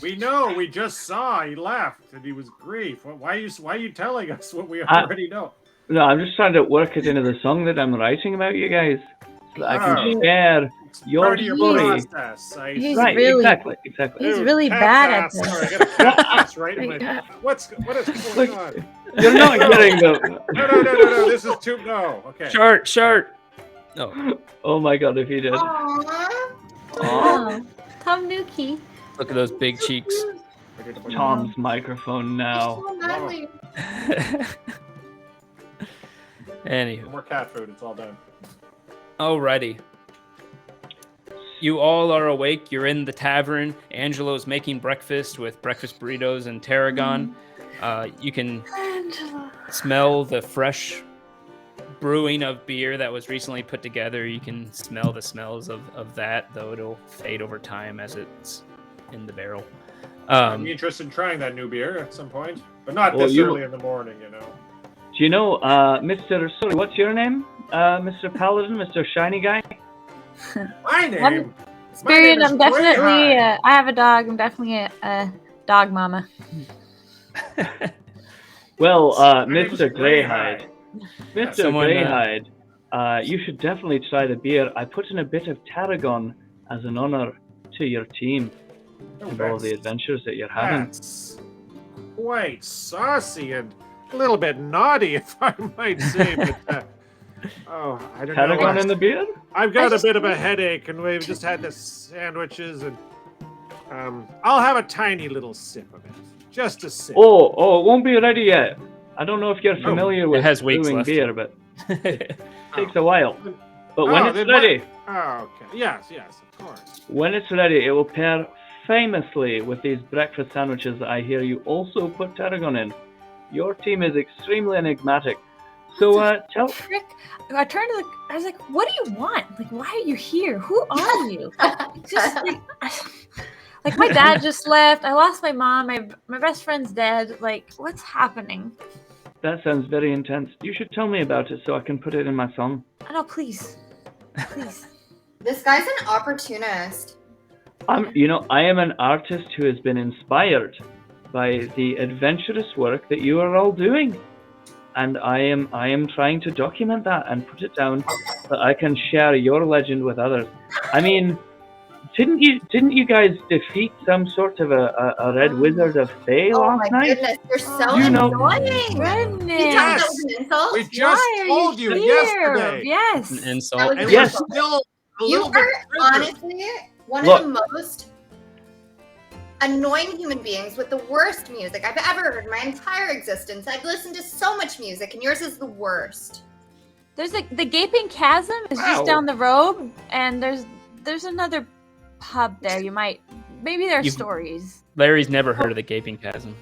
We know. We just saw. He left, and he was grief. Why are you telling us what we already know? No, I'm just trying to work it into the song that I'm writing about you guys, so that I can share your Part of your story. process. He's Right, really- exactly. He's Dude, really cat bad at ass. this. Sorry, I got a cat ass right in Like, my... What is going on? You're not getting the. No. This is too... No. Okay. Shart! No. Oh my god, if you did. Aww. Oh, Tom Nuki. Look at those big cheeks. Tom's microphone now. So manly. Anywho. More cat food. It's all done. Alrighty. You all are awake. You're in the tavern. Angelo's making breakfast with breakfast burritos and tarragon. You can Angela. smell the fresh brewing of beer that was recently put together. You can smell the smells of that, though it'll fade over time as it's in the barrel. I'm interested in trying that new beer at some point, but not Well, this you- early in the morning, you know. Do you know, Mr. Sorry, what's your name? Mr. Paladin, Mr. Shiny Guy? My name. Spirit, name is I'm definitely. Greyhide. I have a dog. I'm definitely a dog mama. Well, My name is Mr. Greyhide. Mr. Someone, Greyhide, you should definitely try the beer. I put in a bit of tarragon as an honor to your team and all the adventures that you're having. That's quite saucy and a little bit naughty, if I might say. But I don't Tarragon know. in the beer? I've got a bit of a headache, and we've just had the sandwiches, and I'll have a tiny little sip of it, just a sip. Oh, it won't be ready yet. I don't know if you're familiar with has weeks brewing left. beer, but it takes a while. But when Oh, it's then ready, Oh, okay. Yes, of course. when it's ready, it will pair famously with these breakfast sandwiches that I hear you also put tarragon in. Your team is extremely enigmatic. So, tell... Frick! I turned to I was like, "What do you want? Like, why are you here? Who are you?" Just like my dad just left. I lost my mom. My best friend's dead. Like, what's happening? That sounds very intense. You should tell me about it so I can put it in my song. Oh, no, please. This guy's an opportunist. I am an artist who has been inspired by the adventurous work that you are all doing. And I am trying to document that and put it down so that I can share your legend with others. I mean, didn't you guys defeat some sort of a red wizard of Fae Oh last my night? goodness, you're so You know- annoying. Goodness. You Yes. that was an insult? We just Why are told you here? yesterday. Yes. An That insult. was And Yes. we're still a You little bit are triggered. honestly one Look. of the most annoying human beings with the worst music I've ever heard in my entire existence. I've listened to so much music, and yours is the worst. There's the gaping chasm is Wow. just down the road, and there's another pub there. Maybe there are You've- stories. Larry's never heard of the gaping chasm.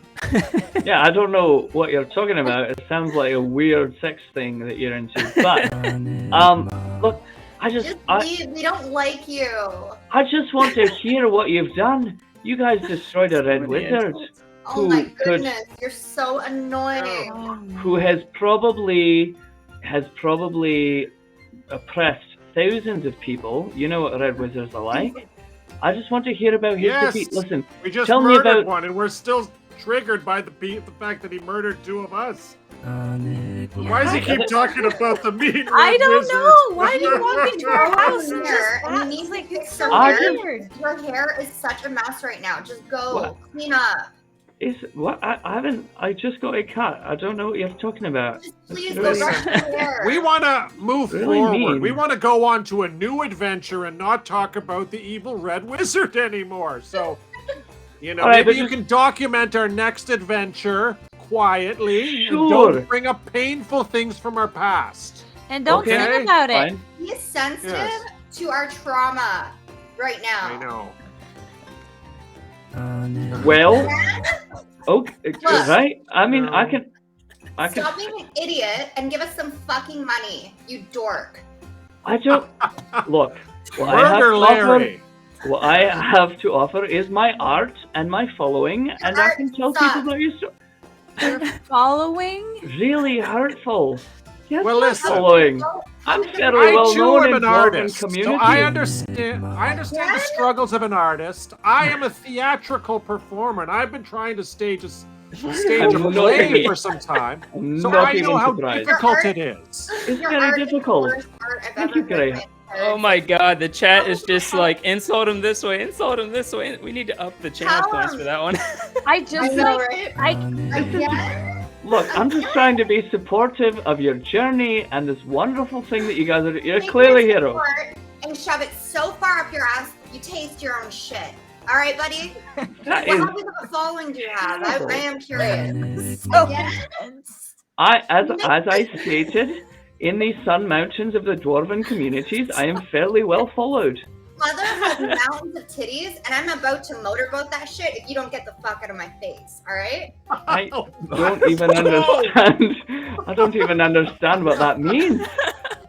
Yeah, I don't know what you're talking about. It sounds like a weird sex thing that you're into. But look, Just leave. We don't like you. I just want to hear what you've done. You guys destroyed a red many wizard Oh Who my could- goodness, you're so annoying. who has probably oppressed thousands of people. You know what red wizards are like. I just want to hear about his Yes. defeat. Listen, We just Tell me murdered about- one, and we're still triggered by the fact that he murdered two of us. Why does he keep talking about the mean red I don't wizard? know. Why do you want me to our house? Here, Just and you that- need to like, fix it's your so hair. weird. Your hair is such a mess right now. Just go What? clean up. is what I haven't. I just got a cut. I don't know what you're talking about. Just please Really? go brush your hair. We want to move Really forward. mean. We want to go on to a new adventure and not talk about the evil red wizard anymore. So, All right, maybe but you just- can document our next adventure quietly and Sure. don't bring up painful things from our past. And don't Okay, sing about it. Fine. He is sensitive Yes. to our trauma right now. I know. Well, okay, Look. right. I mean, I can. Stop being an idiot and give us some fucking money, you dork. I don't. Look. What I have Murder to offer- Larry. What I have to offer is my art and my following, and I art can tell sucks. people about your story. You're following. Really hurtful. Yes, Well, my listen. following. I'm very I well too known am in an dwarven artist, community. so I understand. I understand the struggles of an artist. I am a theatrical performer, and I've been trying to stage a I'm not play even- for some time, I'm so not I know even how surprised. difficult it is. It's Your very art is the difficult. worst art I've Thank ever you, Gray. written. Oh my god, the chat is just like insult him this way, insult him this way. We need to up the channel Tell points him. for that one. I I just know, like right? I Again? Look, I'm just trying to be supportive of your journey and this wonderful thing that you guys are doing. You're Take clearly your heroes. support and shove it so far up your ass, you taste your own shit. All right, buddy? That What is, kind of a following do you have? I am curious. so Yeah. intense. as I stated, in the Sun Mountains of the dwarven communities, I am fairly well followed. Mother has mountains of titties, and I'm about to motorboat that shit if you don't get the fuck out of my face. All right? I don't even understand. I don't even understand what that means.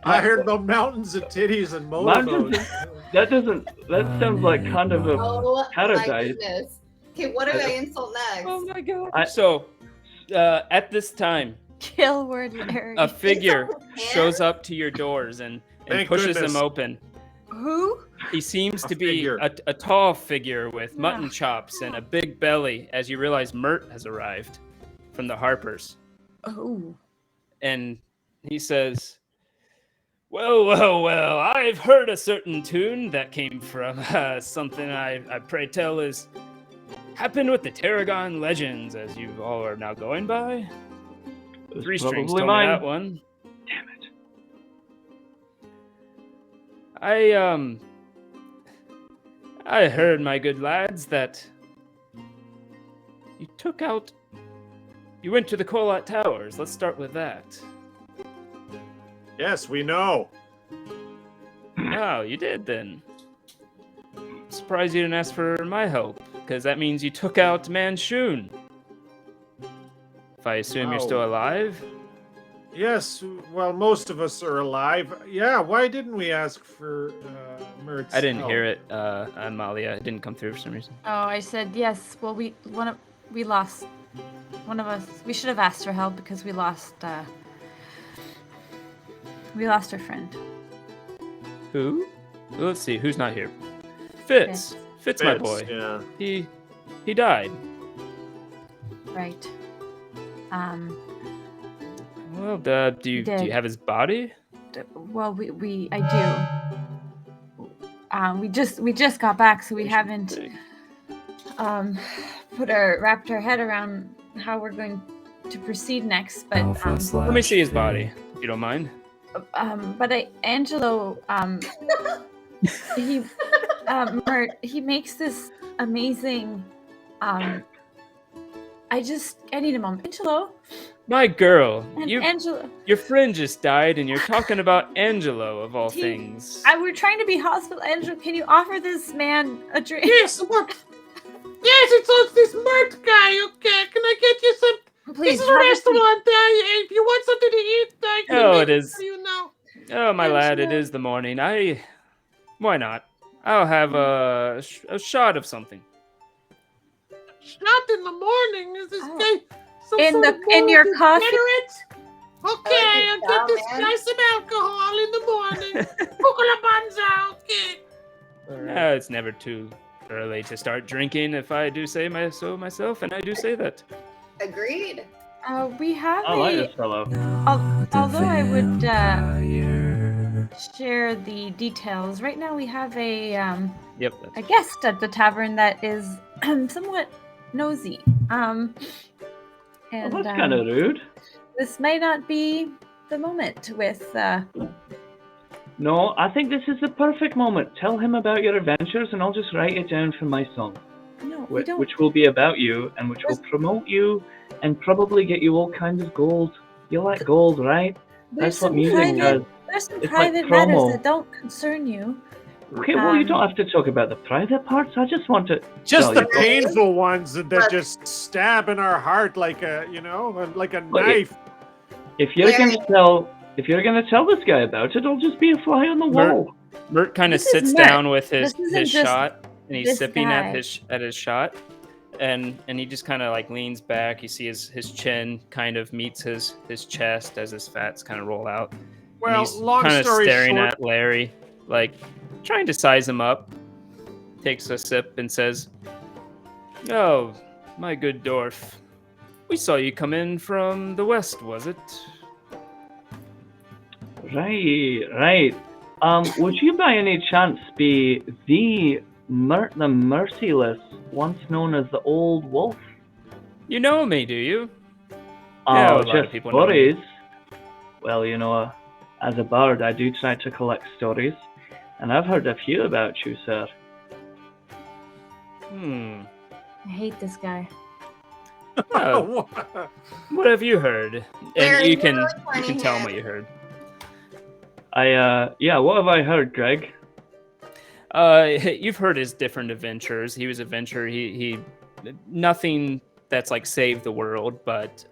I heard about mountains of titties and Mountains motorboats. That sounds like kind of a Oh my paradise. goodness. Okay, what do I insult next? Oh my god. I- So, at this time, Kill word Larry. a figure Insult him? shows up to your doors and Thank pushes goodness. them open. Who? He seems A to be figure. a tall figure with mutton Yeah. chops and a big belly as you realize Mirt has arrived from the Harpers. Oh. And he says, well, I've heard a certain tune that came from something I pray tell is happened with the Tarragon legends, as you all are now going by. It was Three Strings probably told mine. me that one. Damn it. I heard, my good lads, that you went to the Kolat Towers. Let's start with that. Yes, we know. Oh, you did then. Surprised you didn't ask for my help, because that means you took out Manshun. If I assume you're still Oh. alive. Yes, well, most of us are alive. Yeah, why didn't we ask for Mirt's I didn't help? hear it, Amalia. It didn't come through for some reason. Oh, I said yes. Well, we lost one of us. We should have asked for help because we lost our friend. Who? Well, let's see. Who's not here? Fitz. Fitz, my boy. Yeah. He died. Right. Well, do you did. have his body? Well, I do. We just got back, so we haven't wrapped our head around how we're going to proceed next. But Let me see his body, if you don't mind. Angelo, he makes this amazing. I need a moment, Angelo. My girl, Angelo. your friend just died, and you're talking about Angelo of all things. We're trying to be hospital. Angelo, can you offer this man a drink? Yes, what? Yes, it's this Mirt guy. Okay, can I get you some? Please. This is a restaurant. If you want something to eat, I can Oh, make it is. for you now. Oh, my lad, it Angelo. is the morning. Why not? I'll have a shot of something. Shot in the morning. Is this Oh. guy some In sort the- of in your moral coffee? degenerate? Okay, you I'll tell, get this man? guy some alcohol in the morning. Kukulabanza, okay. No, it's never too early to start drinking, if I do say so myself, and I do say that. Agreed. We have I like this fellow. although I would share the details. Right now we have a Yep. a guest at the tavern that is somewhat nosy. And Well, that's kind of rude. this may not be the moment with No, I think this is the perfect moment. Tell him about your adventures, and I'll just write it down for my song, no, we don't. which will be about you, and which will promote you, and probably get you all kinds of gold. You like gold, right? That's what music does. There's some It's like private matters promo. that don't concern you. Okay, well, you don't have to talk about the private parts. I just want to. Just tell the you. painful ones that Look. just stab in our heart like a, like a Well, knife. If you're Larry. gonna tell this guy about it, it'll just be a fly on the wall. Mirt kind of This is sits Mirt. down with his This isn't just shot, and he's this sipping guy. at his shot, and he just kind of like leans back. You see his chin kind of meets his chest as his fats kind of roll out. And Well, he's long kind of story staring short, at Larry, like trying to size him up. Takes a sip and says, "Oh, my good dwarf, we saw you come in from the west, was it?" Right. Would you by any chance be the Mirt the Merciless, once known as the Old Wolf? You know me, do you? Yeah, a Oh, lot of just people know stories. Well, as a bard, I do try to collect stories, and I've heard a few about you, sir. I hate this guy. Oh, what have you heard? And Larry, you can you're really you can pointing tell him it. what you heard. What have I heard, Greg? You've heard his different adventures. He was an adventurer. He nothing that's like saved the world, but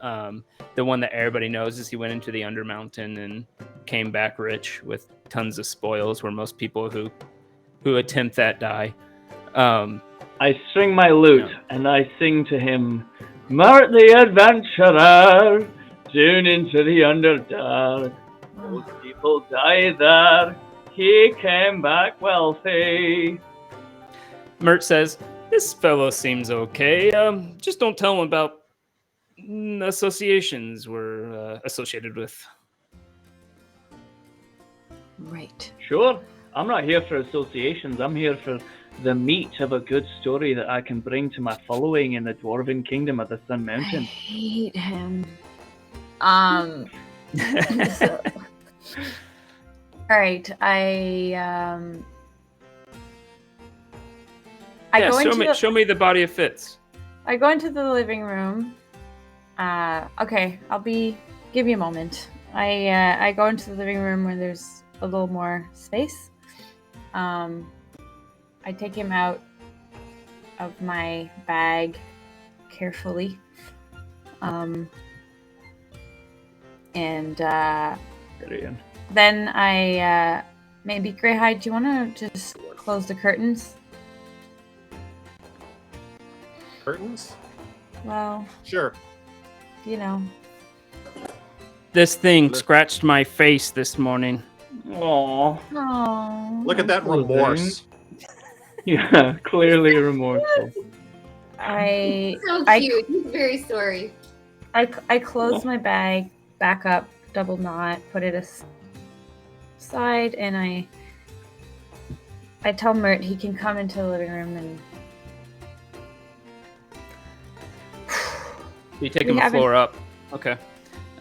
the one that everybody knows is he went into the Undermountain and came back rich with tons of spoils, where most people who attempt that die. I string my lute and I sing to him, Mirt the Adventurer, tune into the Underdark. Most people die there. He came back wealthy. Mirt says, "This fellow seems okay. Just don't tell him about associations we're associated with." Right. Sure. I'm not here for associations. I'm here for the meat of a good story that I can bring to my following in the Dwarven Kingdom of the Sun I Mountain. hate him. So- all right. I Yeah, go into show me the body of Fitz. I go into the living room. Okay, give me a moment. I go into the living room where there's a little more space. I take him out of my bag carefully. And Brilliant. then I maybe Greyhide, do you want to just close the curtains? Curtains? Well, Sure. you know. This thing scratched my face this morning. Aww. Oh. Look at that Poor thing. remorse. Yeah, clearly remorseful. I So I- cute. He's very sorry. I close my bag, back up, double knot, put it aside, and I tell Mirt he can come into the living room and You take We him a haven't- floor up. Okay.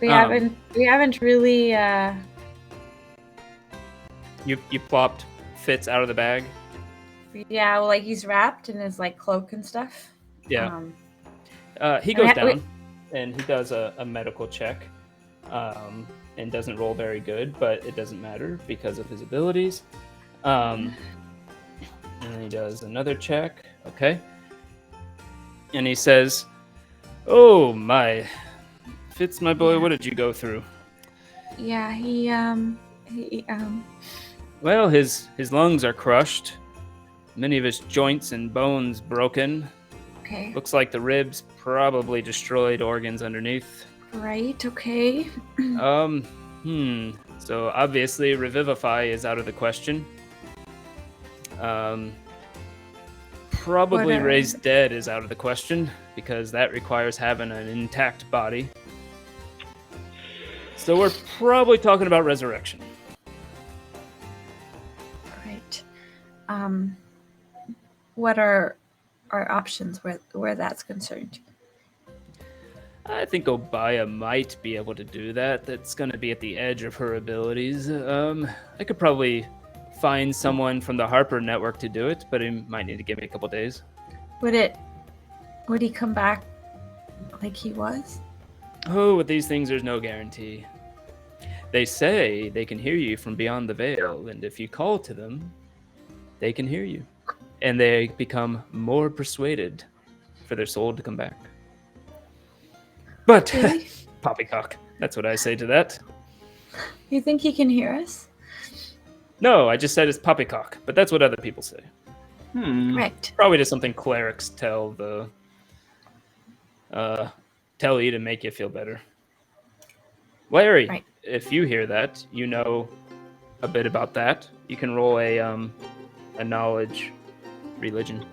we haven't really You plopped Fitz out of the bag. yeah, well, like he's wrapped in his like cloak and stuff. Yeah. He and goes we- down and he does a medical check. And doesn't roll very good, but it doesn't matter because of his abilities. And then he does another check. Okay. And he says, "Oh my, Fitz, my boy, what did you go through?" Yeah, he Well, his lungs are crushed. Many of his joints and bones broken. okay, Looks like the ribs probably destroyed organs underneath. right, okay. So obviously Revivify is out of the question. Probably What are- Raise Dead is out of the question because that requires having an intact body. So we're probably talking about resurrection. Right. What are our options where that's concerned? I think Obaya might be able to do that. That's going to be at the edge of her abilities. I could probably find someone from the Harper network to do it, but he might need to give me a couple days. Would he come back like he was? Oh, with these things, there's no guarantee. They say they can hear you from beyond the veil, and if you call to them, they can hear you. And they become more persuaded for their soul to come back. But, Really? poppycock, that's what I say to that. You think he can hear us? No, I just said it's poppycock, but that's what other people say. Right. Probably just something clerics tell you to make you feel better. Larry, Right. if you hear that, you know a bit about that. You can roll a knowledge religion.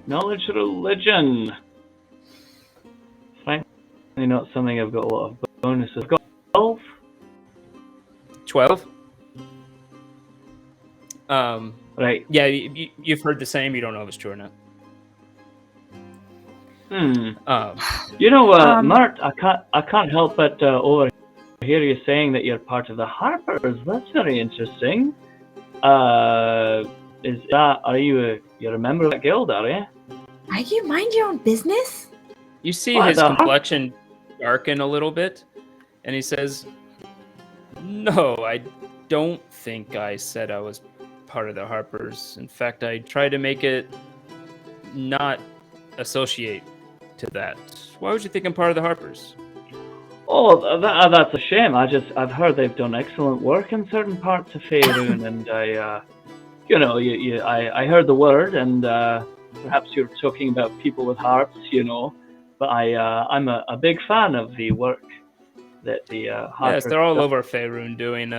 Knowledge religion. Frankly, not something I've got a lot of bonuses. I've got 12. 12. Right. Yeah, you've heard the same. You don't know if it's true or not. You know, Um, Mirt, I can't help but overhear you saying that you're part of the Harpers. That's very interesting. You're a member of that guild, are you? Are you mind your own business? You see What his the- complexion darken a little bit, and he says, "No, I don't think I said I was part of the Harpers. In fact, I tried to make it not associate to that. Why would you think I'm part of the Harpers?" Oh, that's a shame. I've heard they've done excellent work in certain parts of Faerun, and I heard the word, and perhaps you're talking about people with harps, but I'm a big fan of the work that the Harpers. Yes, they're all over Faerun doing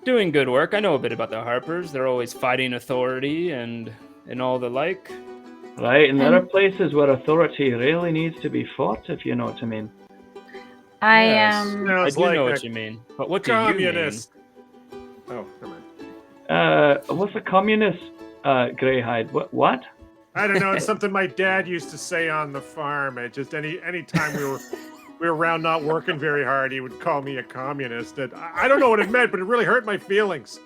doing good work. I know a bit about the Harpers. They're always fighting authority and all the like. Right, and there are places where authority really needs to be fought, if you know what I mean. I Yes. am. I Sounds do like know a what you mean. But what do you mean? communist. Oh, never mind. What's a communist, Greyhide? What? I don't know. It's something my dad used to say on the farm. It just any time we were around not working very hard, he would call me a communist. And I don't know what it meant, but it really hurt my feelings.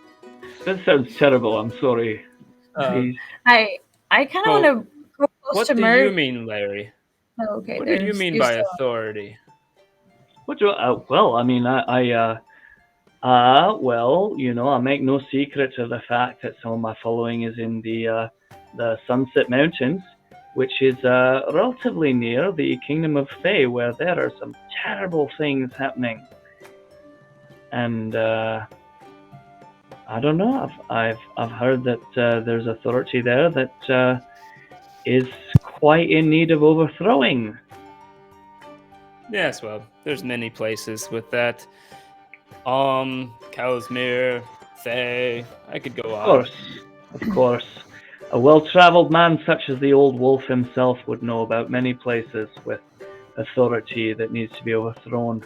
That sounds terrible. I'm sorry. Please. I kind of Well, want to go close What to do Mirt. you mean, Larry? Oh, okay. What do you mean you're by still- authority? What do well, I mean, well, you know, I make no secret of the fact that some of my following is in the Sunset Mountains, which is relatively near the Kingdom of Fae, where there are some terrible things happening. And I don't know. I've heard that there's authority there that is quite in need of overthrowing. Yes, well, there's many places with that. Cowsmere, Fae. I could go on. Of course. A well-traveled man such as the old wolf himself would know about many places with authority that needs to be overthrown.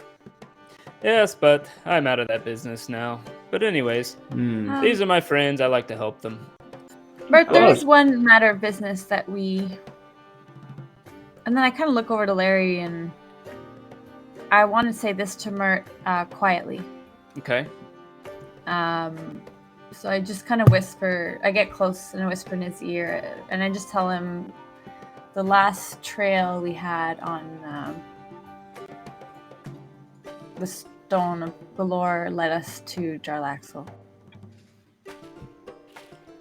Yes, but I'm out of that business now. But anyways, these are my friends. I like to help them. Mirt, there Oh. is one matter of business that we. And then I kind of look over to Larry and I want to say this to Mirt quietly. Okay. So I just kind of whisper. I get close and I whisper in his ear, and I just tell him the last trail we had on the Stone of Galore led us to Jarlaxle.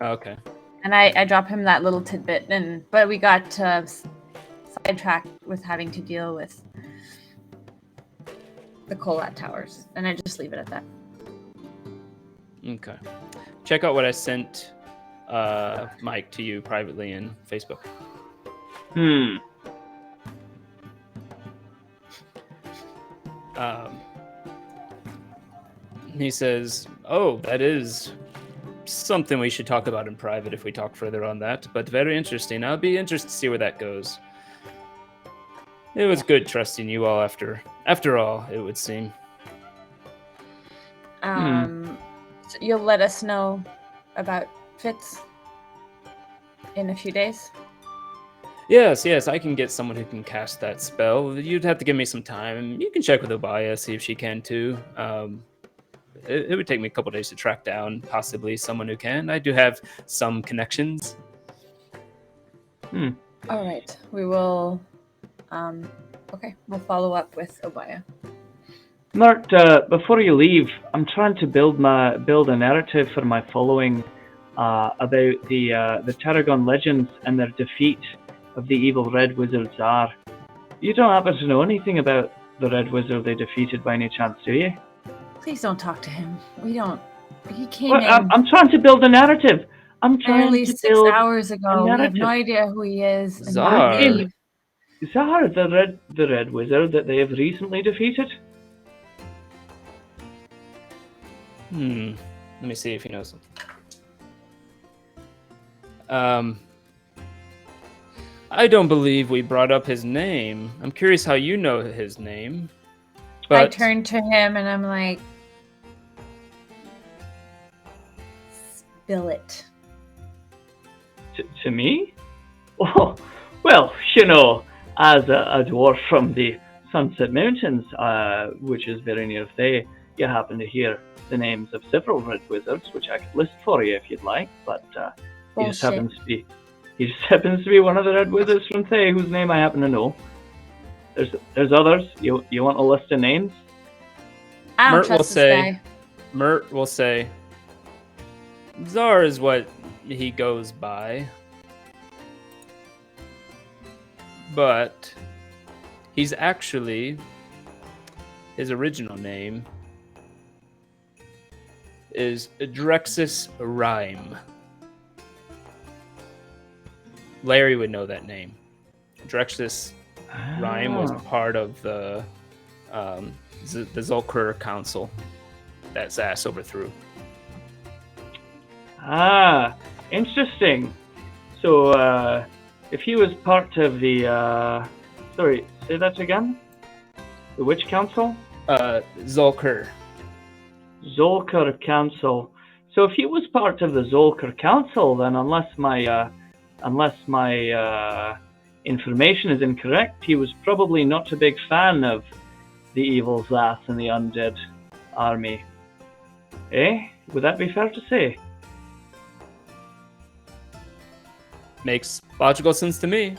Okay. And I drop him that little tidbit, but we got sidetracked with having to deal with the Kolat Towers, and I just leave it at that. Okay. Check out what I sent Mike to you privately in Facebook. He says, "Oh, that is something we should talk about in private if we talk further on that, but very interesting. I'll be interested to see where that goes. It was good trusting you all after all, it would seem." So you'll let us know about Fitz in a few days? Yes, I can get someone who can cast that spell. You'd have to give me some time. You can check with Obaya, see if she can too. It would take me a couple days to track down possibly someone who can. I do have some connections. All right, we will. Okay, we'll follow up with Obaya. Mirt, before you leave, I'm trying to build a narrative for my following about the Tarragon legends and their defeat of the evil Red Wizard Tsar. You don't happen to know anything about the Red Wizard they defeated by any chance, do you? Please don't talk to him. We don't. He came Well, in I'm trying to build a narrative. I'm trying barely to 6 build hours ago. We have narrative. no idea who he is. and Tsar. we leave. Tsar, the Red Wizard that they have recently defeated. Let me see if he knows something. I don't believe we brought up his name. I'm curious how you know his name. But I turn to him and I'm like, spill it. To me? Oh, well, you know, as a dwarf from the Sunset Mountains, which is very near Fae, you happen to hear the names of several Red Wizards, which I could list for you if you'd like, but he just happens to be one of the Red Wizards from Fae, whose name I happen to know. There's others. You want a list of names? I don't Mirt will trust this say- guy. Mirt will say, Czar is what he goes by. But he's actually, his original name is Drexus Rhyme. Larry would know that name. Drexus Rhyme was part of the Zulkur Council that Zas overthrew. Ah, interesting. So, if he was part of the, sorry, say that again? The Witch Council? Zolker. Zolker Council. So if he was part of the Zolker Council, then unless my information is incorrect, he was probably not a big fan of the evil Zath and the undead army. Eh? Would that be fair to say? Makes logical sense to me.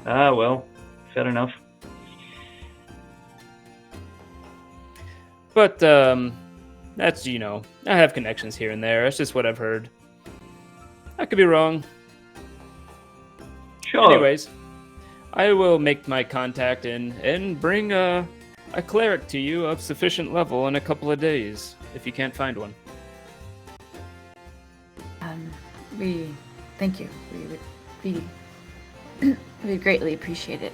Ah, well, fair enough. But, that's, you know, I have connections here and there. It's just what I've heard. I could be wrong. Sure. Anyways, I will make my contact and bring a cleric to you of sufficient level in a couple of days, if you can't find one. We thank you. We greatly appreciate it.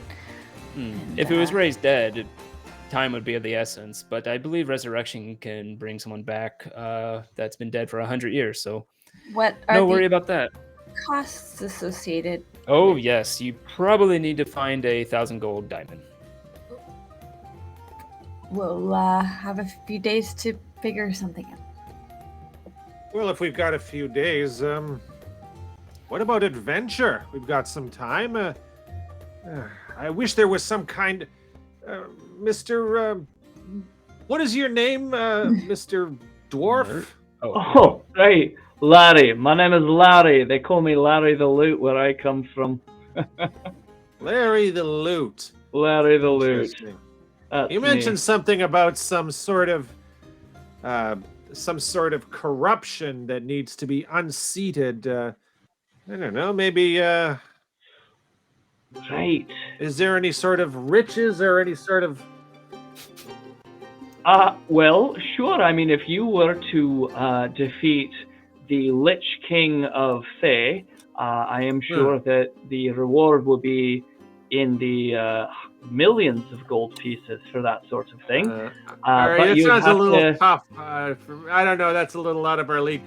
And, If it was raised dead, time would be of the essence. But I believe resurrection can bring someone back that's been dead for 100 years. So what are no worry the about that. costs associated? Oh yes, you probably need to find 1,000 gold diamond. We'll have a few days to figure something out. Well, if we've got a few days, what about adventure? We've got some time. I wish there was some kind, Mr. What is your name, Mr. Dwarf? Mirt? Oh, right. Larry. My name is Larry. They call me Larry the Loot where I come from. Larry the Loot. Larry the Loot. Interesting. That's You me. mentioned something about some sort of corruption that needs to be unseated. I don't know. Maybe. Right. Is there any sort of riches or any sort of? Well, sure. I mean, if you were to defeat the Lich King of Thay, I am sure that the reward will be in the millions of gold pieces for that sort of thing. All right, but it you'd sounds a have little to- tough. I don't know. That's a little out of our league.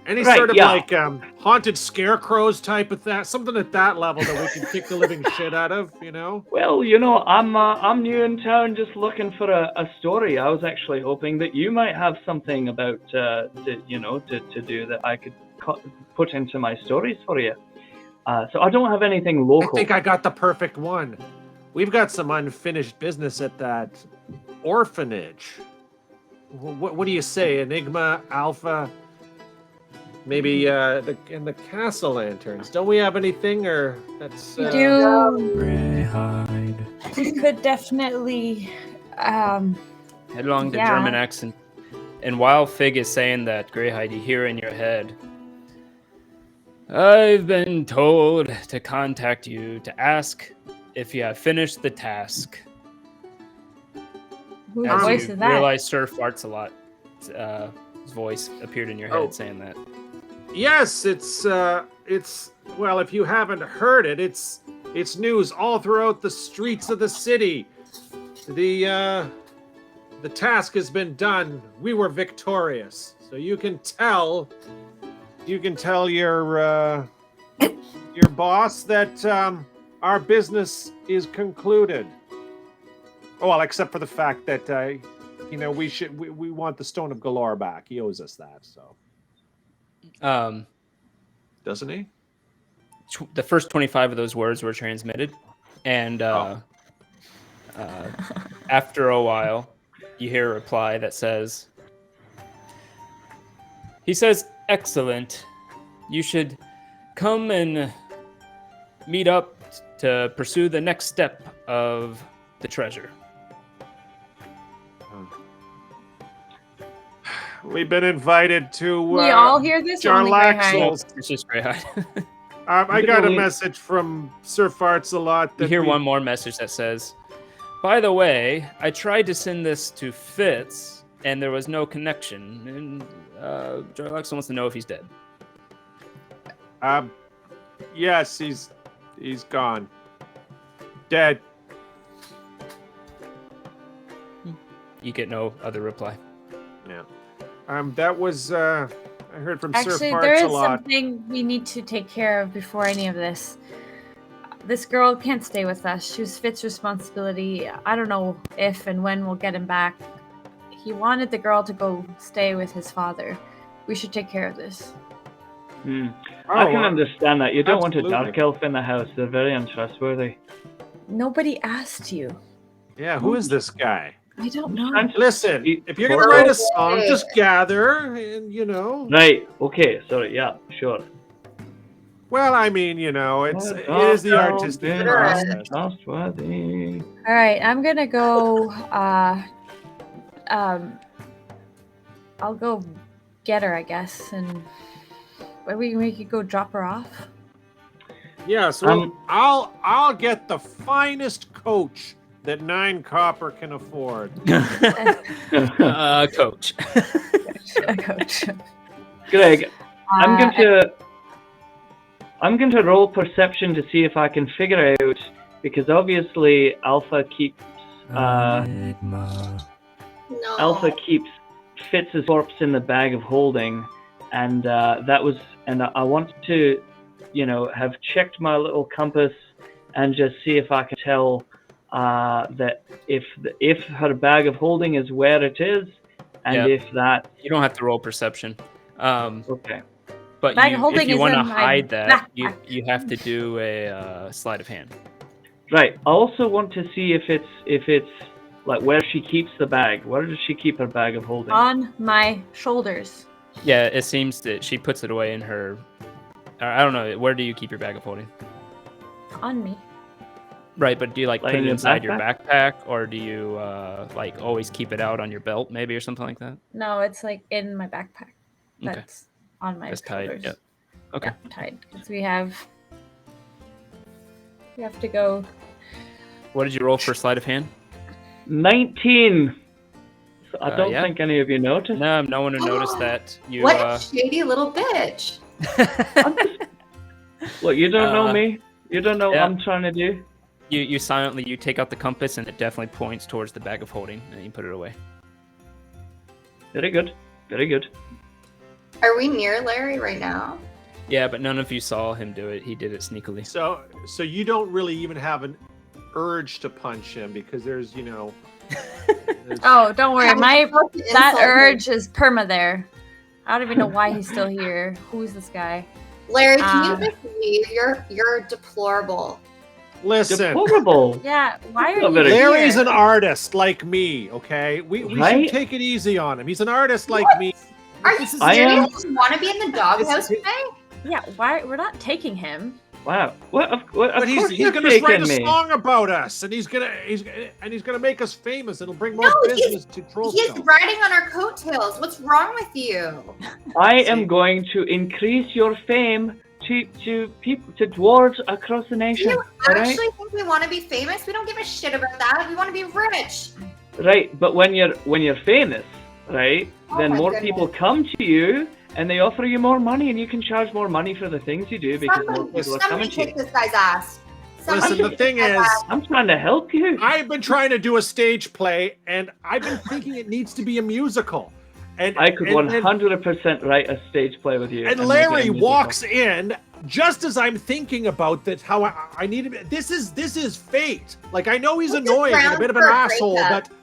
Any Right, sort of yeah. like haunted scarecrows type of that, something at that level that we can kick the living shit out of, you know? Well, you know, I'm new in town, just looking for a story. I was actually hoping that you might have something about to do that I could put into my stories for you. So I don't have anything I local. think I got the perfect one. We've got some unfinished business at that orphanage. What do you say, Enigma, Alpha? Maybe in the castle lanterns. Don't we have anything, or that's? We do. Greyhide. We could definitely. Headlong to Yeah. German accent. And while Fig is saying that, Greyhide, you hear in your head, I've been told to contact you to ask if you have finished the task. Whose As voice you is that? realize Sir Farts a lot. His voice appeared in your head saying that. Yes, it's well, if you haven't heard it, it's news all throughout the streets of the city. The task has been done. We were victorious. So you can tell your boss that our business is concluded. Oh, well, except for the fact that we want the Stone of Galore back. He owes us that, so. Doesn't he? The first 25 of those words were transmitted, and after a while, you hear a reply that says, he says, excellent. You should come and meet up to pursue the next step of the treasure. We've been invited to We all hear this. or only Greyhide? Jarlaxle's. It's just Greyhide. I got a message from Sir Farts a lot. You hear one more message that says, by the way, I tried to send this to Fitz, and there was no connection. And Jarlaxle wants to know if he's dead. Yes, he's gone. Dead. You get no other reply. Yeah. That was I heard from Sir Actually, Farts there is a lot. something we need to take care of before any of this. This girl can't stay with us. She was Fit's responsibility. I don't know if and when we'll get him back. He wanted the girl to go stay with his father. We should take care of this. I can understand that. You don't want a absolutely. dark elf in the house. They're very untrustworthy. Nobody asked you. Yeah, who is this guy? I don't know. Listen, if you're gonna write a song, just gather and Right. Okay. Sorry. Yeah. Sure. Well, I mean, it is the artistic process. Trustworthy. All right, I'm gonna go. I'll go get her, I guess, and we could go drop her off. Yeah, so I'll get the finest coach that 9 copper can afford. Coach. Coach. Greg, I'm going to roll perception to see if I can figure out, because obviously Alpha keeps No. Fitz's corpse in the bag of holding, and I want to, have checked my little compass and just see if I can tell that if her bag of holding is where it is, and if that You don't have to roll perception. okay. But Bag of if holding you is want to in my hide that, you backpack. have to do a sleight of hand. Right. I also want to see if it's like where she keeps the bag. Where does she keep her bag of holding? On my shoulders. Yeah, it seems that she puts it away in her. I don't know. Where do you keep your bag of holding? On me. Right, but do you Like put in it your inside your backpack? backpack, or do you always keep it out on your belt, maybe, or something like that? No, it's like in my backpack. Okay. That's on my That's shoulders. tight. Yep. Okay. Yeah, tied. Because we have to go. What did you roll for sleight of hand? 19. So I don't yeah. think any of you noticed. No, no one noticed that. You. What a shady little bitch. Look, you don't know me. You don't know yeah. what I'm trying to do. You silently take out the compass, and it definitely points towards the bag of holding, and you put it away. Very good. Very good. Are we near Larry right now? Yeah, but none of you saw him do it. He did it sneakily. So you don't really even have an urge to punch him because there's, Oh, don't worry. I'm supposed to That insult him. urge is perma there. I don't even know why he's still here. Who's this guy? Larry, can you just leave? You're deplorable. Listen. Deplorable. Yeah, why are Oh, you very- here? Larry's an artist like me, okay? We Right? should take it easy on him. He's an artist like me. Are you This is- I am- serious? You want to be in the doghouse This is- today? Yeah, why? We're not taking him. Wow. What? Of But course he's you're gonna write taking a me. song about us, and he's gonna make us famous. It'll bring more No, business to He's Trollskull. riding on our coattails. What's wrong with you? I am going to increase your fame to people, to dwarves across the Do nation. you all right? actually think we want to be famous? We don't give a shit about that. We want to be rich. Right, but when you're famous, right, Oh then my more goodness. people come to you and they offer you more money, and you can charge more money for the things you do because more people are Somebody coming to you. kick this guy's ass. Listen, the thing kick is, his ass. I'm trying to help you. I've been trying to do a stage play, and I've been thinking it needs to be a musical. And I could and- 100% write a stage play with you. And make it a Larry musical. walks in just as I'm thinking about that. How I need to. This is fate. Like I know he's This is annoying and a grounds bit of an for a asshole, breakup. but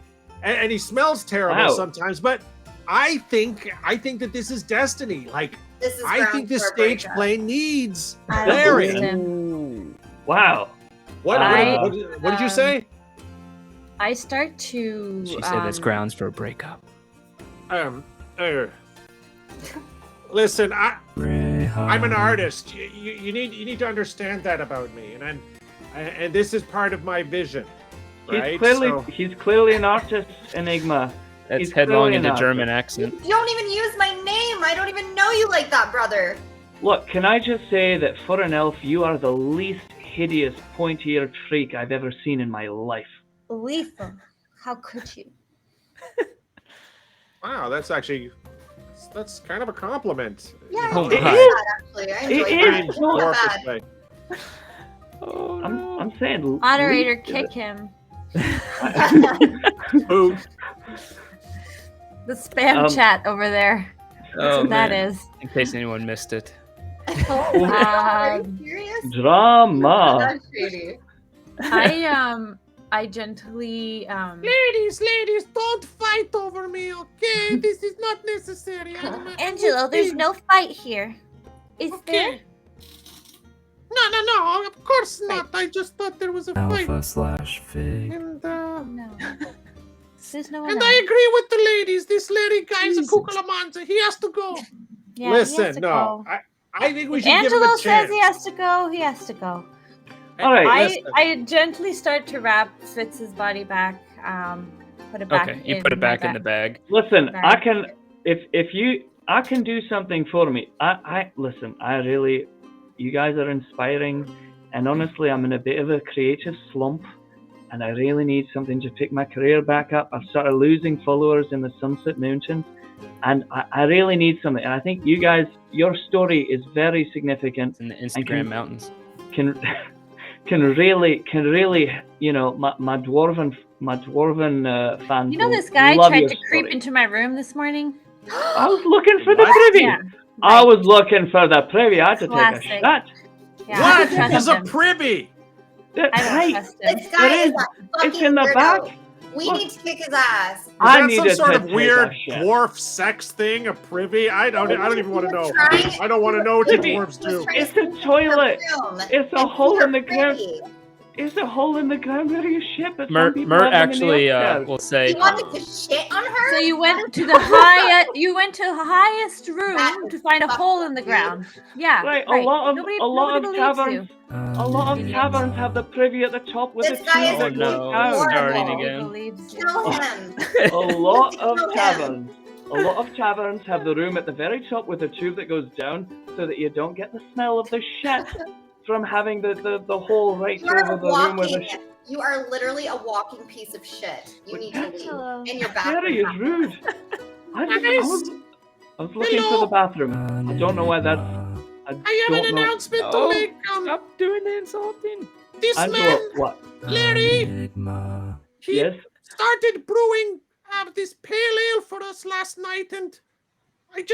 and he smells terrible Wow. sometimes. But I think that this is destiny. Like This is I grounds think this for a stage breakup. play needs I don't Larry. believe him. Wow. What, I- what did you say? I start to. She said that's grounds for a breakup. Uh, listen, I'm an artist. You need to understand that about me, and this is part of my vision. Right? He's clearly an artist, Enigma. That's He's headlong clearly into not. German You accent. don't even use my name. I don't even know you like that, brother. Look, can I just say that for an elf, you are the least hideous, pointy-eared freak I've ever seen in my life. Lethal. How could you? Wow, that's kind of a compliment. Yeah, Oh I enjoy my. that, actually. I enjoy It that. is. It's not Dwarf bad. way. Oh, I'm saying. Moderator, least- kick him. Ooh. The spam Um, chat over there. Oh, what that man. is. In case anyone missed it. Oh, wow. Are you serious? Drama. That's shady. I gently Ladies, don't fight over me, okay? This is not necessary. Angelo, there's no fight here. Is there? Okay. No, of course not. I just thought there was a fight. Alpha/Fig. And, No. There's no one and else. I agree with the ladies. This lady guy's a kukalamanza. He has to go. Yeah, he has Listen, to no, go. I think we If should give him Angelo a says chance. he has to go, he has to go. All right. Listen. I gently start to wrap Fitz's body back, put it back Okay, you put it back in the bag. Listen, Right. I can I can do something for me. I listen. I really, you guys are inspiring, and honestly, I'm in a bit of a creative slump, and I really need something to pick my career back up. I've started losing followers in the Sunset Mountains, and I really need something. And I think you guys, your story is very significant. It's in the Instagram mountains. Can really, you know, my dwarven fans. You know, will this guy love tried your to creep story. into my room this morning. I was looking for the What? privy. Yeah. I was looking for the privy. I had to Classic. take a shot. Yeah, I What don't trust is a him. privy? That's I don't right. trust him. This guy It is is. a fucking It's in the weirdo. back. We Look. need to kick his ass. Is I that needed some sort to of take weird a shit. dwarf sex thing? A privy? I don't even want to know. Trying- I don't want to know what the Privy. dwarves do. It's a toilet. It's a hole in the ground. He It's a hole in the ground where you ship it. Some Mert people Mert have them in the actually upstairs. will say, wanted to shit on her. So you went to the highest room That to find a is hole in the fucking ground. Yeah, Right, right. a lot Nobody of believes taverns. you. A lot of taverns have the privy at the top with This the guy tube is that Oh, goes no. down. Starting horrible. again. Believes you. Kill him. A lot of Kill him. taverns. A lot of taverns have the room at the very top with a tube that goes down so that you don't get the smell of the shit from having the hole right You are over the room with the walking. You are literally a walking piece of shit. You need to leave. Hello. In your Terry bathroom. is rude. I was looking Hello. for the bathroom. I don't know why that. I have don't an know. announcement Oh. to make. stop doing the insulting. This Angelo, man, what? Larry, he Yes. started brewing this pale ale for us last night, and I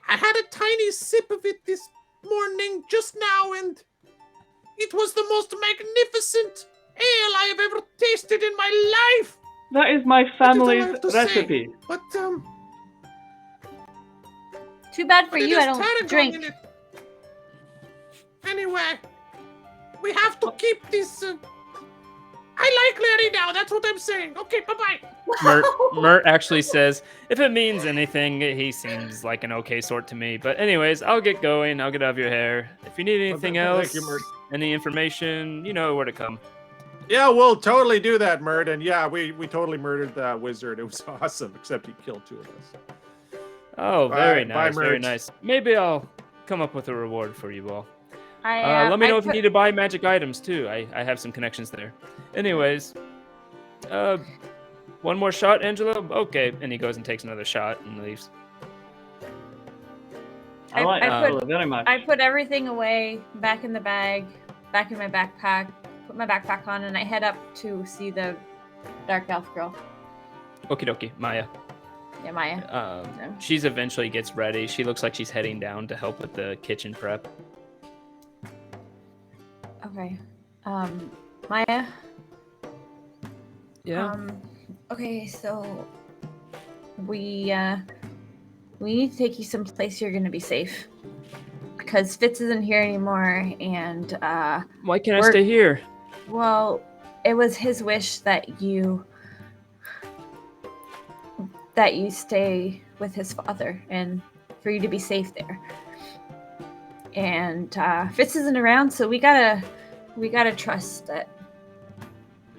had a tiny sip of it this morning just now, and it was the most magnificent ale I have ever tasted in my life. That is my That's all I family's have to say. recipe. But Too bad for but it you. I has don't tarragon drink. in it. Anyway, we have to keep this. I like Larry now. That's what I'm saying. Okay, bye-bye. Mert actually says, if it means anything, he seems like an okay sort to me. But anyways, I'll get going. I'll get out of your hair. If you need anything Thank else, you, Mert. any information, you know where to come. Yeah, we'll totally do that, Mert. And yeah, we totally murdered that wizard. It was awesome, except he killed 2 of us. Oh, very Bye, nice, very Mert. nice. Maybe I'll come up with a reward for you all. I Let me know if you put- need to buy magic items too. I have some connections there. Anyways, one more shot, Angelo? Okay. And he goes and takes another shot and leaves. I like I Angelo put- very much. I put everything away, back in the bag, back in my backpack, put my backpack on, and I head up to see the dark elf girl. Okie dokie, Maya. Yeah, Maya. She's eventually gets ready. She looks like she's heading down to help with the kitchen prep. Okay. Maya. Yeah. Okay, so we need to take you someplace you're gonna be safe. Because Fitz isn't here anymore, and Why can't I we're- stay here? well, it was his wish that you stay with his father and for you to be safe there. And Fitz isn't around, so we gotta trust that.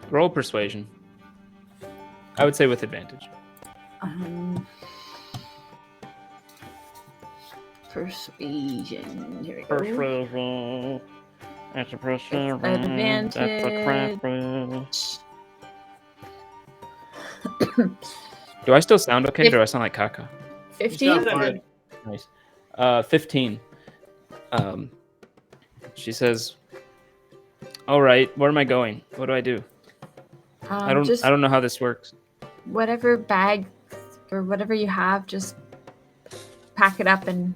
Roll persuasion. I would say with advantage. Persuasion. Here we go. Persuasion. That's a persuasion. Advantage. That's a crap roll. Do I still sound okay? Or do I sound like caca? 15. fine. Nice. 15. She says, "All right, where am I going? What do I do? I don't know how this works." Whatever bag or whatever you have, just pack it up and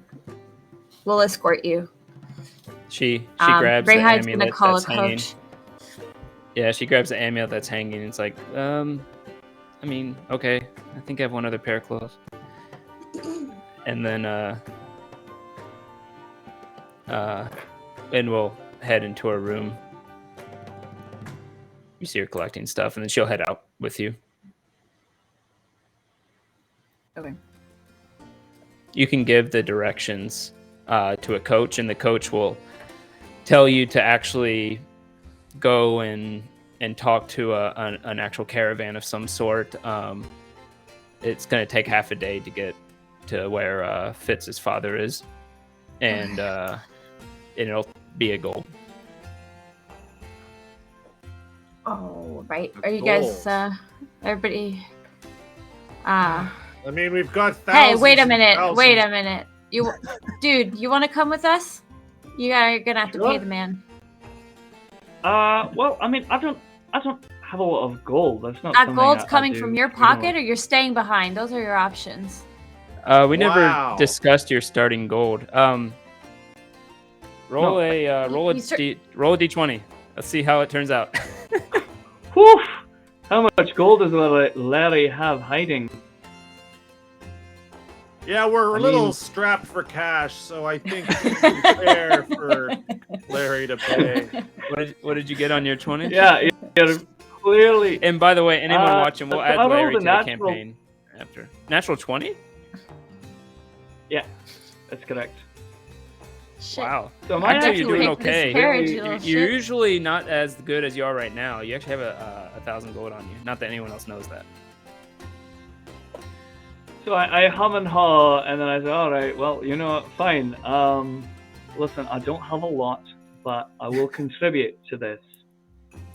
we'll escort you. She grabs the Greyhide's gonna amulet call a that's hanging. coach. Yeah, she grabs the amulet that's hanging. And it's like, I mean, okay. I think I have one other pair of clothes. And then, and we'll head into her room. You see her collecting stuff, and then she'll head out with you. Okay. You can give the directions to a coach, and the coach will tell you to actually go and talk to an actual caravan of some sort. It's going to take half a day to get to where Fitz's father is, and it'll be a goal. Oh, right. A Are you goal. guys, everybody? I mean, we've got Hey, thousands. wait a and minute. thousands. Wait a minute. Dude, you want to come with us? You're gonna have to pay Sure. the man. Well, I mean, I don't have a lot of gold. That's not That something gold's I coming do, from your you know. pocket, or you're staying behind. Those are your options. We never Wow. discussed your starting gold. Roll No, a roll a d20. Let's see how it turns out. Whew! How much gold does Larry have hiding? Yeah, we're I a little mean- strapped for cash, so I think it's fair for Larry to pay. What did you get on your 20? Yeah, you're clearly. And by the way, anyone watching, we'll so add I rolled Larry a to natural- the campaign after. Natural 20? Yeah, that's correct. Shit. Wow. So I'd my say you're doing Take this okay. carriage, you You're little you're shit. usually not as good as you are right now. You actually have a 1,000 gold on you. Not that anyone else knows that. So I hum and haw, and then I say, all right, well, you know what, fine. Listen, I don't have a lot, but I will contribute to this.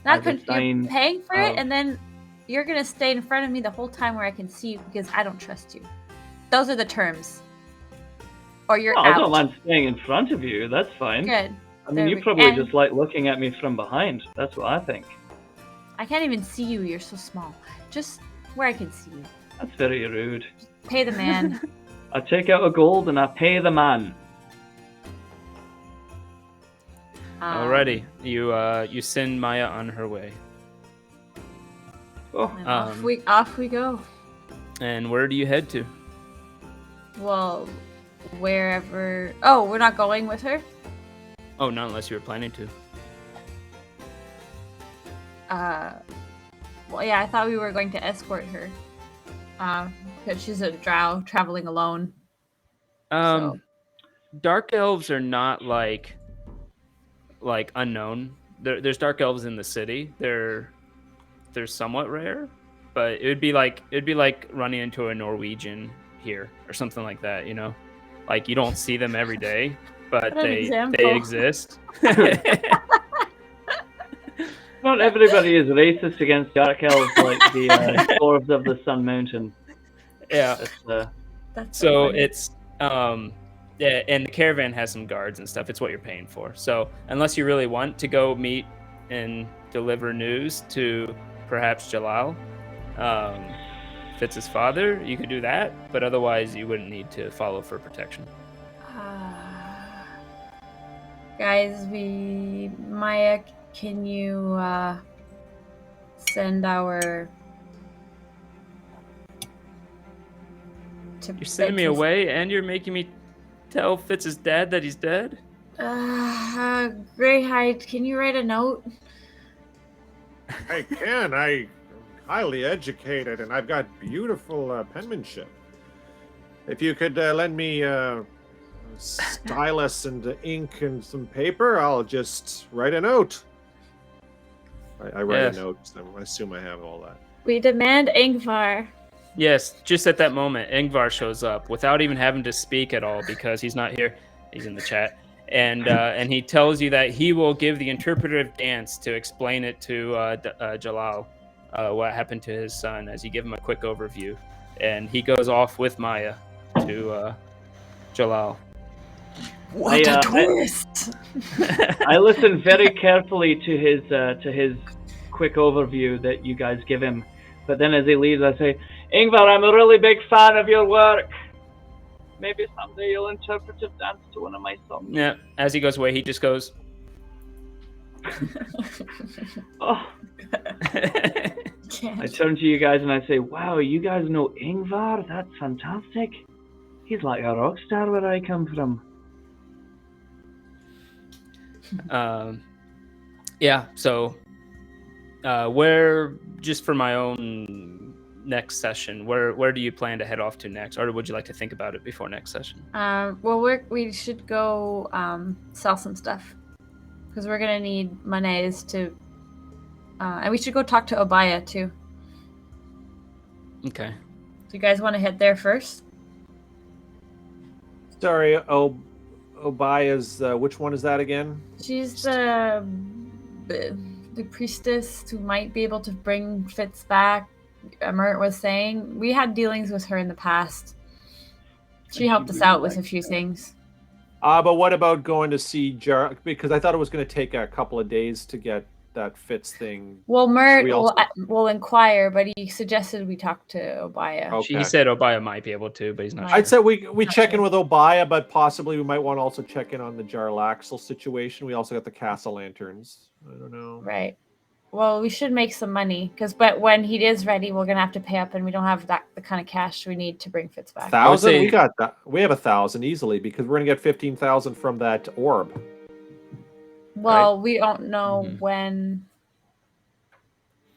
Not As a sign you're paying for it, of- and then you're gonna stay in front of me the whole time where I can see you because I don't trust you. Those are the terms. Or you're No, I out. don't mind staying in front of you. That's fine. Good. I mean, There you we- probably and- just like looking at me from behind. That's what I think. I can't even see you. You're so small. Just where I can see you. That's very rude. Pay the man. I take out a gold and I pay the man. Alrighty. You send Maya on her way. Oh, And Um, off we go. And where do you head to? Well, wherever. Oh, we're not going with her. Oh, not unless you were planning to. Well, yeah, I thought we were going to escort her. Because she's a drow traveling alone. Dark elves are not like unknown. There's dark elves in the city. They're somewhat rare, but it'd be like running into a Norwegian here or something like that. You know, like you don't see them every day, but What an they example. exist. not everybody is racist against dark elves like the dwarves of the Sun Mountain. Yeah. That's, So funny. it's yeah, and the caravan has some guards and stuff. It's what you're paying for. So unless you really want to go meet and deliver news to perhaps Jalal, Fitz's father, you could do that. But otherwise, you wouldn't need to follow for protection. Guys, Maya, can you send our to You're sending me Fitz's- away, and you're making me tell Fitz's dad that he's dead. Greyhide, can you write a note? I can. I'm highly educated, and I've got beautiful penmanship. If you could lend me stylus and ink and some paper, I'll just write a note. I write Yes. a note, so I assume I have all that. We demand Ingvar. Yes, just at that moment, Ingvar shows up without even having to speak at all because he's not here. He's in the chat, and he tells you that he will give the interpretive dance to explain it to Jalal, what happened to his son, as you give him a quick overview, and he goes off with Maya to Jalal. What a twist! I listen very carefully to his quick overview that you guys give him, but then as he leaves, I say, Ingvar, I'm a really big fan of your work. maybe someday you'll interpretive dance to one of my songs. Yeah. As he goes away, he just goes. Oh, I turn to you guys and I say, wow, you guys know Ingvar? That's fantastic. He's like a rock star where I come from. Yeah. So, where just for my own next session, where do you plan to head off to next, or would you like to think about it before next session? Well, we should go sell some stuff because we're gonna need monies to, and we should go talk to Obaya too. Okay. Do you guys want to head there first? Sorry, Obaya's. Which one is that again? She's the priestess who might be able to bring Fitz back. Mirt was saying we had dealings with her in the past. She helped us out with a few things. But what about going to see Jar? Because I thought it was going to take a couple of days to get that Fitz thing. Well, Mirt We also- will inquire, but he suggested we talk to Obaya. Okay. He said Obaya might be able to, but he's not Right. sure. I'd say we check in with Obaya, but possibly we might want to also check in on the Jarlaxle situation. We also got the castle lanterns. I don't know. Right. Well, we should make some money but when he is ready, we're gonna have to pay up, and we don't have the kind of cash we need to bring Fitz back. 1,000? say- We got that. We have 1,000 easily because we're gonna get 15,000 from that orb. Well, we don't know Mhm. when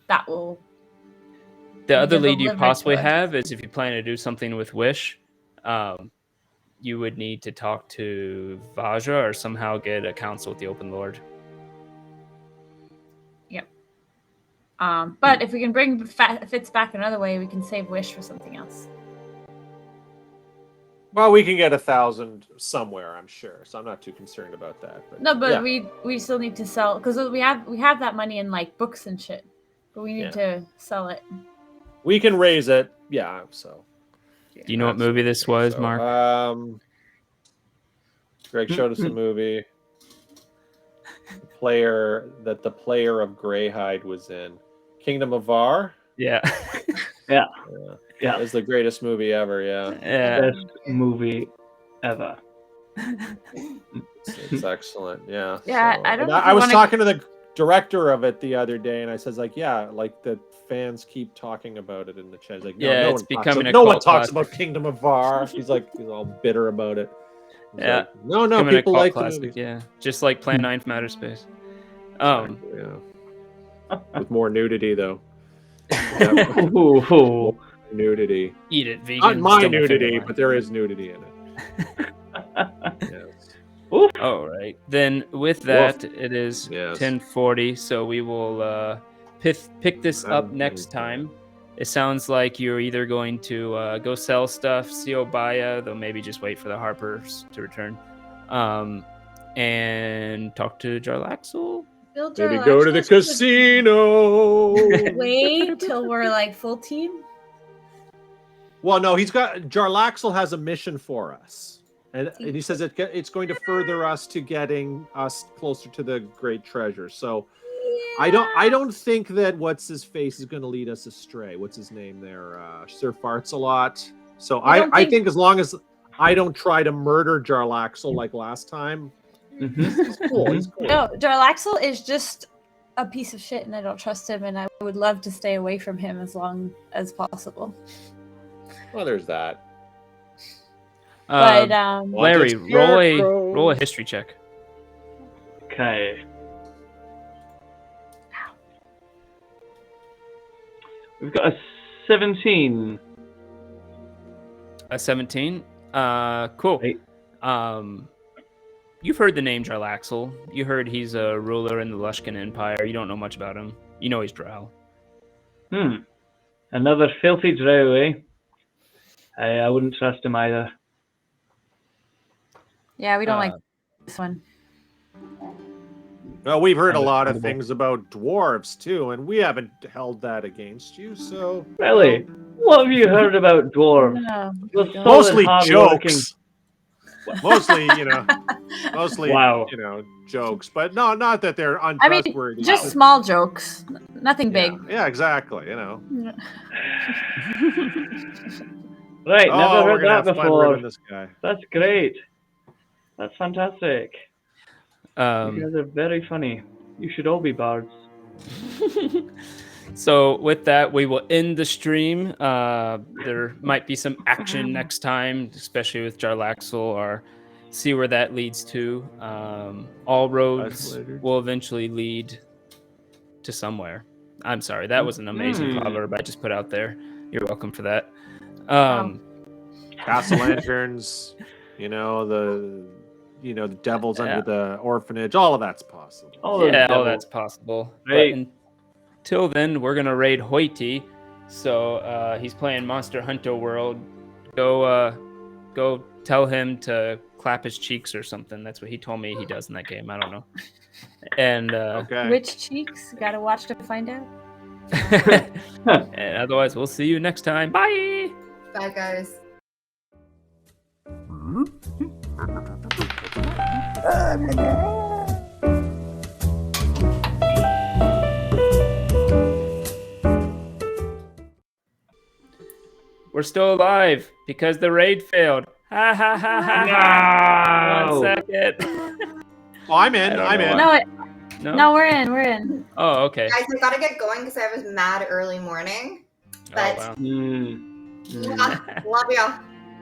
that will. The other Give a lead you liver possibly to us. have is if you plan to do something with Wish, you would need to talk to Vajra or somehow get a council with the Open Lord. But if we can bring Fitz back another way, we can save Wish for something else. Well, we can get 1,000 somewhere, I'm sure. So I'm not too concerned about that. But No, but yeah. we still need to sell because we have that money in like books and shit, but we need to sell it. We can raise it. Yeah. So. Do you know what movie this was, So, Mark? Greg showed us a movie. The player of Greyhide was in. Kingdom of Var. Yeah. Yeah. That was the greatest movie ever. Yeah. Yeah. Best movie ever. It's excellent. Yeah. Yeah, So- I don't and know if I you was wanna- talking to the director of it the other day, and I says like, yeah, like the fans keep talking about it in the chat. He's like, no, Yeah, no it's one becoming a no one cult talks classic. about Kingdom of Var. He's all bitter about it. He's Yeah. like, no, Becoming a people cult like classic, the movie. yeah. Just like Plan 9 from Outer Space. Yeah. With more nudity though. Ooh. Nudity. Eat it, vegan. Not my still my nudity, favorite but there is nudity in it. Yes. line. All right. Then with that, it is Yes. 10:40, so we will pick this up next time. It sounds like you're either going to go sell stuff, see Obaya, though maybe just wait for the Harpers to return, and talk to Jarlaxle. Maybe go to the casino. Wait till we're like full team. Well, no, Jarlaxle has a mission for us. And he says it's going to further us to getting us closer to the great treasure. So I don't think that what's his face is going to lead us astray. What's his name there? Sir Farts a lot. So I think as long as I don't try to murder Jarlaxle like last time, he's cool. He's cool. No, Jarlaxle is just a piece of shit, and I don't trust him, and I would love to stay away from him as long as possible. Well, there's that. But Larry, roll a history check. Okay. We've got a 17. A 17. Cool. Right. You've heard the name Jarlaxle. You heard he's a ruler in the Lushkin Empire. You don't know much about him. You know he's Drow. Another filthy drow, eh? I wouldn't trust him either. yeah, we don't like this one. Well, we've heard a lot of Understandable. things about dwarves too, and we haven't held that against you. So Really? What have you heard about dwarves? No, They're we don't. solid, mostly hard-working- jokes. Mostly, mostly, Wow. jokes. But no, not that they're I mean, untrustworthy. just small jokes, nothing big. Yeah, exactly. Right, Oh, never we're heard gonna that have fun before. ribbing this guy. That's great. That's fantastic. You Um, guys are very funny. You should all be bards. so with that, we will end the stream. There might be some action next time, especially with Jarlaxle, or see where that leads to. All roads will eventually lead to somewhere. I'm sorry, that was an amazing proverb I just put out there. You're welcome for that. Castle lanterns, the devils under the orphanage. All of that's possible. All those Yeah, all devils. that's possible. Right. But until then, we're gonna raid Hoity. So he's playing Monster Hunter World. Go tell him to clap his cheeks or something. That's what he told me he does in that game. I don't know. And Okay. Which cheeks? Gotta watch to find out. and otherwise, we'll see you next time. Bye. Bye, guys. We're still alive because the raid failed. Ha ha ha ha ha. No. 1 second. Oh, I'm in. I don't I'm know in. why. No, No? no, we're in. Oh, okay. Guys, I gotta get going because I was mad early morning. Oh, But wow. love y'all.